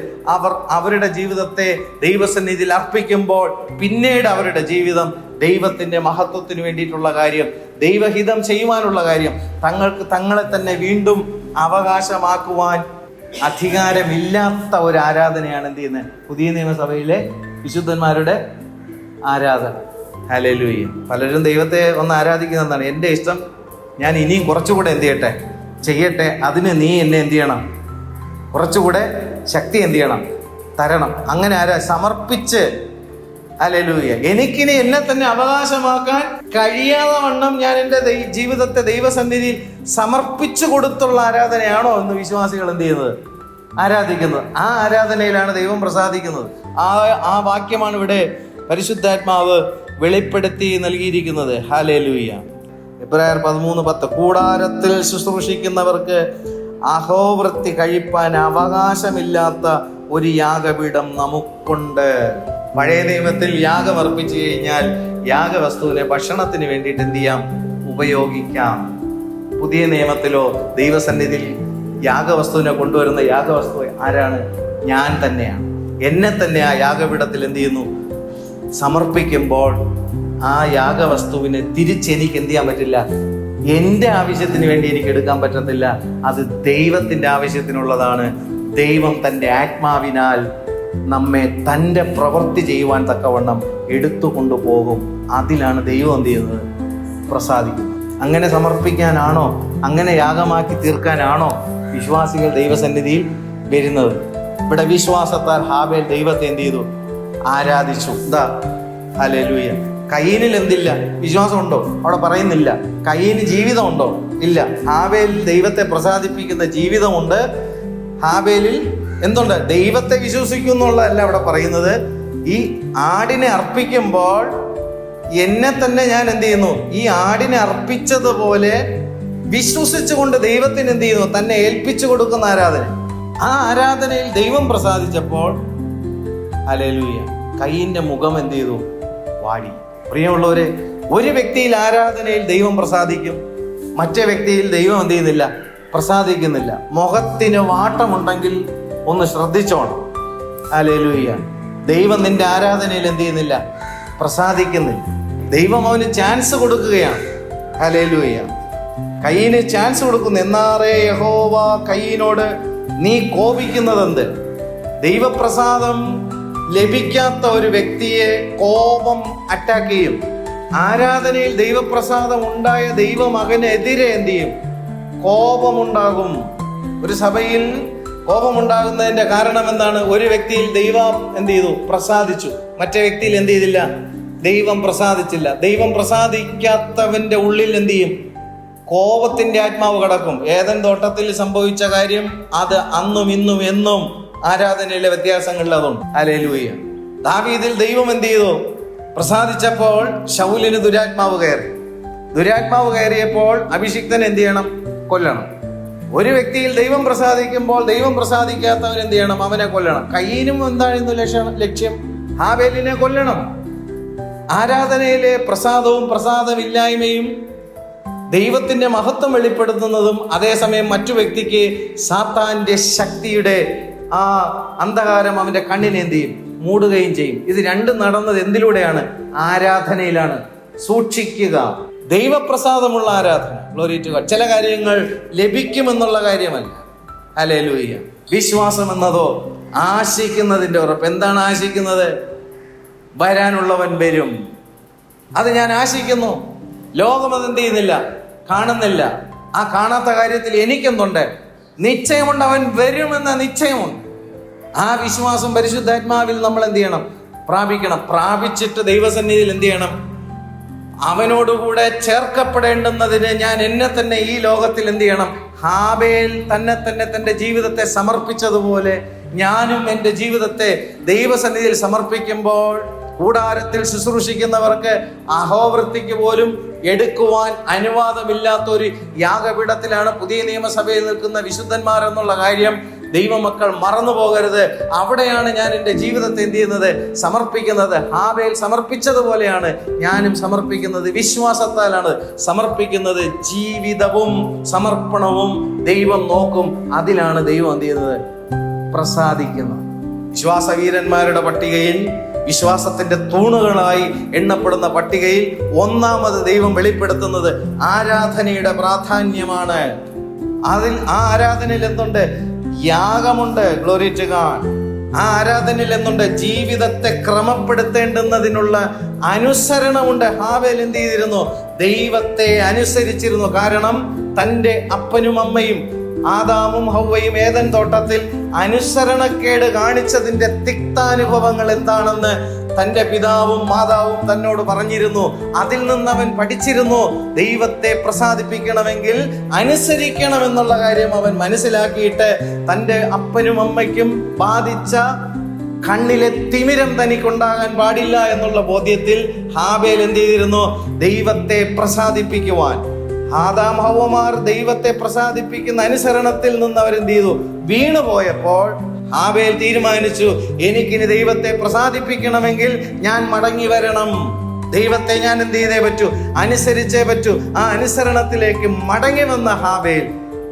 അവരുടെ ജീവിതത്തെ ദൈവസന്നിധിയിൽ അർപ്പിക്കുമ്പോൾ പിന്നീട് അവരുടെ ജീവിതം ദൈവത്തിന്റെ മഹത്വത്തിന് വേണ്ടിയിട്ടുള്ള കാര്യം, ദൈവഹിതം ചെയ്യുവാനുള്ള കാര്യം, തങ്ങളെ തന്നെ വീണ്ടും അവകാശമാക്കുവാൻ അധികാരമില്ലാത്ത ഒരു ആരാധനയാണ് എന്ത് ചെയ്യുന്നത്? പുതിയ നിയമസഭയിലെ വിശുദ്ധന്മാരുടെ ആരാധന. ഹല്ലേലൂയ. പലരും ദൈവത്തെ ഒന്ന് ആരാധിക്കുന്നതാണ്. എൻ്റെ ഇഷ്ടം ഞാൻ ഇനിയും കുറച്ചുകൂടെ എന്ത് ചെയ്യട്ടെ, അതിന് നീ എന്നെ എന്ത് ചെയ്യണം? കുറച്ചുകൂടെ ശക്തി എന്ത് ചെയ്യണം? തരണം. അങ്ങനെ സമർപ്പിച്ച്, ഹല്ലേലൂയ, എനിക്കിനി എന്നെ തന്നെ അവകാശമാക്കാൻ കഴിയാതെ വണ്ണം ഞാൻ എൻ്റെ ജീവിതത്തെ ദൈവസന്നിധിയിൽ സമർപ്പിച്ചു കൊടുത്തുള്ള ആരാധനയാണോ എന്ന് വിശ്വാസികൾ എന്ത് ചെയ്യുന്നത്? ആരാധിക്കുന്നത്. ആ ആരാധനയിലാണ് ദൈവം പ്രസാദിക്കുന്നത്. ആ വാക്യമാണ് ഇവിടെ പരിശുദ്ധാത്മാവ് വെളിപ്പെടുത്തി നൽകിയിരിക്കുന്നത്. ഹല്ലേലൂയ. എബ്രായർ 13:10 കൂടാരത്തിൽ ശുശ്രൂഷിക്കുന്നവർക്ക് അഹോവൃത്തി കഴിപ്പാൻ അവകാശമില്ലാത്ത ഒരു യാഗപീഠം നമുക്കുണ്ട്. പഴയ നിയമത്തിൽ യാഗം അർപ്പിച്ചു കഴിഞ്ഞാൽ യാഗവസ്തുവിനെ ഭക്ഷണത്തിന് വേണ്ടിയിട്ട് എന്ത് ചെയ്യാം? ഉപയോഗിക്കാം. പുതിയ നിയമത്തിലോ ദൈവസന്നിധിയിൽ യാഗവസ്തുവിനെ കൊണ്ടുവരുന്ന യാഗവസ്തു ആരാണ്? ഞാൻ തന്നെയാണ്. എന്നെ തന്നെ ആ യാഗപീഠത്തിൽ എന്ത് ചെയ്യുന്നു? സമർപ്പിക്കുമ്പോൾ ആ യാഗവസ്തുവിനെ തിരിച്ചെനിക്ക് എന്ത് ചെയ്യാൻ പറ്റില്ല? എൻ്റെ ആവശ്യത്തിന് വേണ്ടി എനിക്ക് എടുക്കാൻ പറ്റത്തില്ല. അത് ദൈവത്തിൻ്റെ ആവശ്യത്തിനുള്ളതാണ്. ദൈവം തൻ്റെ ആത്മാവിനാൽ നമ്മെ തൻ്റെ പ്രവൃത്തി ചെയ്യുവാൻ തക്കവണ്ണം എടുത്തുകൊണ്ടുപോകും. അതിലാണ് ദൈവം എന്ത് ചെയ്യുന്നത്? പ്രസാദിക്കുന്നത്. അങ്ങനെ സമർപ്പിക്കാനാണോ, അങ്ങനെ യാഗമാക്കി തീർക്കാനാണോ വിശ്വാസികൾ ദൈവസന്നിധിയിൽ വരുന്നത്? ഇവിടെ വിശ്വാസത്താൽ ഹാബേൽ ദൈവത്തെ എന്ത് ചെയ്തു? ആരാധിച്ചു. ഹല്ലേലൂയ. കയ്യിനിൽ എന്തില്ല? വിശ്വാസമുണ്ടോ? അവിടെ പറയുന്നില്ല. കയ്യിന് ജീവിതമുണ്ടോ? ഇല്ല. ഹാബേലിൽ ദൈവത്തെ പ്രസാദിപ്പിക്കുന്ന ജീവിതമുണ്ട്. ഹാബേലിൽ എന്തുണ്ട്? ദൈവത്തെ വിശ്വസിക്കുന്നുള്ളതല്ല അവിടെ പറയുന്നത്. ഈ ആടിനെ അർപ്പിക്കുമ്പോൾ എന്നെ തന്നെ ഞാൻ എന്ത് ചെയ്യുന്നു? ഈ ആടിനെ അർപ്പിച്ചതുപോലെ വിശ്വസിച്ചുകൊണ്ട് ദൈവത്തിന് എന്ത് ചെയ്യുന്നു? തന്നെ ഏൽപ്പിച്ചു കൊടുക്കുന്ന ആരാധന. ആ ആരാധനയിൽ ദൈവം പ്രസാദിച്ചപ്പോൾ ഹല്ലേലൂയ, കയ്യിന്റെ മുഖം എന്ത് ചെയ്തു? വാടി. പ്രിയമുള്ളവരെ, ഒരു വ്യക്തിയിൽ ആരാധനയിൽ ദൈവം പ്രസാദിക്കും, മറ്റേ വ്യക്തിയിൽ ദൈവം എന്ത് ചെയ്യുന്നില്ല? പ്രസാദിക്കുന്നില്ല. മുഖത്തിന് വാട്ടമുണ്ടെങ്കിൽ ഒന്ന് ശ്രദ്ധിച്ചോണം. ഹല്ലേലൂയ. ദൈവം നിന്റെ ആരാധനയിൽ എന്ത് ചെയ്യുന്നില്ല? പ്രസാദിക്കുന്നില്ല. ദൈവം അവന് ചാൻസ് കൊടുക്കുകയാണ്. ഹല്ലേലൂയ. കയ്യിന് ചാൻസ് കൊടുക്കുന്നു. എന്നാറേ യഹോവ കയ്യിനോട് നീ കോപിക്കുന്നതെന്ത്? ദൈവപ്രസാദം ലഭിക്കാത്ത ഒരു വ്യക്തിയെ കോപം അറ്റാക്ക് ചെയ്യും. ആരാധനയിൽ ദൈവപ്രസാദം ഉണ്ടായ ദൈവമകനെതിരെ എന്ത് ചെയ്യും? കോപമുണ്ടാകും. ഒരു സഭയിൽ കോപമുണ്ടാകുന്നതിന്റെ കാരണം എന്താണ്? ഒരു വ്യക്തിയിൽ ദൈവം എന്ത് ചെയ്തു? പ്രസാദിച്ചു. മറ്റേ വ്യക്തിയിൽ എന്ത് ചെയ്തില്ല? ദൈവം പ്രസാദിച്ചില്ല. ദൈവം പ്രസാദിക്കാത്തവന്റെ ഉള്ളിൽ എന്ത് ചെയ്യും? കോപത്തിന്റെ ആത്മാവ് കടക്കും. ഏദൻ തോട്ടത്തിൽ സംഭവിച്ച കാര്യം അത് അന്നും ഇന്നും എന്നും ആരാധനയിലെ വ്യത്യാസങ്ങളിൽ അതുണ്ട്. ഹല്ലേലൂയ. ദാവീദിൽ ദൈവം എന്ത് ചെയ്തു? പ്രസാദിച്ചപ്പോൾ ശൗലിന് ദുരാത്മാവ് കയറി. ദുരാത്മാവ് കയറിയപ്പോൾ അഭിഷിക്തൻ എന്ത് ചെയ്യണം? കൊല്ലണം. ഒരു വ്യക്തിയിൽ ദൈവം പ്രസാദിക്കുമ്പോൾ ദൈവം പ്രസാദിക്കാത്തവൻ എന്ത് ചെയ്യണം? അവനെ കൊല്ലണം. കയ്യിനും എന്തായിരുന്നു ലക്ഷ്യം? ഹാബേലിനെ കൊല്ലണം. ആരാധനയിലെ പ്രസാദവും പ്രസാദമില്ലായ്മയും ദൈവത്തിന്റെ മഹത്വം വെളിപ്പെടുത്തുന്നതും അതേസമയം മറ്റു വ്യക്തിക്ക് സാത്താന്റെ ശക്തിയുടെ ആ അന്ധകാരം അവന്റെ കണ്ണിനെ എന്ത് ചെയ്യും? മൂടുകയും ചെയ്യും. ഇത് രണ്ടും നടന്നത് എന്തിലൂടെയാണ്? ആരാധനയിലാണ്. സൂക്ഷിക്കുക. ദൈവപ്രസാദമുള്ള ആരാധന, ഗ്ലോറി ടു ഗോഡ്. ചില കാര്യങ്ങൾ ലഭിക്കുമെന്നുള്ള കാര്യമല്ല. ഹല്ലേലൂയ. വിശ്വാസം എന്നതോ ആശിക്കുന്നതിന്റെ ഉറപ്പ്. എന്താണ് ആശിക്കുന്നത്? വരാനുള്ളവൻ വരും. അത് ഞാൻ ആശിക്കുന്നു. ലോകം അതെന്ത് ചെയ്യുന്നില്ല, കാണുന്നില്ല. ആ കാണാത്ത കാര്യത്തിൽ എനിക്കെന്തുണ്ട്? നിശ്ചയമുണ്ട്. അവൻ വരുമെന്ന നിശ്ചയമുണ്ട്. ആ വിശ്വാസം പരിശുദ്ധാത്മാവിൽ നമ്മൾ എന്ത് ചെയ്യണം? പ്രാപിക്കണം. പ്രാപിച്ചിട്ട് ദൈവസന്നിധിയിൽ എന്ത് ചെയ്യണം? അവനോടുകൂടെ ചേർക്കപ്പെടേണ്ടുന്നതിന് ഞാൻ എന്നെ തന്നെ ഈ ലോകത്തിൽ എന്ത് ചെയ്യണം? ഹാബേൽ തന്നെ തന്റെ ജീവിതത്തെ സമർപ്പിച്ചതുപോലെ ഞാനും എൻ്റെ ജീവിതത്തെ ദൈവസന്നിധിയിൽ സമർപ്പിക്കുമ്പോൾ കൂടാരത്തിൽ ശുശ്രൂഷിക്കുന്നവർക്ക് അഹോവൃത്തിക്ക് പോലും എടുക്കുവാൻ അനുവാദമില്ലാത്ത ഒരു യാഗപീഠത്തിലാണ് പുതിയ നിയമസഭയിൽ നിൽക്കുന്ന വിശുദ്ധന്മാർ എന്നുള്ള കാര്യം ദൈവമക്കൾ മറന്നു പോകരുത്. അവിടെയാണ് ഞാൻ എൻ്റെ ജീവിതത്തെ എന്ത് ചെയ്യുന്നത്? സമർപ്പിക്കുന്നത്. ഹാബേൽ സമർപ്പിച്ചതുപോലെയാണ് ഞാനും സമർപ്പിക്കുന്നത്. വിശ്വാസത്താലാണ് സമർപ്പിക്കുന്നത്. ജീവിതവും സമർപ്പണവും ദൈവം നോക്കും. അതിലാണ് ദൈവം എന്ത് ചെയ്യുന്നത്? പ്രസാദിക്കുന്നത്. വിശ്വാസവീരന്മാരുടെ പട്ടികയിൽ, വിശ്വാസത്തിന്റെ തൂണുകളായി എണ്ണപ്പെടുന്ന പട്ടികയിൽ ഒന്നാമത് ദൈവം വെളിപ്പെടുത്തുന്നത് ആരാധനയുടെ പ്രാധാന്യമാണ്. അതിൽ ആ ആരാധനയിൽ എന്തുണ്ട്? യാഗമുണ്ട്. Glory to God. ആ ആരാധനയിൽ എന്തുണ്ട്? ജീവിതത്തെ ക്രമപ്പെടുത്തേണ്ടുന്നതിനുള്ള അനുസരണമുണ്ട്. ഹാബേൽ എന്ത് ചെയ്തിരുന്നു? ദൈവത്തെ അനുസരിച്ചിരുന്നു. കാരണം തൻ്റെ അപ്പനും അമ്മയും ആദാമും ഹവ്വയും ഏദൻ തോട്ടത്തിൽ അനുസരണക്കേട് കാണിച്ചതിന്റെ തിക്താനുഭവങ്ങൾ എന്താണെന്ന് തന്റെ പിതാവും മാതാവും തന്നോട് പറഞ്ഞിരുന്നു. അതിൽ നിന്ന് അവൻ പഠിച്ചിരുന്നു. ദൈവത്തെ പ്രസാദിപ്പിക്കണമെങ്കിൽ അനുസരിക്കണമെന്നുള്ള കാര്യം അവൻ മനസ്സിലാക്കിയിട്ട് തൻ്റെ അപ്പനും അമ്മയ്ക്കും ബാധിച്ച കണ്ണിലെ തിമിരം തനിക്കുണ്ടാകാൻ പാടില്ല എന്നുള്ള ബോധ്യത്തിൽ ഹാബേൽ എന്ത് ചെയ്തിരുന്നു? ദൈവത്തെ പ്രസാദിപ്പിക്കുവാൻ. ആദാം ഹവ്വമാർ ദൈവത്തെ പ്രസാദിപ്പിക്കുന്ന അനുസരണത്തിൽ നിന്ന് അവരെന്ത് ചെയ്തു? വീണുപോയപ്പോൾ ഹാബേൽ തീരുമാനിച്ചു, എനിക്കിനി ദൈവത്തെ പ്രസാദിപ്പിക്കണമെങ്കിൽ ഞാൻ മടങ്ങി വരണം. ദൈവത്തെ ഞാൻ എന്ത് ചെയ്തേ പറ്റൂ? അനുസരിച്ചേ പറ്റൂ. ആ അനുസരണത്തിലേക്ക് മടങ്ങി വന്ന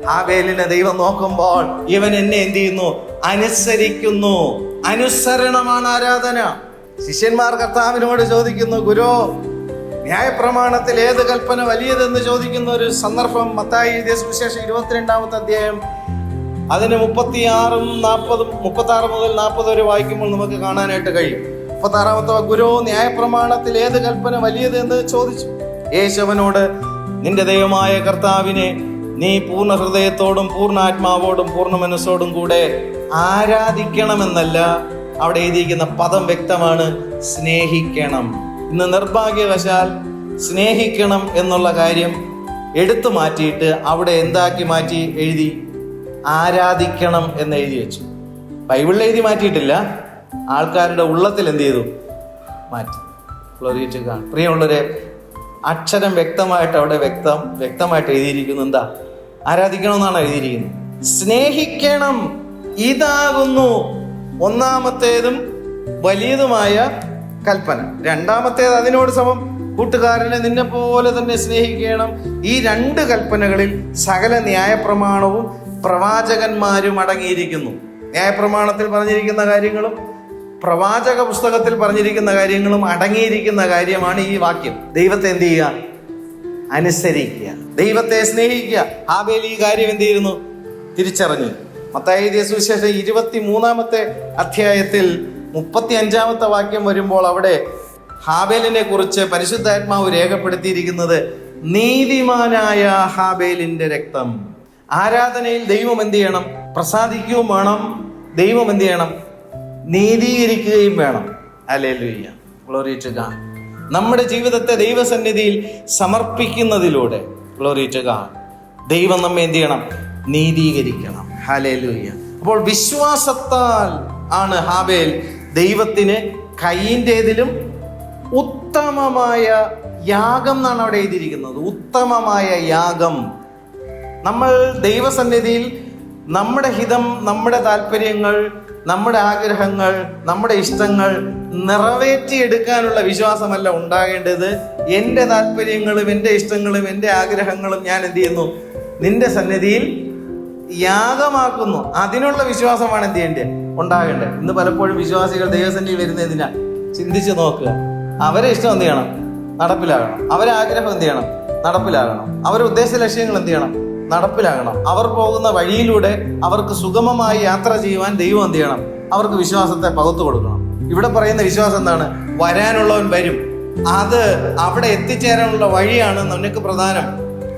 ഹാബേലിനെ ദൈവം നോക്കുമ്പോൾ ഇവൻ എന്നെ എന്ത് ചെയ്യുന്നു? അനുസരിക്കുന്നു. അനുസരണമാണ് ആരാധന. ശിഷ്യന്മാർ കർത്താവിനോട് ചോദിക്കുന്നു, ഗുരു, ന്യായപ്രമാണത്തിൽ ഏത് കൽപ്പന വലിയതെന്ന് ചോദിക്കുന്ന ഒരു സന്ദർഭം മത്തായി എഴുതിയ സുവിശേഷം 22-ാമത്തെ അധ്യായം അതിന് 36 മുതൽ 40 വരെ വായിക്കുമ്പോൾ നമുക്ക് കാണാനായിട്ട് കഴിയും. 36-ാമത്തെ ഗുരു, ന്യായപ്രമാണത്തിൽ ഏത് കൽപ്പന വലിയത് എന്ന് ചോദിച്ചു. യേശു അവനോട്, നിന്റെ ദൈവമായ കർത്താവിനെ നീ പൂർണ്ണ ഹൃദയത്തോടും പൂർണ്ണ ആത്മാവോടും പൂർണ്ണ മനസ്സോടും കൂടെ ആരാധിക്കണമെന്നല്ല. അവിടെ എഴുതിയിരിക്കുന്ന പദം വ്യക്തമാണ്, സ്നേഹിക്കണം. ഇന്ന് നിർഭാഗ്യവശാൽ സ്നേഹിക്കണം എന്നുള്ള കാര്യം എടുത്തു മാറ്റിയിട്ട് അവിടെ എന്താക്കി മാറ്റി എഴുതി? ആരാധിക്കണം എന്ന് എഴുതി വെച്ചു. ബൈബിളിൽ എഴുതി മാറ്റിയിട്ടില്ല, ആൾക്കാരുടെ ഉള്ളത്തിൽ എന്ത് ചെയ്തു? മാറ്റി. പ്രിയമുള്ളവരെ, അക്ഷരം വ്യക്തമായിട്ട് അവിടെ വ്യക്തമായിട്ട് എഴുതിയിരിക്കുന്നു. എന്താ? ആരാധിക്കണമെന്നാണ് എഴുതിയിരിക്കുന്നത്. സ്നേഹിക്കണം, ഇതാകുന്നു ഒന്നാമത്തേതും വലിയതുമായ കൽപ്പന. രണ്ടാമത്തേത് അതിനോട് സമം, കൂട്ടുകാരനെ നിന്നെ പോലെ തന്നെ സ്നേഹിക്കണം. ഈ രണ്ട് കൽപ്പനകളിൽ സകല ന്യായപ്രമാണവും പ്രവാചകന്മാരും അടങ്ങിയിരിക്കുന്നു. ന്യായപ്രമാണത്തിൽ പറഞ്ഞിരിക്കുന്ന കാര്യങ്ങളും പ്രവാചക പുസ്തകത്തിൽ പറഞ്ഞിരിക്കുന്ന കാര്യങ്ങളും അടങ്ങിയിരിക്കുന്ന കാര്യമാണ് ഈ വാക്യം. ദൈവത്തെ എന്ത് ചെയ്യുക? അനുസരിക്കുക, ദൈവത്തെ സ്നേഹിക്കുക. ഹാബേൽ ഈ കാര്യം എന്ത് ചെയ്യുന്നു? തിരിച്ചറിഞ്ഞു. മത്തായി എഴുതിയ സുവിശേഷം 23-ാമത്തെ അധ്യായത്തിൽ 35-ാമത്തെ വാക്യം വരുമ്പോൾ അവിടെ ഹാബേലിനെ കുറിച്ച് പരിശുദ്ധാത്മാവ് രേഖപ്പെടുത്തിയിരിക്കുന്നത് നീതിമാനായ ഹാബേലിന്റെ രക്തം. ആരാധനയിൽ ദൈവം എന്ത് ചെയ്യണം? പ്രസാദിക്കുകയും വേണം. ദൈവം എന്ത് ചെയ്യണം? നീതീകരിക്കുകയും വേണം. Hallelujah, glory to God. നമ്മുടെ ജീവിതത്തെ ദൈവസന്നിധിയിൽ സമർപ്പിക്കുന്നതിലൂടെ, ഗ്ലോറി ടു ഗോഡ്, ദൈവം നമ്മെ എന്ത് ചെയ്യണം? നീതീകരിക്കണം. ഹല്ലേലൂയ. അപ്പോൾ വിശ്വാസത്താൽ ആണ് ഹാബേൽ ദൈവത്തിന് കയീന്റേതിലും ഉത്തമമായ യാഗം എന്നാണ് അവിടെ എഴുതിയിരിക്കുന്നത്. ഉത്തമമായ യാഗം. നമ്മൾ ദൈവസന്നിധിയിൽ നമ്മുടെ ഹിതം, നമ്മുടെ താല്പര്യങ്ങൾ, നമ്മുടെ ആഗ്രഹങ്ങൾ, നമ്മുടെ ഇഷ്ടങ്ങൾ നിറവേറ്റിയെടുക്കാനുള്ള വിശ്വാസമല്ല ഉണ്ടാകേണ്ടത്. എൻ്റെ താല്പര്യങ്ങളും എൻ്റെ ഇഷ്ടങ്ങളും എൻ്റെ ആഗ്രഹങ്ങളും ഞാൻ എന്ത് ചെയ്യുന്നു? നിന്റെ സന്നിധിയിൽ യാഗമാക്കുന്നു. അതിനുള്ള വിശ്വാസമാണ് എന്ത് ചെയ്യേണ്ടത്? ഉണ്ടാകേണ്ടത്. ഇന്ന് പലപ്പോഴും വിശ്വാസികൾ ദൈവസന്നിധിയിൽ വരുന്നതിനാ ചിന്തിച്ച് നോക്കുക. അവരെ ഇഷ്ടം എന്ത് ചെയ്യണം? നടപ്പിലാകണം. അവരെ ആഗ്രഹം എന്ത് ചെയ്യണം? നടപ്പിലാകണം. അവരുടെ ഉദ്ദേശ ലക്ഷ്യങ്ങൾ എന്ത് ചെയ്യണം? നടപ്പിലാകണം. അവർ പോകുന്ന വഴിയിലൂടെ അവർക്ക് സുഗമമായി യാത്ര ചെയ്യുവാൻ ദൈവം എന്ത് ചെയ്യണം? അവർക്ക് വിശ്വാസത്തെ പകുത്തു കൊടുക്കണം. ഇവിടെ പറയുന്ന വിശ്വാസം എന്താണ്? വരാനുള്ളവൻ വരും. അത് അവിടെ എത്തിച്ചേരാനുള്ള വഴിയാണ് നമുക്ക് പ്രധാനം.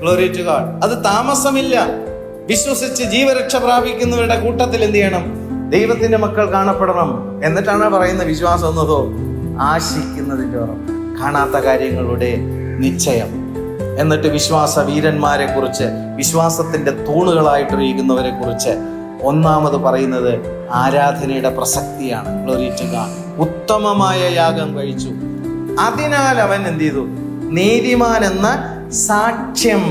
Glory to God. അത് താമസമില്ല. വിശ്വസിച്ച് ജീവരക്ഷ പ്രാപിക്കുന്നവരുടെ കൂട്ടത്തിൽ എന്ത് ചെയ്യണം? ദൈവത്തിന്റെ മക്കൾ കാണപ്പെടണം. എന്നിട്ടാണ് പറയുന്ന വിശ്വാസം എന്നതോ ആശിക്കുന്നതിന്റെ ഉറപ്പ്, കാണാത്ത കാര്യങ്ങളുടെ നിശ്ചയം. എന്നിട്ട് വിശ്വാസ വീരന്മാരെ കുറിച്ച്, വിശ്വാസത്തിന്റെ തൂണുകളായിട്ടിരിക്കുന്നവരെ കുറിച്ച് ഒന്നാമത് പറയുന്നത് ആരാധനയുടെ പ്രസക്തിയാണ്. Glory to God. ഉത്തമമായ യാഗം കഴിച്ചു, അതിനാൽ അവൻ എന്ത് ചെയ്തു? നീതിമാൻ എന്ന സാക്ഷ്യം.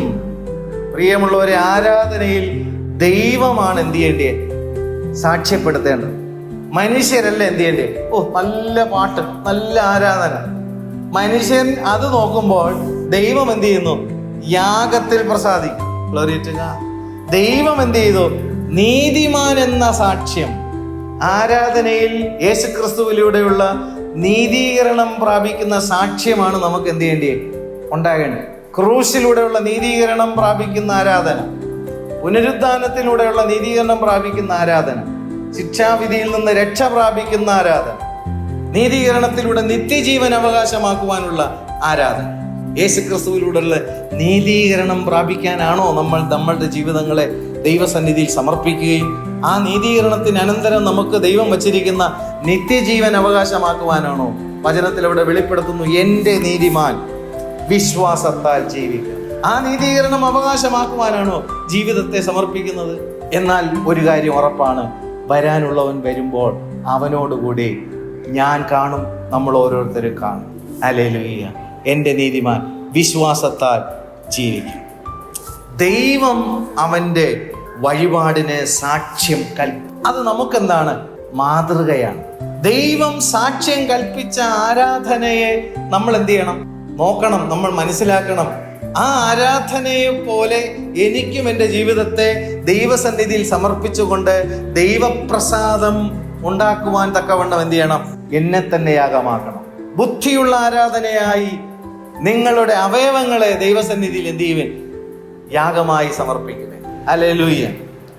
പ്രിയമുള്ളവരെ, ആരാധനയിൽ ദൈവമാണ് എന്ത് ചെയ്യേണ്ടത്? സാക്ഷ്യപ്പെടുത്തേണ്ടത്. മനുഷ്യരല്ല എന്ത് ചെയ്യേണ്ടത്? നല്ല പാട്ട്, നല്ല ആരാധന. മനുഷ്യൻ അത് നോക്കുമ്പോൾ ദൈവം എന്ത് ചെയ്യുന്നു? യാഗത്തിൽ പ്രസാദിക്കും. Glory to God. ദൈവം എന്ത് ചെയ്തു? നീതിമാൻ എന്ന സാക്ഷ്യം. ആരാധനയിൽ യേശുക്രിസ്തുവിലൂടെയുള്ള നീതീകരണം പ്രാപിക്കുന്ന സാക്ഷ്യമാണ് നമുക്ക് എന്ത് ചെയ്യേണ്ടത്? ഉണ്ടാകേണ്ടത്. ക്രൂശിലൂടെയുള്ള നീതീകരണം പ്രാപിക്കുന്ന ആരാധന, പുനരുദ്ധാനത്തിലൂടെയുള്ള നീതീകരണം പ്രാപിക്കുന്ന ആരാധന, ശിക്ഷാവിധിയിൽ നിന്ന് രക്ഷ പ്രാപിക്കുന്ന ആരാധന, നീതീകരണത്തിലൂടെ നിത്യജീവൻ അവകാശമാക്കുവാനുള്ള ആരാധന. യേശുക്രിസ്തുവിലൂടെയുള്ള നീതീകരണം പ്രാപിക്കാനാണോ നമ്മൾ നമ്മളുടെ ജീവിതങ്ങളെ ദൈവസന്നിധിയിൽ സമർപ്പിക്കുകയും ആ നീതീകരണത്തിന് അനന്തരം നമുക്ക് ദൈവം വച്ചിരിക്കുന്ന നിത്യജീവൻ അവകാശമാക്കുവാനാണോ? വചനത്തിൽ അവിടെ വെളിപ്പെടുത്തുന്നു, എൻ്റെ നീതിമാൻ വിശ്വാസത്താൽ ജീവിക്കുക. ആ നീതീകരണം അവകാശമാക്കുവാനാണോ ജീവിതത്തെ സമർപ്പിക്കുന്നത്? എന്നാൽ ഒരു കാര്യം ഉറപ്പാണ്, വരാനുള്ളവൻ വരുമ്പോൾ അവനോടുകൂടി ഞാൻ കാണും, നമ്മൾ ഓരോരുത്തരും കാണും. ഹല്ലേലൂയ. എൻ്റെ നീതിമാൻ വിശ്വാസത്താൽ ജീവിക്കും. ദൈവം അവൻ്റെ വഴിപാടിന് സാക്ഷ്യം അത് നമുക്കെന്താണ്? മാതൃകയാണ്. ദൈവം സാക്ഷ്യം കൽപ്പിച്ച ആരാധനയെ നമ്മൾ എന്ത് ചെയ്യണം? നോക്കണം, നമ്മൾ മനസ്സിലാക്കണം. ആ ആരാധനയെ പോലെ എനിക്കും എൻ്റെ ജീവിതത്തെ ദൈവസന്നിധിയിൽ സമർപ്പിച്ചുകൊണ്ട് ദൈവപ്രസാദം ഉണ്ടാക്കുവാൻ തക്കവണ്ണം എന്ത് ചെയ്യണം? എന്നെ തന്നെ യാഗമാക്കണം. ബുദ്ധിയുള്ള ആരാധനയായി നിങ്ങളുടെ അവയവങ്ങളെ ദൈവസന്നിധിയിൽ എന്ത് ചെയ്യുവൻ? യാഗമായി സമർപ്പിക്കുവൻ. ഹല്ലേലൂയ.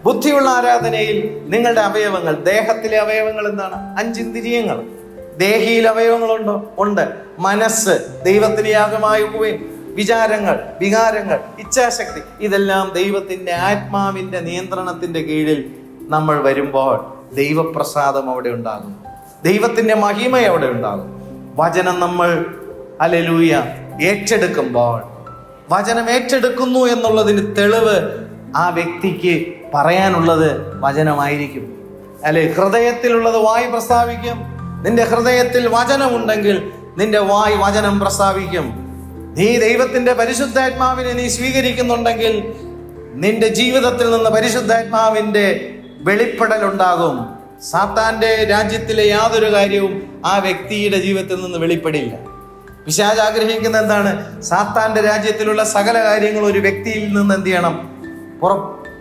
ബുദ്ധിയുള്ള ആരാധനയിൽ നിങ്ങളുടെ അവയവങ്ങൾ, ദേഹത്തിലെ അവയവങ്ങൾ എന്താണ്? 5 ഇന്ദ്രിയങ്ങൾ. ദേഹിയിൽ അവയവങ്ങളുണ്ടോ? ഉണ്ട്. മനസ്സ് ദൈവത്തിന് യാഗമായി ഉപയോഗിക്കും. വിചാരങ്ങൾ, വികാരങ്ങൾ, ഇച്ഛാശക്തി, ഇതെല്ലാം ദൈവത്തിന്റെ ആത്മാവിന്റെ നിയന്ത്രണത്തിന്റെ കീഴിൽ നമ്മൾ വരുമ്പോൾ ദൈവപ്രസാദം അവിടെ ഉണ്ടാകും. ദൈവത്തിന്റെ മഹിമ അവിടെ ഉണ്ടാകും. വചനം നമ്മൾ ഹല്ലേലൂയ ഏറ്റെടുക്കുമ്പോൾ, വചനം ഏറ്റെടുക്കുന്നു എന്നുള്ളതിന് തെളിവ് ആ വ്യക്തിക്ക് പറയാനുള്ളത് വചനമായിരിക്കും. അല്ലെ, ഹൃദയത്തിലുള്ളത് വായ് പ്രസ്താവിക്കും. നിന്റെ ഹൃദയത്തിൽ വചനമുണ്ടെങ്കിൽ നിന്റെ വായ് വചനം പ്രസ്താവിക്കും. നീ ദൈവത്തിന്റെ പരിശുദ്ധാത്മാവിനെ നീ സ്വീകരിക്കുന്നുണ്ടെങ്കിൽ നിന്റെ ജീവിതത്തിൽ നിന്ന് പരിശുദ്ധാത്മാവിന്റെ വെളിപ്പെടൽ ഉണ്ടാകും. സാത്താന്റെ രാജ്യത്തിലെ യാതൊരു കാര്യവും ആ വ്യക്തിയുടെ ജീവിതത്തിൽ നിന്ന് വെളിപ്പെടില്ല. പിശാച് ആഗ്രഹിക്കുന്ന എന്താണ്? സാത്താന്റെ രാജ്യത്തിലുള്ള സകല കാര്യങ്ങളും ഒരു വ്യക്തിയിൽ നിന്ന് എന്ത് ചെയ്യണം?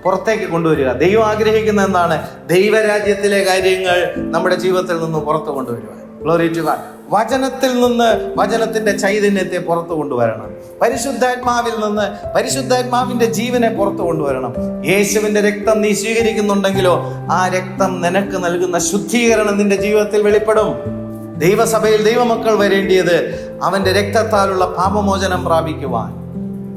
പുറത്തേക്ക് കൊണ്ടുവരിക. ദൈവം ആഗ്രഹിക്കുന്ന എന്താണ്? ദൈവരാജ്യത്തിലെ കാര്യങ്ങൾ നമ്മുടെ ജീവിതത്തിൽ നിന്ന് പുറത്തു കൊണ്ടുവരിക. Glory to God. വചനത്തിൽ നിന്ന് വചനത്തിന്റെ ചൈതന്യത്തെ പുറത്തു കൊണ്ടുവരണം. പരിശുദ്ധാത്മാവിൽ നിന്ന് പരിശുദ്ധാത്മാവിന്റെ ജീവനെ പുറത്തു കൊണ്ടുവരണം. യേശുവിന്റെ രക്തം നീ സ്വീകരിക്കുന്നുണ്ടെങ്കിലോ ആ രക്തം നിനക്ക് നൽകുന്ന ശുദ്ധീകരണം നിന്റെ ജീവിതത്തിൽ വെളിപ്പെടും. ദൈവസഭയിൽ ദൈവമക്കൾ വരേണ്ടിയത് അവന്റെ രക്തത്താലുള്ള പാപമോചനം പ്രാപിക്കുവാൻ,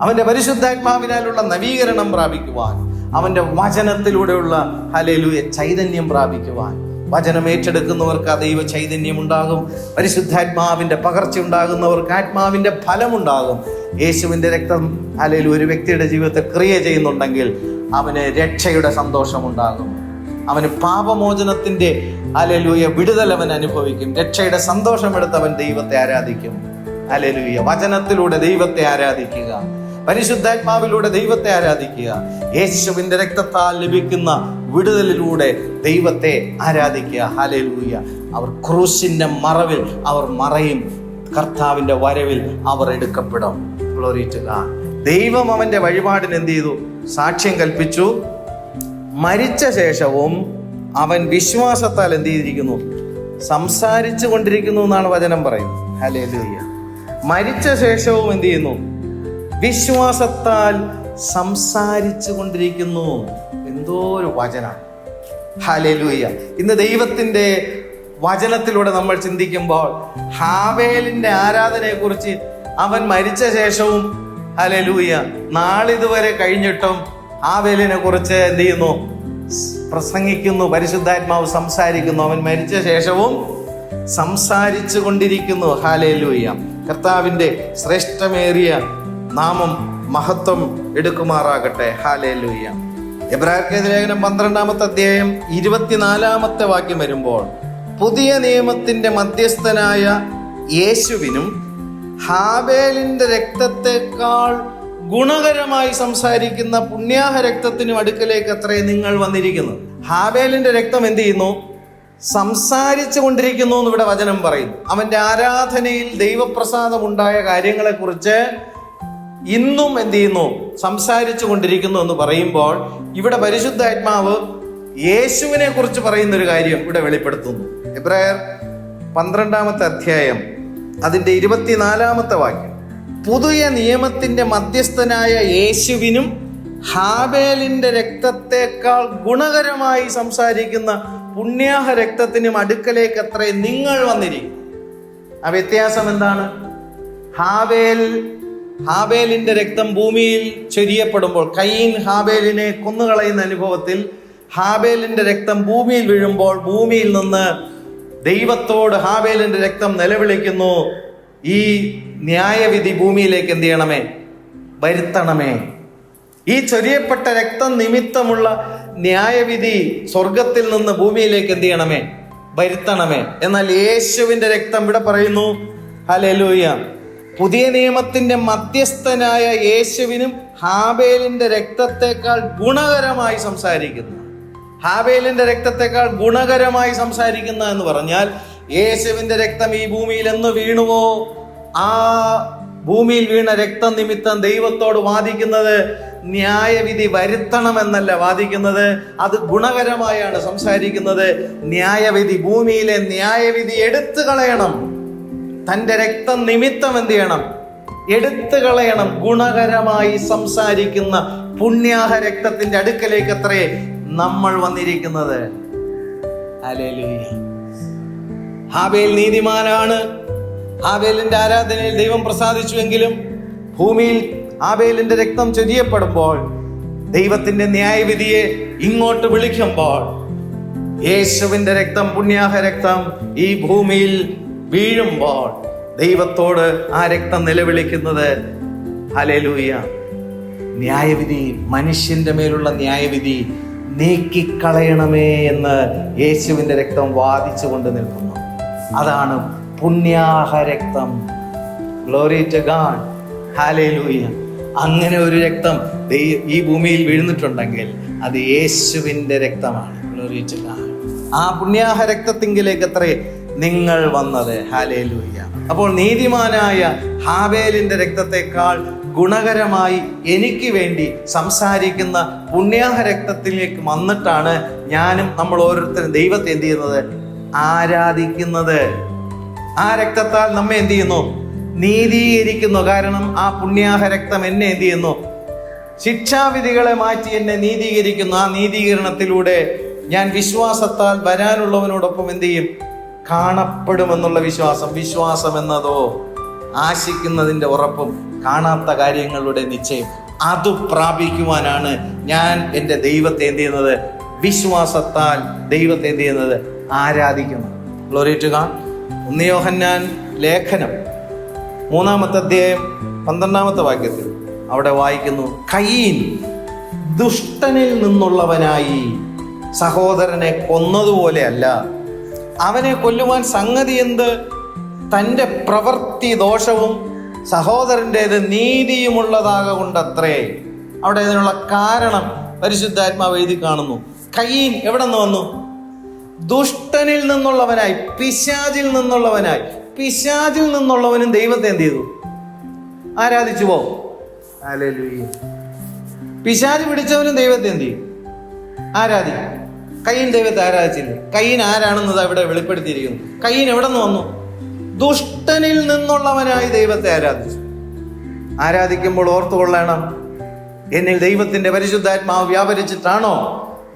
അവന്റെ പരിശുദ്ധാത്മാവിനാലുള്ള നവീകരണം പ്രാപിക്കുവാൻ, അവന്റെ വചനത്തിലൂടെയുള്ള ഹല്ലേലൂയ ചൈതന്യം പ്രാപിക്കുവാൻ. വചനം ഏറ്റെടുക്കുന്നവർക്ക് ആ ദൈവ ചൈതന്യം ഉണ്ടാകും. പരിശുദ്ധാത്മാവിന്റെ പകർച്ച ഉണ്ടാകുന്നവർക്ക് ആത്മാവിന്റെ ഫലമുണ്ടാകും. യേശുവിന്റെ രക്തം ഹല്ലേലൂയ ഒരു വ്യക്തിയുടെ ജീവിതത്തിൽ ക്രിയ ചെയ്യുന്നുണ്ടെങ്കിൽ അവന് രക്ഷയുടെ സന്തോഷമുണ്ടാകും. അവന് പാപമോചനത്തിന്റെ ഹല്ലേലൂയ വിടുതൽ അവൻ അനുഭവിക്കും. രക്ഷയുടെ സന്തോഷമെടുത്ത് അവൻ ദൈവത്തെ ആരാധിക്കും. ഹല്ലേലൂയ. വചനത്തിലൂടെ ദൈവത്തെ ആരാധിക്കുക, പരിശുദ്ധാത്മാവിലൂടെ ദൈവത്തെ ആരാധിക്കുക. യേശുവിന്റെ രക്തത്താൽ ലഭിക്കുന്ന വിടുതലിലൂടെ ദൈവത്തെ ആരാധിക്കുക. ഹല്ലേലൂയ. അവർ ക്രൂശിന്റെ മറവിൽ അവർ മറയും, കർത്താവിന്റെ വരവിൽ അവർ എടുക്കപ്പെടും. Glory to God. ദൈവം അവന്റെ വഴിപാടിന് എന്ത് ചെയ്തു? സാക്ഷ്യം കൽപ്പിച്ചു. മരിച്ച ശേഷവും അവൻ വിശ്വാസത്താൽ എന്ത് ചെയ്തിരിക്കുന്നു? സംസാരിച്ചു കൊണ്ടിരിക്കുന്നു എന്നാണ് വചനം പറയുന്നത്. ഹല്ലേലൂയ. മരിച്ച ശേഷവും എന്ത് ചെയ്യുന്നു? വിശ്വാസത്താൽ സംസാരിച്ചു കൊണ്ടിരിക്കുന്നു. എന്തോ ഒരു വചനം. ഹല്ലേലൂയ. ഇന്ന് ദൈവത്തിന്റെ വചനത്തിലൂടെ നമ്മൾ ചിന്തിക്കുമ്പോൾ ഹാബേലിന്റെ ആരാധനയെക്കുറിച്ച് അവൻ മരിച്ച ശേഷവും ഹല്ലേലൂയ നാളിതുവരെ കഴിഞ്ഞിട്ടും ഹാബേലിനെ കുറിച്ച് എന്ത് ചെയ്യുന്നു? പ്രസംഗിക്കുന്നു. പരിശുദ്ധാത്മാവ് സംസാരിക്കുന്നു. അവൻ മരിച്ച ശേഷവും സംസാരിച്ചു കൊണ്ടിരിക്കുന്നു. ഹല്ലേലൂയ. കർത്താവിന്റെ ശ്രേഷ്ഠമേറിയ നാമം മഹത്വം എടുക്കുമാറാകട്ടെ. ഹല്ലേലൂയ. എബ്രായർക്കെഴുതിയ ലേഖനം 12-ാമത്തെ അധ്യായം 24-ാമത്തെ വാക്യം വരുമ്പോൾ, പുതിയ നിയമത്തിന്റെ മധ്യസ്ഥനായ യേശുവിനും ഹാബേലിന്റെ രക്തത്തെക്കാൾ ഗുണകരമായി സംസാരിക്കുന്ന പുണ്യാഹ രക്തത്തിനും അടുക്കലേക്ക് അത്രേ നിങ്ങൾ വന്നിരിക്കുന്നത്. ഹാബേലിന്റെ രക്തം എന്ത് ചെയ്യുന്നു? സംസാരിച്ചു കൊണ്ടിരിക്കുന്നു എന്ന് ഇവിടെ വചനം പറയുന്നു. അവന്റെ ആരാധനയിൽ ദൈവപ്രസാദം ഉണ്ടായ കാര്യങ്ങളെക്കുറിച്ച് ഇന്നും എന്ത് ചെയ്യുന്നു? സംസാരിച്ചു കൊണ്ടിരിക്കുന്നു എന്ന് പറയുമ്പോൾ ഇവിടെ പരിശുദ്ധാത്മാവ് യേശുവിനെ കുറിച്ച് പറയുന്ന ഒരു കാര്യം ഇവിടെ വെളിപ്പെടുത്തുന്നു. എബ്രായർ 12-ാമത്തെ അധ്യായം അതിന്റെ 24-ാമത്തെ വാക്യം, പുതിയ നിയമത്തിന്റെ മധ്യസ്ഥനായ യേശുവിനും ഹാബേലിന്റെ രക്തത്തെക്കാൾ ഗുണകരമായി സംസാരിക്കുന്ന പുണ്യാഹ രക്തത്തിനും അടുക്കലേക്ക് അത്രേ നിങ്ങൾ വന്നിരിക്കും. ആ വ്യത്യാസം എന്താണ്? ഹാബേലിന്റെ രക്തം ഭൂമിയിൽ ചൊരിയപ്പെടുമ്പോൾ, കയീൻ ഹാബേലിനെ കൊന്നുകളയുന്ന അനുഭവത്തിൽ ഹാബേലിന്റെ രക്തം ഭൂമിയിൽ വീഴുമ്പോൾ ഭൂമിയിൽ നിന്ന് ദൈവത്തോട് ഹാബേലിന്റെ രക്തം നിലവിളിക്കുന്നു, ഈ ന്യായവിധി ഭൂമിയിലേക്ക് എന്ത് ചെയ്യണമേ? വരുത്തണമേ. ഈ ചൊരിയപ്പെട്ട രക്തം നിമിത്തമുള്ള ന്യായവിധി സ്വർഗത്തിൽ നിന്ന് ഭൂമിയിലേക്ക് എന്ത് ചെയ്യണമേ? വരുത്തണമേ. എന്നാൽ യേശുവിന്റെ രക്തം ഇവിടെ പറയുന്നു, ഹല്ലേലൂയ, പുതിയ നിയമത്തിന്റെ മധ്യസ്ഥനായ യേശുവിനും ഹാബേലിന്റെ രക്തത്തെക്കാൾ ഗുണകരമായി സംസാരിക്കുന്നു. ഹാബേലിന്റെ രക്തത്തെക്കാൾ ഗുണകരമായി സംസാരിക്കുന്ന എന്ന് പറഞ്ഞാൽ, യേശുവിന്റെ രക്തം ഈ ഭൂമിയിൽ എന്ന് വീണുവോ ആ ഭൂമിയിൽ വീണ രക്തം നിമിത്തം ദൈവത്തോട് വാദിക്കുന്നത് ന്യായവിധി വരുത്തണമെന്നല്ല വാദിക്കുന്നത്, അത് ഗുണകരമായാണ് സംസാരിക്കുന്നത്. ന്യായവിധി, ഭൂമിയിലെ ന്യായവിധി എടുത്തു കളയണം. തന്റെ രക്തം നിമിത്തം എന്ത് ചെയ്യണം? എടുത്തു കളയണം. ഗുണകരമായി സംസാരിക്കുന്ന പുണ്യാഹ രക്തത്തിന്റെ അടുക്കലേക്ക് അത്രേ നമ്മൾ വന്നിരിക്കുന്നത്. ഹല്ലേലൂയ. ഹാബേൽ നീതിമാനാണ്. ഹാബേലിന്റെ ആരാധനയിൽ ദൈവം പ്രസാദിച്ചുവെങ്കിലും ഭൂമിയിൽ ഹാബേലിന്റെ രക്തം ചൊരിയപ്പെടുമ്പോൾ, ദൈവത്തിന്റെ ന്യായവിധിയെ ഇങ്ങോട്ട് വിളിക്കുമ്പോൾ, യേശുവിന്റെ രക്തം, പുണ്യാഹ രക്തം ഈ ഭൂമിയിൽ വീഴുമ്പോൾ ദൈവത്തോട് ആ രക്തം നിലവിളിക്കുന്നത്, ഹല്ലേലൂയ, ന്യായവിധി, മനുഷ്യന്റെ മേലുള്ള ന്യായവിധി നീക്കിക്കളയണമേ എന്ന് യേശുവിന്റെ രക്തം വാദിച്ചു കൊണ്ട് നിൽക്കുന്നു. അതാണ് പുണ്യാഹ രക്തം. Glory to God. ഹല്ലേലൂയ. അങ്ങനെ ഒരു രക്തം ഈ ഭൂമിയിൽ വീഴുന്നിട്ടുണ്ടെങ്കിൽ അത് യേശുവിന്റെ രക്തമാണ്. Glory to God. ആ പുണ്യാഹ രക്തത്തിങ്കിലേക്ക് അത്രേ നിങ്ങൾ വന്നത്. ഹല്ലേലൂയ. അപ്പോൾ നീതിമാനായ ഹാബേലിന്റെ രക്തത്തെക്കാൾ ഗുണകരമായി എനിക്ക് വേണ്ടി സംസാരിക്കുന്ന പുണ്യാഹ രക്തത്തിലേക്ക് വന്നിട്ടാണ് ഞാനും നമ്മൾ ഓരോരുത്തരും ദൈവത്തെ എന്ത് ചെയ്യുന്നത്? ആരാധിക്കുന്നത്. ആ രക്തത്താൽ നമ്മെ എന്ത് ചെയ്യുന്നു? നീതീകരിക്കുന്നു. കാരണം ആ പുണ്യാഹ രക്തം എന്നെ എന്ത് ചെയ്യുന്നു? ശിക്ഷാവിധികളെ മാറ്റി എന്നെ നീതീകരിക്കുന്നു. ആ നീതീകരണത്തിലൂടെ ഞാൻ വിശ്വാസത്താൽ വരാനുള്ളവനോടൊപ്പം എന്ത് ചെയ്യും? കാണപ്പെടുമെന്നുള്ള വിശ്വാസം. വിശ്വാസം എന്നതോ ആശിക്കുന്നതിന്റെ ഉറപ്പും കാണാത്ത കാര്യങ്ങളുടെ നിശ്ചയം. അത് പ്രാപിക്കുവാനാണ് ഞാൻ എൻ്റെ ദൈവത്തെ എന്ത് ചെയ്യുന്നത്? വിശ്വാസത്താൽ ദൈവത്തെ എന്ത് ചെയ്യുന്നത്? ആരാധിക്കുന്നു. Glory to God. 1 യോഹന്നാൻ ലേഖനം 3-ാമത്തെ അധ്യായം 12-ാമത്തെ വാക്യത്തിൽ അവിടെ വായിക്കുന്നു, കയീൻ ദുഷ്ടനിൽ നിന്നുള്ളവനായി സഹോദരനെ കൊന്നതുപോലെ അല്ല, അവനെ കൊല്ലുവാൻ സംഗതി എന്ത്? തൻ്റെ പ്രവൃത്തി ദോഷവും സഹോദരൻ്റേത് നീതിയുമുള്ളതാകൊണ്ടത്രേ. അവിടെ ഇതിനുള്ള കാരണം പരിശുദ്ധാത്മാവ് എഴുതി കാണുന്നു. കയീൻ എവിടെ നിന്ന് വന്നു? ദുഷ്ടനിൽ നിന്നുള്ളവനായി, പിശാചിൽ നിന്നുള്ളവനായി. പിശാചിൽ നിന്നുള്ളവനും ദൈവത്തെ എന്ത് ചെയ്തു? ആരാധിച്ചു പോ. ഹല്ലേലൂയ. പിശാച് പിടിച്ചവനും ദൈവത്തെ എന്ത് ചെയ്യും? ആരാധിക്കും. കയീൻ ദൈവത്തെ ആരാധിച്ചില്ല. കയീൻ ആരാണെന്നത് അവിടെ വെളിപ്പെടുത്തിയിരിക്കുന്നു. കയീൻ എവിടെ നിന്ന് വന്നു? ദുഷ്ടനിൽ നിന്നുള്ളവനായി ദൈവത്തെ ആരാധിച്ചു. ആരാധിക്കുമ്പോൾ ഓർത്തുകൊള്ളണം, എന്നിൽ ദൈവത്തിന്റെ പരിശുദ്ധാത്മാവ് വ്യാപരിച്ചിട്ടാണോ?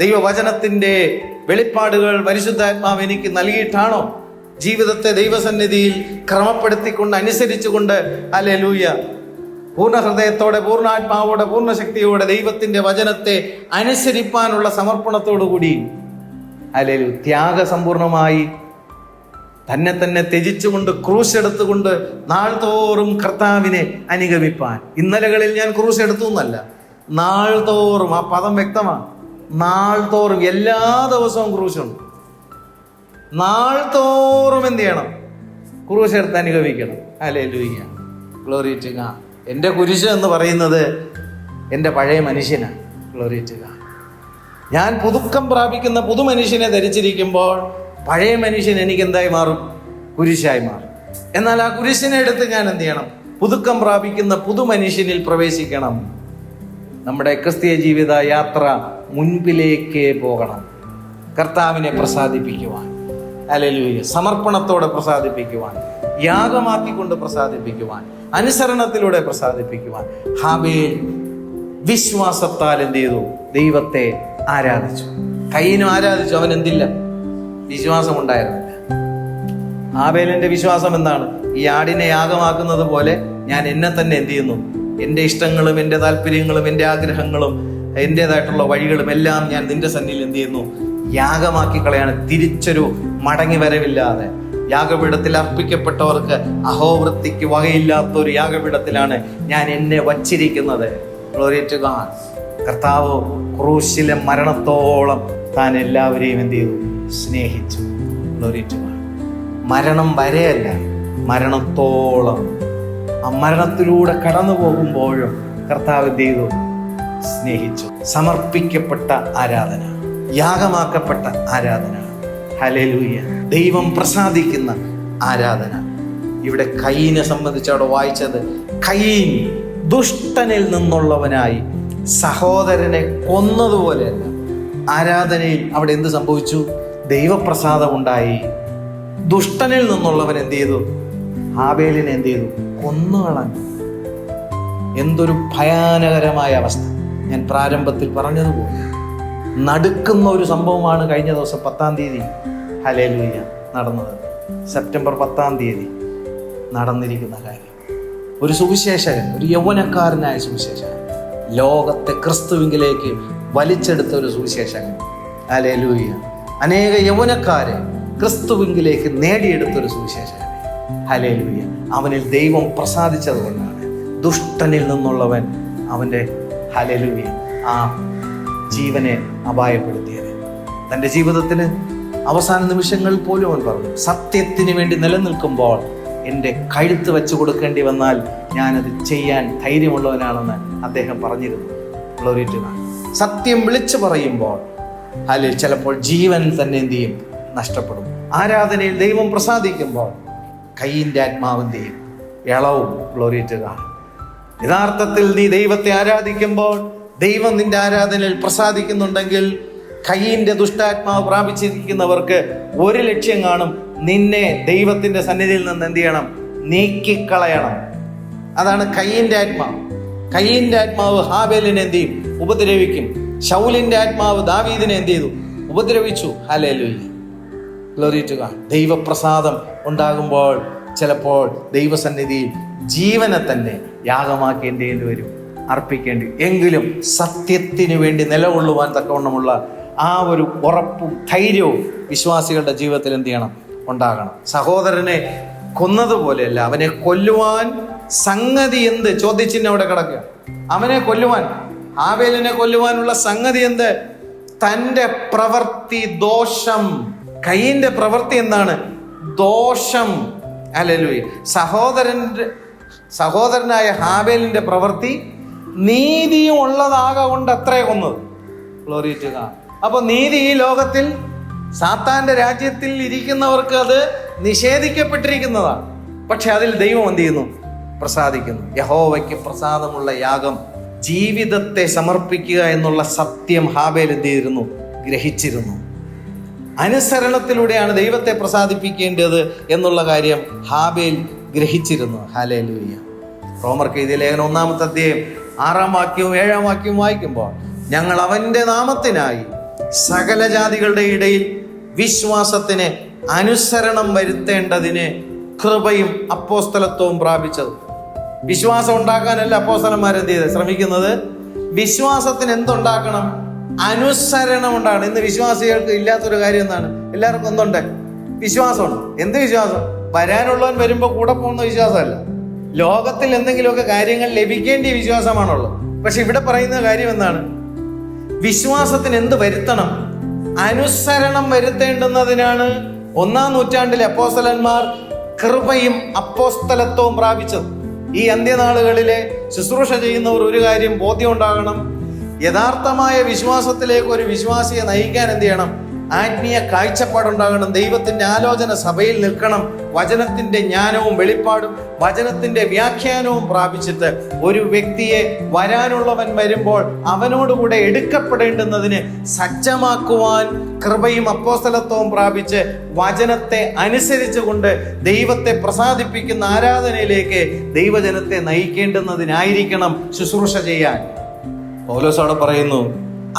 ദൈവവചനത്തിന്റെ വെളിപ്പാടുകൾ പരിശുദ്ധാത്മാവ് എനിക്ക് നൽകിയിട്ടാണോ ജീവിതത്തെ ദൈവസന്നിധിയിൽ ക്രമപ്പെടുത്തിക്കൊണ്ട് അനുസരിച്ചുകൊണ്ട് ഹല്ലേലൂയ പൂർണ്ണ ഹൃദയത്തോടെ, പൂർണ്ണാത്മാവോടെ, പൂർണ്ണ ശക്തിയോടെ ദൈവത്തിന്റെ വചനത്തെ അനുസരിപ്പാനുള്ള സമർപ്പണത്തോടു കൂടി ഹല്ലേലൂയ ത്യാഗസമ്പൂർണമായി തന്നെ ത്യജിച്ചുകൊണ്ട്, ക്രൂശ് എടുത്തുകൊണ്ട് നാൾതോറും കർത്താവിനെ അനുഗമിപ്പാൻ. ഇന്നലകളിൽ ഞാൻ ക്രൂശ് എടുത്തു എന്നല്ല, നാൾതോറും, ആ പദം വ്യക്തമാണ്. നാൾതോറും, എല്ലാ ദിവസവും ക്രൂശുണ്ട്. നാൾതോറും എന്ത് ചെയ്യണം? ക്രൂശ് എടുത്ത് അനുഗമിക്കണം. ഹല്ലേലൂയ, ഗ്ലോറി ടു ഗോഡ്. എൻ്റെ കുരിശ് എന്ന് പറയുന്നത് എൻ്റെ പഴയ മനുഷ്യനാണ്. Glory to God. ഞാൻ പുതുക്കം പ്രാപിക്കുന്ന പുതുമനുഷ്യനെ ധരിച്ചിരിക്കുമ്പോൾ പഴയ മനുഷ്യൻ എനിക്ക് എന്തായി മാറും? കുരിശായി മാറും. എന്നാൽ ആ കുരിശിനെ എടുത്ത് ഞാൻ എന്ത് ചെയ്യണം? പുതുക്കം പ്രാപിക്കുന്ന പുതുമനുഷ്യനിൽ പ്രവേശിക്കണം. നമ്മുടെ ക്രിസ്തീയ ജീവിത യാത്ര മുൻപിലേക്ക് പോകണം. കർത്താവിനെ പ്രസാദിപ്പിക്കുവാൻ, ഹല്ലേലൂയ, സമർപ്പണത്തോടെ പ്രസാദിപ്പിക്കുവാൻ, യാഗമാക്കിക്കൊണ്ട് പ്രസാദിപ്പിക്കുവാൻ, അനുസരണത്തിലൂടെ പ്രസാദിപ്പിക്കുവാൻ. ഹാബേൽ വിശ്വാസത്താൽ എന്ത് ചെയ്തു? ദൈവത്തെ ആരാധിച്ചു. കയീനും ആരാധിച്ചു. അവൻ എന്തില്ല? വിശ്വാസമുണ്ടായിരുന്നില്ല. ഹാബേലിന്റെ വിശ്വാസം എന്താണ്? ഈ ആടിനെ യാഗമാക്കുന്നത് പോലെ ഞാൻ എന്നെ തന്നെ എന്ത് ചെയ്യുന്നു? എൻ്റെ ഇഷ്ടങ്ങളും എൻ്റെ താല്പര്യങ്ങളും എൻ്റെ ആഗ്രഹങ്ങളും എൻ്റെതായിട്ടുള്ള വഴികളും എല്ലാം ഞാൻ നിന്റെ സന്നിധിയിൽ എന്ത് ചെയ്യുന്നു? യാഗമാക്കി കളയാണ്. തിരിച്ചൊരു മടങ്ങി വരവില്ലാതെ യാഗപീഠത്തിൽ അർപ്പിക്കപ്പെട്ടവർക്ക് അഹോവൃത്തിക്ക് വകയില്ലാത്തൊരു യാഗപീഠത്തിലാണ് ഞാൻ എന്നെ വച്ചിരിക്കുന്നത്. Glory to God. കർത്താവ് ക്രൂശിലെ മരണത്തോളം താൻ എല്ലാവരെയും എന്ത് ചെയ്തു? സ്നേഹിച്ചു. Glory to God. മരണം വരെയല്ല, മരണത്തോളം. ആ മരണത്തിലൂടെ കടന്നു പോകുമ്പോഴും കർത്താവ് എന്ത് ചെയ്തു? സ്നേഹിച്ചു. സമർപ്പിക്കപ്പെട്ട ആരാധന, യാഗമാക്കപ്പെട്ട ആരാധന. ഹല്ലേലൂയ. ദൈവം പ്രസാദിക്കുന്ന ആരാധന. ഇവിടെ കയീനെ സംബന്ധിച്ച് അവിടെ വായിച്ചത്, കയീൻ ദുഷ്ടനിൽ നിന്നുള്ളവനായി സഹോദരനെ കൊന്നതുപോലെയല്ല. ആരാധനയിൽ അവിടെ എന്ത് സംഭവിച്ചു? ദൈവപ്രസാദം ഉണ്ടായി. ദുഷ്ടനിൽ നിന്നുള്ളവൻ എന്ത് ചെയ്തു? ഹാബേലിനെ എന്ത് ചെയ്തു? കൊന്നുകളഞ്ഞു. എന്തൊരു ഭയാനകരമായ അവസ്ഥ. ഞാൻ പ്രാരംഭത്തിൽ പറഞ്ഞതുപോലെ നടുക്കുന്ന ഒരു സംഭവമാണ് കഴിഞ്ഞ ദിവസം 10-ാം തീയതി ഹല്ലേലൂയ നടന്നത്. സെപ്റ്റംബർ 10-ാം തീയതി നടന്നിരിക്കുന്ന കാര്യം. ഒരു സുവിശേഷകൻ, ഒരു യൗവനക്കാരനായ സുവിശേഷകൻ, ലോകത്തെ ക്രിസ്തുവിങ്കിലേക്ക് വലിച്ചെടുത്ത ഒരു സുവിശേഷകൻ. ഹല്ലേലൂയ. അനേക യൗവനക്കാരെ ക്രിസ്തുവിങ്കിലേക്ക് നേടിയെടുത്തൊരു സുവിശേഷകൻ. ഹല്ലേലൂയ. അവനിൽ ദൈവം പ്രസാദിച്ചത് കൊണ്ടാണ് ദുഷ്ടനിൽ നിന്നുള്ളവൻ അവൻ്റെ ഹല്ലേലൂയ ആ ജീവനെ അപായപ്പെടുത്തിയത്. തൻ്റെ ജീവിതത്തിന് അവസാന നിമിഷങ്ങളിൽ പോലും അവൻ പറഞ്ഞു, സത്യത്തിന് വേണ്ടി നിലനിൽക്കുമ്പോൾ എൻ്റെ കഴുത്ത് വെച്ച് കൊടുക്കേണ്ടി വന്നാൽ ഞാനത് ചെയ്യാൻ ധൈര്യമുള്ളവനാണെന്ന് അദ്ദേഹം പറഞ്ഞിരുന്നു. Glory to God. സത്യം വിളിച്ചു പറയുമ്പോൾ അല്ലെങ്കിൽ ചിലപ്പോൾ ജീവൻ തന്നെ എന്ത് ചെയ്യും? നഷ്ടപ്പെടും. ആരാധനയിൽ ദൈവം പ്രസാദിക്കുമ്പോൾ കയീൻ്റെ ആത്മാവിൻ്റെയും ഇളവും. Glory to God. യഥാർത്ഥത്തിൽ നീ ദൈവത്തെ ആരാധിക്കുമ്പോൾ ദൈവം നിന്റെ ആരാധനയിൽ പ്രസാദിക്കുന്നുണ്ടെങ്കിൽ കയീൻ്റെ ദുഷ്ടാത്മാവ് പ്രാപിച്ചിരിക്കുന്നവർക്ക് ഒരു ലക്ഷ്യം കാണും: നിന്നെ ദൈവത്തിന്റെ സന്നിധിയിൽ നിന്ന് എന്ത് ചെയ്യണം? നീക്കിക്കളയണം. അതാണ് കയീൻ്റെ ആത്മാവ്. കയീൻ്റെ ആത്മാവ് ഹാബേലിനെ എന്ത് ചെയ്യും? ഉപദ്രവിക്കും. ശൗലിന്റെ ആത്മാവ് ദാവീദിനെ എന്ത് ചെയ്തു? ഉപദ്രവിച്ചു. ഹല്ലേലൂയ, ഗ്ലോറി ടു ഗോഡ്. ദൈവപ്രസാദം ഉണ്ടാകുമ്പോൾ ചിലപ്പോൾ ദൈവസന്നിധിയിൽ ജീവനെ തന്നെ യാഗമാക്കേണ്ടി വരും, അർപ്പിക്കേണ്ടി. എങ്കിലും സത്യത്തിന് വേണ്ടി നിലകൊള്ളുവാൻ തക്കവണ്ണമുള്ള ആ ഒരു ഉറപ്പും ധൈര്യവും വിശ്വാസികളുടെ ജീവിതത്തിൽ എന്ത് ചെയ്യണം? ഉണ്ടാകണം. സഹോദരനെ കൊന്നതുപോലെയല്ല, അവനെ കൊല്ലുവാൻ സംഗതി എന്ത്? ചോദ്യചിഹ്നം അവിടെ കിടക്കുക. അവനെ കൊല്ലുവാൻ, ഹാബേലിനെ കൊല്ലുവാനുള്ള സംഗതി എന്ത്? തൻ്റെ പ്രവൃത്തി ദോഷം. കയീന്റെ പ്രവൃത്തി എന്താണ്? ദോഷം. ഹല്ലേലൂയ. സഹോദരനായ ഹാബേലിന്റെ പ്രവൃത്തി നീതിയും ഉള്ളതാകൊണ്ട് അത്രേ കൊന്നത്. Glory to God. അപ്പൊ നീതി ഈ ലോകത്തിൽ സാത്താന്റെ രാജ്യത്തിൽ ഇരിക്കുന്നവർക്ക് അത് നിഷേധിക്കപ്പെട്ടിരിക്കുന്നതാണ്. പക്ഷെ അതിൽ ദൈവം എന്ത് ചെയ്യുന്നു? പ്രസാദിക്കുന്നു. യഹോവയ്ക്ക് പ്രസാദമുള്ള യാഗം ജീവിതത്തെ സമർപ്പിക്കുക എന്നുള്ള സത്യം ഹാബേൽ എന്ത് ചെയ്തിരുന്നു? ഗ്രഹിച്ചിരുന്നു. അനുസരണത്തിലൂടെയാണ് ദൈവത്തെ പ്രസാദിപ്പിക്കേണ്ടത് എന്നുള്ള കാര്യം ഹാബേൽ ഗ്രഹിച്ചിരുന്നു. ഹല്ലേലൂയ. റോമർക്ക് എഴുതിയ ലേഖനം 1-ാമത്തെ അധ്യായം 6-ാം വാക്യവും 7-ാം വാക്യവും വായിക്കുമ്പോൾ, ഞങ്ങൾ അവന്റെ നാമത്തിനായി സകല ജാതികളുടെ ഇടയിൽ വിശ്വാസത്തിന് അനുസരണം വരുത്തേണ്ടതിന് കൃപയും അപ്പോസ്തലത്വവും പ്രാപിച്ചത്. വിശ്വാസം ഉണ്ടാക്കാനല്ല അപ്പോസ്തലന്മാരെന്ത് ചെയ്ത് ശ്രമിക്കുന്നത്? വിശ്വാസത്തിന് എന്തുണ്ടാക്കണം? അനുസരണം ഉണ്ടാകണം. ഇന്ന് വിശ്വാസികൾക്ക് ഇല്ലാത്തൊരു കാര്യം എന്താണ്? എല്ലാവർക്കും എന്തുണ്ട്? വിശ്വാസമുണ്ട്. എന്ത് വിശ്വാസം? വരാനുള്ളവൻ വരുമ്പോൾ കൂടെ പോകുന്ന വിശ്വാസമല്ല. ലോകത്തിൽ എന്തെങ്കിലുമൊക്കെ കാര്യങ്ങൾ ലഭിക്കേണ്ട വിശ്വാസമാണുള്ളത്. പക്ഷെ ഇവിടെ പറയുന്ന കാര്യം എന്താണ്? വിശ്വാസത്തിന് എന്ത് വരുത്തണം? അനുസരണം വരുത്തേണ്ടുന്നതിനാണ് 1-ാം നൂറ്റാണ്ടിലെ അപ്പോസ്തലന്മാർ കൃപയും അപ്പോസ്തലത്വവും പ്രാപിച്ചത്. ഈ അന്ത്യനാളുകളിലെ ശുശ്രൂഷ ചെയ്യുന്നവർ ഒരു കാര്യം ബോധ്യം ഉണ്ടാകണം. യഥാർത്ഥമായ വിശ്വാസത്തിലേക്ക് ഒരു വിശ്വാസിയെ നയിക്കാൻ എന്ത് ചെയ്യണം? ആത്മീയ കാഴ്ചപ്പാടുണ്ടാകണം. ദൈവത്തിന്റെ ആലോചന സഭയിൽ നിൽക്കണം. വചനത്തിന്റെ ജ്ഞാനവും വെളിപ്പാടും വചനത്തിന്റെ വ്യാഖ്യാനവും പ്രാപിച്ചിട്ട് ഒരു വ്യക്തിയെ വരാനുള്ളവൻ വരുമ്പോൾ അവനോടുകൂടെ എടുക്കപ്പെടേണ്ടുന്നതിന് സജ്ജമാക്കുവാൻ കൃപയും അപ്പോസ്തലത്വവും പ്രാപിച്ച് വചനത്തെ അനുസരിച്ചുകൊണ്ട് ദൈവത്തെ പ്രസാദിപ്പിക്കുന്ന ആരാധനയിലേക്ക് ദൈവജനത്തെ നയിക്കേണ്ടുന്നതിനായിരിക്കണം ശുശ്രൂഷ ചെയ്യാൻ. പൗലോസ് അവിടെ പറയുന്നു,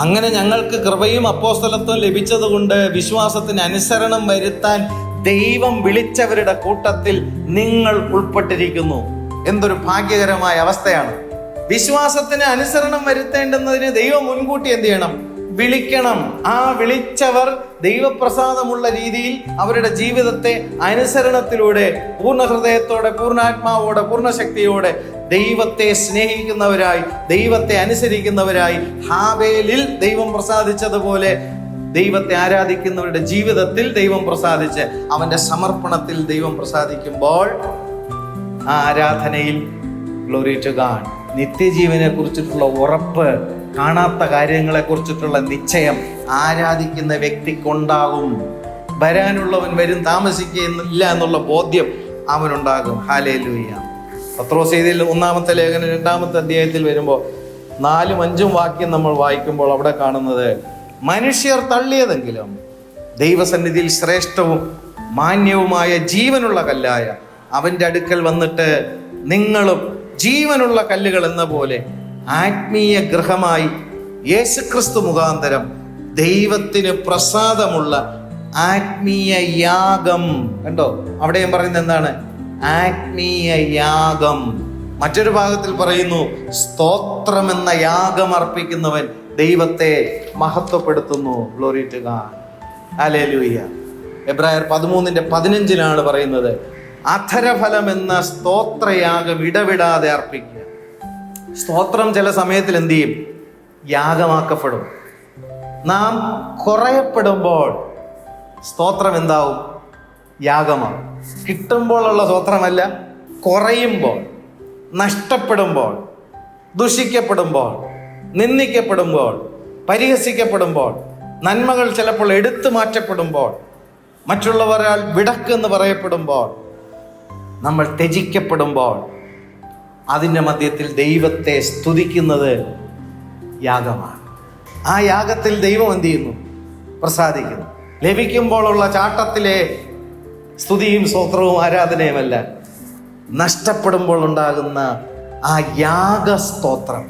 അങ്ങനെ ഞങ്ങൾക്ക് കൃപയും അപ്പോസ്തലത്വം ലഭിച്ചതുകൊണ്ട് വിശ്വാസത്തിന് അനുസരണം വരുത്താൻ ദൈവം വിളിച്ചവരുടെ കൂട്ടത്തിൽ നിങ്ങൾ ഉൾപ്പെട്ടിരിക്കുന്നു. എന്തൊരു ഭാഗ്യകരമായ അവസ്ഥയാണ്! വിശ്വാസത്തിന് അനുസരണം വരുത്തേണ്ടുന്നതിന് ദൈവം മുൻകൂട്ടി എന്ത് ചെയ്യണം? വിളിക്കണം. ആ വിളിച്ചവർ ദൈവപ്രസാദമുള്ള രീതിയിൽ അവരുടെ ജീവിതത്തെ അനുസരണത്തിലൂടെ പൂർണ്ണ ഹൃദയത്തോടെ, പൂർണ്ണാത്മാവോടെ, പൂർണ്ണശക്തിയോടെ ദൈവത്തെ സ്നേഹിക്കുന്നവരായി, ദൈവത്തെ അനുസരിക്കുന്നവരായി ഹാബേലിൽ ദൈവം പ്രസാദിച്ചതുപോലെ ദൈവത്തെ ആരാധിക്കുന്നവരുടെ ജീവിതത്തിൽ ദൈവം പ്രസാദിച്ച് അവന്റെ സമർപ്പണത്തിൽ ദൈവം പ്രസാദിക്കുമ്പോൾ ആ ആരാധനയിൽ ഗ്ലോറി ടു ഗോഡ്, നിത്യജീവനെ കുറിച്ചിട്ടുള്ള ഉറപ്പ്, കാണാത്ത കാര്യങ്ങളെ കുറിച്ചിട്ടുള്ള നിശ്ചയം ആരാധിക്കുന്ന വ്യക്തിക്കുണ്ടാകും. വരാനുള്ളവൻ വരും, താമസിക്കുന്നില്ല എന്നുള്ള ബോധ്യം അവനുണ്ടാകും. ഹല്ലേലൂയ. പത്രോസ് എഴുതിയ 1-ാമത്തെ ലേഖനം 2-ാമത്തെ അധ്യായത്തിൽ വരുമ്പോൾ 4-5 വാക്യം നമ്മൾ വായിക്കുമ്പോൾ അവിടെ കാണുന്നത്, മനുഷ്യർ തള്ളിയതെങ്കിലും ദൈവസന്നിധിയിൽ ശ്രേഷ്ഠവും മാന്യവുമായ ജീവനുള്ള കല്ലായ അവന്റെ അടുക്കൽ വന്നിട്ട് നിങ്ങളും ജീവനുള്ള കല്ലുകൾ എന്ന പോലെ ആത്മീയ ഗൃഹമായി യേശുക്രിസ്തു മുഖാന്തരം ദൈവത്തിന് പ്രസാദമുള്ള ആത്മീയ യാഗം. കണ്ടോ, അവിടെ ഞാൻ പറയുന്നത് എന്താണ്? ആത്മീയ യാഗം. മറ്റൊരു ഭാഗത്തിൽ പറയുന്നു, സ്തോത്രം എന്ന യാഗം അർപ്പിക്കുന്നവൻ ദൈവത്തെ മഹത്വപ്പെടുത്തുന്നു. Glory to God. ഹല്ലേലൂയ. എബ്രായർ 13:15 പറയുന്നത്, അധരഫലം എന്ന സ്തോത്രയാഗം ഇടവിടാതെ അർപ്പിക്കുക. സ്തോത്രം ചില സമയത്തിൽ എന്ത് ചെയ്യും? യാഗമാക്കപ്പെടും. നാം കുറയപ്പെടുമ്പോൾ സ്തോത്രം എന്താവും? യാഗമാവും. കിട്ടുമ്പോഴുള്ള സ്തോത്രമല്ല, കുറയുമ്പോൾ, നഷ്ടപ്പെടുമ്പോൾ, ദുഷിക്കപ്പെടുമ്പോൾ, നിന്ദിക്കപ്പെടുമ്പോൾ, പരിഹസിക്കപ്പെടുമ്പോൾ, നന്മകൾ ചിലപ്പോൾ എടുത്തു മാറ്റപ്പെടുമ്പോൾ, മറ്റുള്ളവരാൽ വിടക്കെന്ന് പറയപ്പെടുമ്പോൾ, നമ്മൾ ത്യജിക്കപ്പെടുമ്പോൾ, അതിൻ്റെ മധ്യത്തിൽ ദൈവത്തെ സ്തുതിക്കുന്നത് യാഗമാണ്. ആ യാഗത്തിൽ ദൈവം എന്ത് ചെയ്യുന്നു? പ്രസാദിക്കുന്നു. ലഭിക്കുമ്പോഴുള്ള ചാട്ടത്തിലെ സ്തുതിയും സ്തോത്രവും ആരാധനയുമല്ല, നഷ്ടപ്പെടുമ്പോൾ ഉണ്ടാകുന്ന ആ യാഗസ്തോത്രം.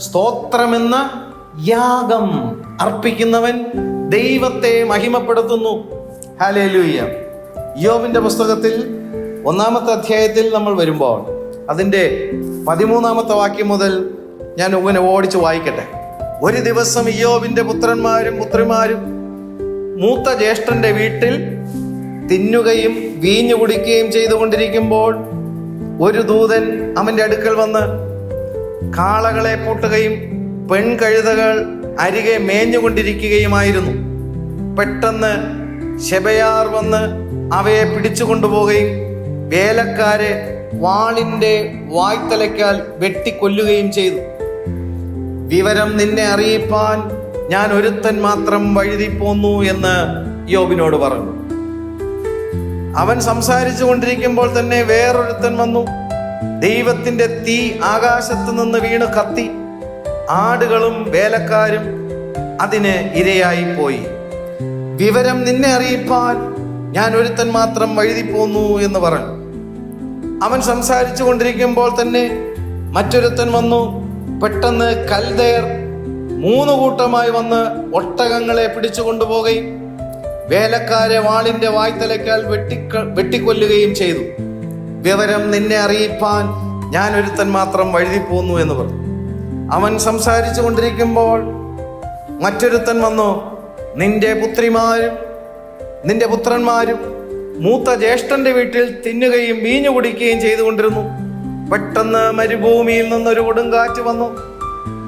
സ്തോത്രമെന്ന യാഗം അർപ്പിക്കുന്നവൻ ദൈവത്തെ മഹിമപ്പെടുത്തുന്നു. ഹല്ലേലൂയ. യോബിന്റെ പുസ്തകത്തിൽ 1-ാമത്തെ അധ്യായത്തിൽ നമ്മൾ വരുമ്പോൾ അതിൻ്റെ 13-ാമത്തെ വാക്യം മുതൽ ഞാൻ ഇങ്ങനെ ഓടിച്ച് വായിക്കട്ടെ. ഒരു ദിവസം ഇയ്യോബിന്റെ പുത്രന്മാരും പുത്രിമാരും മൂത്ത ജ്യേഷ്ഠന്റെ വീട്ടിൽ തിന്നുകയും വീഞ്ഞു കുടിക്കുകയും ചെയ്തുകൊണ്ടിരിക്കുമ്പോൾ ഒരു ദൂതൻ അവന്റെ അടുക്കൽ വന്ന് കാളകളെ പൂട്ടുകയും പെൺകഴുതകൾ അരികെ മേഞ്ഞുകൊണ്ടിരിക്കുകയുമായിരുന്നു. പെട്ടെന്ന് ശെബയാർ വന്ന് അവയെ പിടിച്ചുകൊണ്ടുപോവുകയും വേലക്കാരെ വാളിന്റെ വായ്ത്തലയ്ക്കാൽ വെട്ടിക്കൊല്ലുകയും ചെയ്തു. വിവരം നിന്നെ അറിയിപ്പാൻ ഞാൻ ഒരുത്തൻ മാത്രം വഴുതി പോന്നു എന്ന് യോബിനോട് പറഞ്ഞു. അവൻ സംസാരിച്ചു കൊണ്ടിരിക്കുമ്പോൾ തന്നെ വേറൊരുത്തൻ വന്നു. ദൈവത്തിന്റെ തീ ആകാശത്ത് നിന്ന് വീണ് കത്തി, ആടുകളും വേലക്കാരും അതിന് ഇരയായി പോയി. വിവരം നിന്നെ അറിയിപ്പാൻ ഞാൻ ഒരുത്തൻ മാത്രം വഴുതിപ്പോന്നു എന്ന് പറഞ്ഞു. അവൻ സംസാരിച്ചു കൊണ്ടിരിക്കുമ്പോൾ തന്നെ മറ്റൊരുത്തൻ വന്നു. പെട്ടെന്ന് കൽദയർ 3 കൂട്ടമായി വന്ന് ഒട്ടകങ്ങളെ പിടിച്ചു കൊണ്ടുപോവുകയും വേലക്കാരെ വാളിന്റെ വായ്ത്തലയ്ക്കാൽ വെട്ടിക്കൊല്ലുകയും ചെയ്തു. വിവരം നിന്നെ അറിയിപ്പാൻ ഞാൻ ഒരുത്തൻ മാത്രം വഴുതിപ്പോന്നു എന്ന് പറഞ്ഞു. അവൻ സംസാരിച്ചു കൊണ്ടിരിക്കുമ്പോൾ മറ്റൊരുത്തൻ വന്നു. നിന്റെ പുത്രിമാരും നിന്റെ പുത്രന്മാരും മൂത്ത ജ്യേഷ്ഠന്റെ വീട്ടിൽ തിന്നുകയും വീഞ്ഞു കുടിക്കുകയും ചെയ്തുകൊണ്ടിരുന്നു. പെട്ടെന്ന് മരുഭൂമിയിൽ നിന്നൊരു കൊടുങ്കാറ്റ് വന്നു,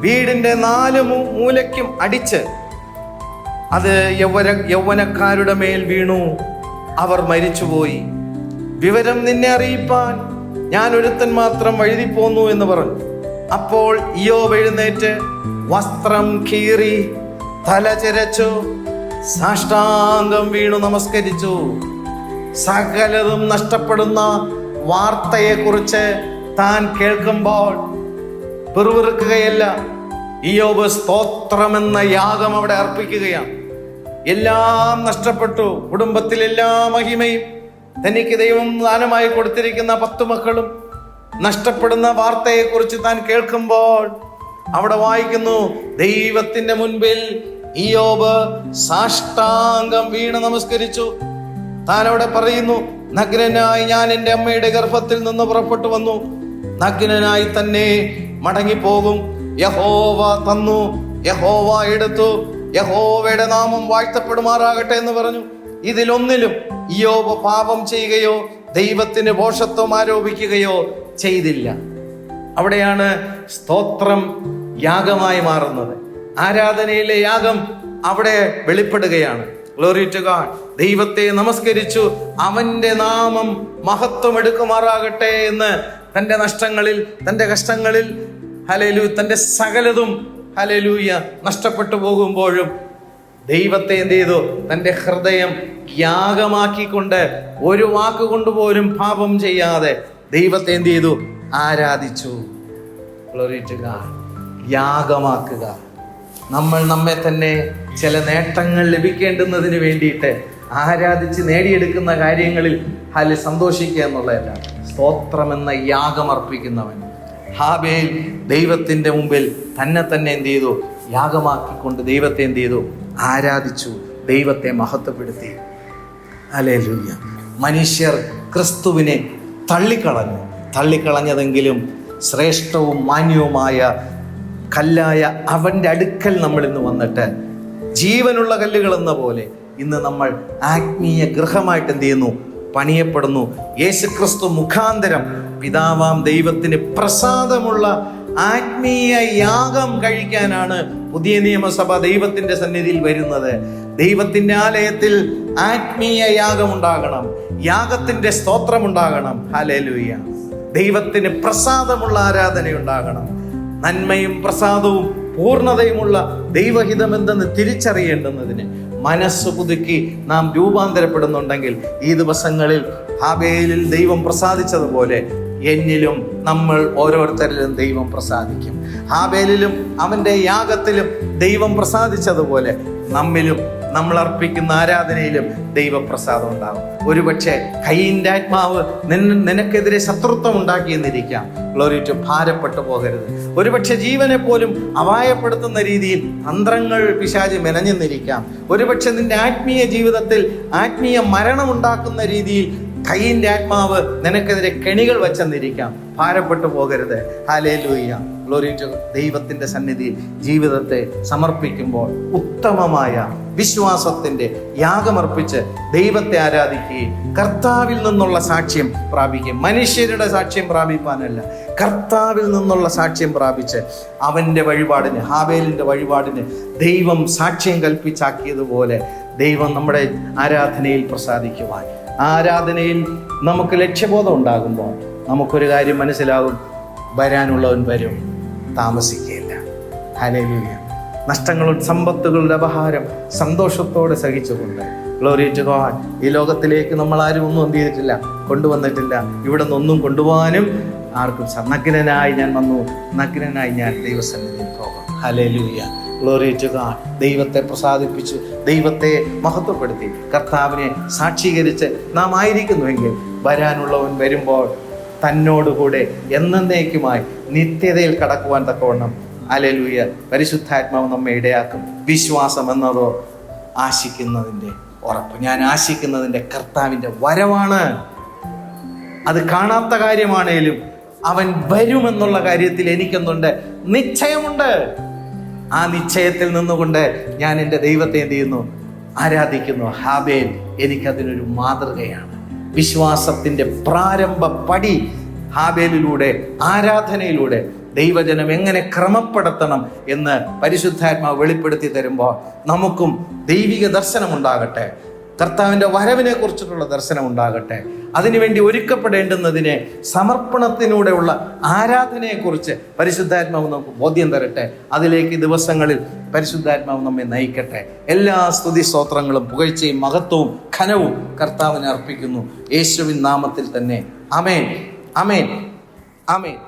വീടിന്റെ 4 മൂലയ്ക്കും അടിച്ച് അത് യൗവനക്കാരുടെ മേൽ വീണു, അവർ മരിച്ചുപോയി. വിവരം നിന്നെ അറിയിപ്പാൻ ഞാൻ ഒരുത്തൻ മാത്രം വഴുതിപ്പോന്നു എന്ന് പറഞ്ഞു. അപ്പോൾ ഇയ്യോബ് എഴുന്നേറ്റ് വസ്ത്രം കീറി തല ചിരച്ചു, സാഷ്ടാംഗം വീണു നമസ്കരിച്ചു. സകലതും നഷ്ടപ്പെടുന്ന വാർത്തയെക്കുറിച്ച് താൻ കേൾക്കുമ്പോൾ പിറുപിറുക്കുകയല്ല. ഇയ്യോബ് സ്തോത്രമെന്ന യാഗം അവിടെ അർപ്പിക്കുകയാണ്. എല്ലാം നഷ്ടപ്പെട്ടു. കുടുംബത്തിൽ എല്ലാ മഹിമയും, തനിക്ക് ദൈവം ദാനമായി കൊടുത്തിരിക്കുന്ന 10 മക്കളും നഷ്ടപ്പെടുന്ന വാർത്തയെക്കുറിച്ച് താൻ കേൾക്കുമ്പോൾ അവിടെ വായിക്കുന്നു, ദൈവത്തിന്റെ മുൻപിൽ ഇയ്യോബ് സാഷ്ടാംഗം വീണ് നമസ്കരിച്ചു. താൻ അവിടെ പറയുന്നു, നഗ്നനായി ഞാൻ എൻ്റെ അമ്മയുടെ ഗർഭത്തിൽ നിന്ന് പുറപ്പെട്ടു വന്നു, നഗ്നനായി തന്നെ മടങ്ങിപ്പോകും. യഹോവ തന്നു, യഹോവ എടുത്തു, യഹോവയുടെ നാമം വാഴ്ത്തപ്പെടുമാറാകട്ടെ എന്ന് പറഞ്ഞു. ഇതിലൊന്നിലും ഇയ്യോബ് പാപം ചെയ്യുകയോ ദൈവത്തിന് ഭോഷത്വം ആരോപിക്കുകയോ ചെയ്തില്ല. അവിടെയാണ് സ്തോത്രം യാഗമായി മാറുന്നത്. ആരാധനയിലെ യാഗം അവിടെ വെളിപ്പെടുകയാണ്. Glory to God. ദൈവത്തെ നമസ്കരിച്ചു, അവന്റെ നാമം മഹത്വം എടുക്കുമാറാകട്ടെ എന്ന് തന്റെ നഷ്ടങ്ങളിൽ, തന്റെ കഷ്ടങ്ങളിൽ ഹല്ലേലൂയ, തന്റെ സകലതും ഹല്ലേലൂയ നഷ്ടപ്പെട്ടു പോകുമ്പോഴും ദൈവത്തെ എന്ത് ചെയ്തു? തന്റെ ഹൃദയം യാഗമാക്കിക്കൊണ്ട് ഒരു വാക്കുകൊണ്ട് പോലും പാപം ചെയ്യാതെ ദൈവത്തെ എന്ത് ചെയ്തു? ആരാധിച്ചു. Glory to God. യാഗമാക്കുക. നമ്മൾ നമ്മെ തന്നെ ചില നേട്ടങ്ങൾ ലഭിക്കേണ്ടുന്നതിന് വേണ്ടിയിട്ട് ആരാധിച്ച് നേടിയെടുക്കുന്ന കാര്യങ്ങളിൽ സന്തോഷിക്കുക എന്നുള്ളതല്ല. സ്തോത്രമെന്ന യാഗം അർപ്പിക്കുന്നവൻ ഹാബേൽ ദൈവത്തിന്റെ മുമ്പിൽ തന്നെ എന്ത് ചെയ്തു? യാഗമാക്കിക്കൊണ്ട് ദൈവത്തെ എന്ത് ചെയ്തു? ആരാധിച്ചു, ദൈവത്തെ മഹത്വപ്പെടുത്തി. ഹല്ലേലൂയ. മനുഷ്യർ ക്രിസ്തുവിനെ തള്ളിക്കളഞ്ഞതെങ്കിലും ശ്രേഷ്ഠവും മാന്യവുമായ കല്ലായ അവന്റെ അടുക്കൽ നമ്മൾ ഇന്ന് വന്നിട്ട് ജീവനുള്ള കല്ലുകൾ എന്ന പോലെ ഇന്ന് നമ്മൾ ആത്മീയ ഗൃഹമായിട്ട് എന്ത് ചെയ്യുന്നു? പണിയപ്പെടുന്നു. യേശുക്രിസ്തു മുഖാന്തരം പിതാവാം ദൈവത്തിന് പ്രസാദമുള്ള ആത്മീയ യാഗം കഴിക്കാനാണ് പുതിയ നിയമസഭ ദൈവത്തിന്റെ സന്നിധിയിൽ വരുന്നത്. ദൈവത്തിന്റെ ആലയത്തിൽ ആത്മീയ യാഗം ഉണ്ടാകണം, യാഗത്തിന്റെ സ്തോത്രം ഉണ്ടാകണം. ഹല്ലേലൂയ. ദൈവത്തിന് പ്രസാദമുള്ള ആരാധന ഉണ്ടാകണം. നന്മയും പ്രസാദവും പൂർണ്ണതയുമുള്ള ദൈവഹിതം എന്തെന്ന് തിരിച്ചറിയേണ്ടുന്നതിന് മനസ്സ് പുതുക്കി നാം രൂപാന്തരപ്പെടുന്നുണ്ടെങ്കിൽ ഈ ദിവസങ്ങളിൽ ഹാബേലിൽ ദൈവം പ്രസാദിച്ചതുപോലെ എന്നിലും നമ്മൾ ഓരോരുത്തരിലും ദൈവം പ്രസാദിക്കും. ഹാബേലിലും അവന്റെ യാഗത്തിലും ദൈവം പ്രസാദിച്ചതുപോലെ നമ്മിലും നമ്മൾ അർപ്പിക്കുന്ന ആരാധനയിലും ദൈവപ്രസാദം ഉണ്ടാകും. ഒരുപക്ഷെ കയ്യിൻ്റെ ആത്മാവ് നിനക്കെതിരെ ശത്രുത്വം ഉണ്ടാക്കിയെന്നിരിക്കാം. Glory to. ഭാരപ്പെട്ടു പോകരുത്. ഒരുപക്ഷെ ജീവനെ പോലും അപായപ്പെടുത്തുന്ന രീതിയിൽ തന്ത്രങ്ങൾ പിശാച് മെനഞ്ഞെന്നിരിക്കാം. ഒരുപക്ഷെ നിന്റെ ആത്മീയ ജീവിതത്തിൽ ആത്മീയ മരണമുണ്ടാക്കുന്ന രീതിയിൽ കയ്യിൻ്റെ ആത്മാവ് നിനക്കെതിരെ കെണികൾ വച്ചെന്നിരിക്കാം. ഭാരപ്പെട്ടു പോകരുത്. ഹല്ലേലൂയ. Glory to. ദൈവത്തിന്റെ സന്നിധിയിൽ ജീവിതത്തെ സമർപ്പിക്കുമ്പോൾ ഉത്തമമായ വിശ്വാസത്തിന്റെ യാഗമർപ്പിച്ച് ദൈവത്തെ ആരാധിക്കുകയും കർത്താവിൽ നിന്നുള്ള സാക്ഷ്യം പ്രാപിക്കുകയും, മനുഷ്യരുടെ സാക്ഷ്യം പ്രാപിപ്പാനല്ല, കർത്താവിൽ നിന്നുള്ള സാക്ഷ്യം പ്രാപിച്ച് അവന്റെ വഴിപാടിന്, ഹാബേലിന്റെ വഴിപാടിന് ദൈവം സാക്ഷ്യം കൽപ്പിച്ചാക്കിയതുപോലെ ദൈവം നമ്മുടെ ആരാധനയിൽ പ്രസാദിക്കുവാൻ, ആരാധനയിൽ നമുക്ക് ലക്ഷ്യബോധം ഉണ്ടാകുമ്പോൾ നമുക്കൊരു കാര്യം മനസ്സിലാകും: വരാനുള്ളവൻ വരും, താമസിക്കുകയില്ല. ഹല്ലേലൂയ. നഷ്ടങ്ങളും സമ്പത്തുകളുടെ അപഹാരം സന്തോഷത്തോടെ സഹിച്ചുകൊണ്ട്. Glory to God. ഈ ലോകത്തിലേക്ക് നമ്മൾ ആരും ഒന്നും എന്ത് ചെയ്തിട്ടില്ല, കൊണ്ടുവന്നിട്ടില്ല. ഇവിടെ നിന്നൊന്നും കൊണ്ടുപോകാനും ആർക്കും. നഗ്നനായി ഞാൻ വന്നു, നഗ്നനായി ഞാൻ ദൈവസന്നിധിയിൽ പോകാം. ഹല്ലേലൂയ. Glory to God. ദൈവത്തെ പ്രസാദിപ്പിച്ചു, ദൈവത്തെ മഹത്വപ്പെടുത്തി, കർത്താവിനെ സാക്ഷീകരിച്ച് നാം ആയിരിക്കുന്നുവെങ്കിൽ വരാനുള്ളവൻ വരുമ്പോൾ തന്നോടുകൂടെ എന്നേക്കുമായി നിത്യതയിൽ കടക്കുവാൻ തക്കവണ്ണം ഹല്ലേലൂയ പരിശുദ്ധാത്മാവ് നമ്മെ ഇടയാക്കും. വിശ്വാസം എന്നതോ ആശിക്കുന്നതിൻ്റെ ഉറപ്പ്. ഞാൻ ആശിക്കുന്നതിൻ്റെ കർത്താവിൻ്റെ വരവാണ്. അത് കാണാത്ത കാര്യമാണേലും അവൻ വരുമെന്നുള്ള കാര്യത്തിൽ എനിക്കെന്തുണ്ട്? നിശ്ചയമുണ്ട്. ആ നിശ്ചയത്തിൽ നിന്നുകൊണ്ട് ഞാൻ എൻ്റെ ദൈവത്തെ എന്ത് ചെയ്യുന്നു? ആരാധിക്കുന്നു. ഹാബേൽ എനിക്കതിനൊരു മാതൃകയാണ്. വിശ്വാസത്തിൻ്റെ പ്രാരംഭ പടി ഹാബേലിലൂടെ, ആരാധനയിലൂടെ ദൈവജനം എങ്ങനെ ക്രമപ്പെടുത്തണം എന്ന് പരിശുദ്ധാത്മാവ് വെളിപ്പെടുത്തി തരുമ്പോൾ നമുക്കും ദൈവിക ദർശനമുണ്ടാകട്ടെ. കർത്താവിൻ്റെ വരവിനെ കുറിച്ചിട്ടുള്ള ദർശനമുണ്ടാകട്ടെ. അതിനുവേണ്ടി ഒരുക്കപ്പെടേണ്ടുന്നതിനെ, സമർപ്പണത്തിലൂടെയുള്ള ആരാധനയെക്കുറിച്ച് പരിശുദ്ധാത്മാവ് നമുക്ക് ബോധ്യം തരട്ടെ. അതിലേക്ക് ദിവസങ്ങളിൽ പരിശുദ്ധാത്മാവ് നമ്മെ നയിക്കട്ടെ. എല്ലാ സ്തുതി സ്തോത്രങ്ങളും പുകഴ്ചയും മഹത്വവും ഘനവും കർത്താവിനെ അർപ്പിക്കുന്നു യേശുവിൻ നാമത്തിൽ തന്നെ. ആമേൻ, ആമേൻ, ആമേൻ.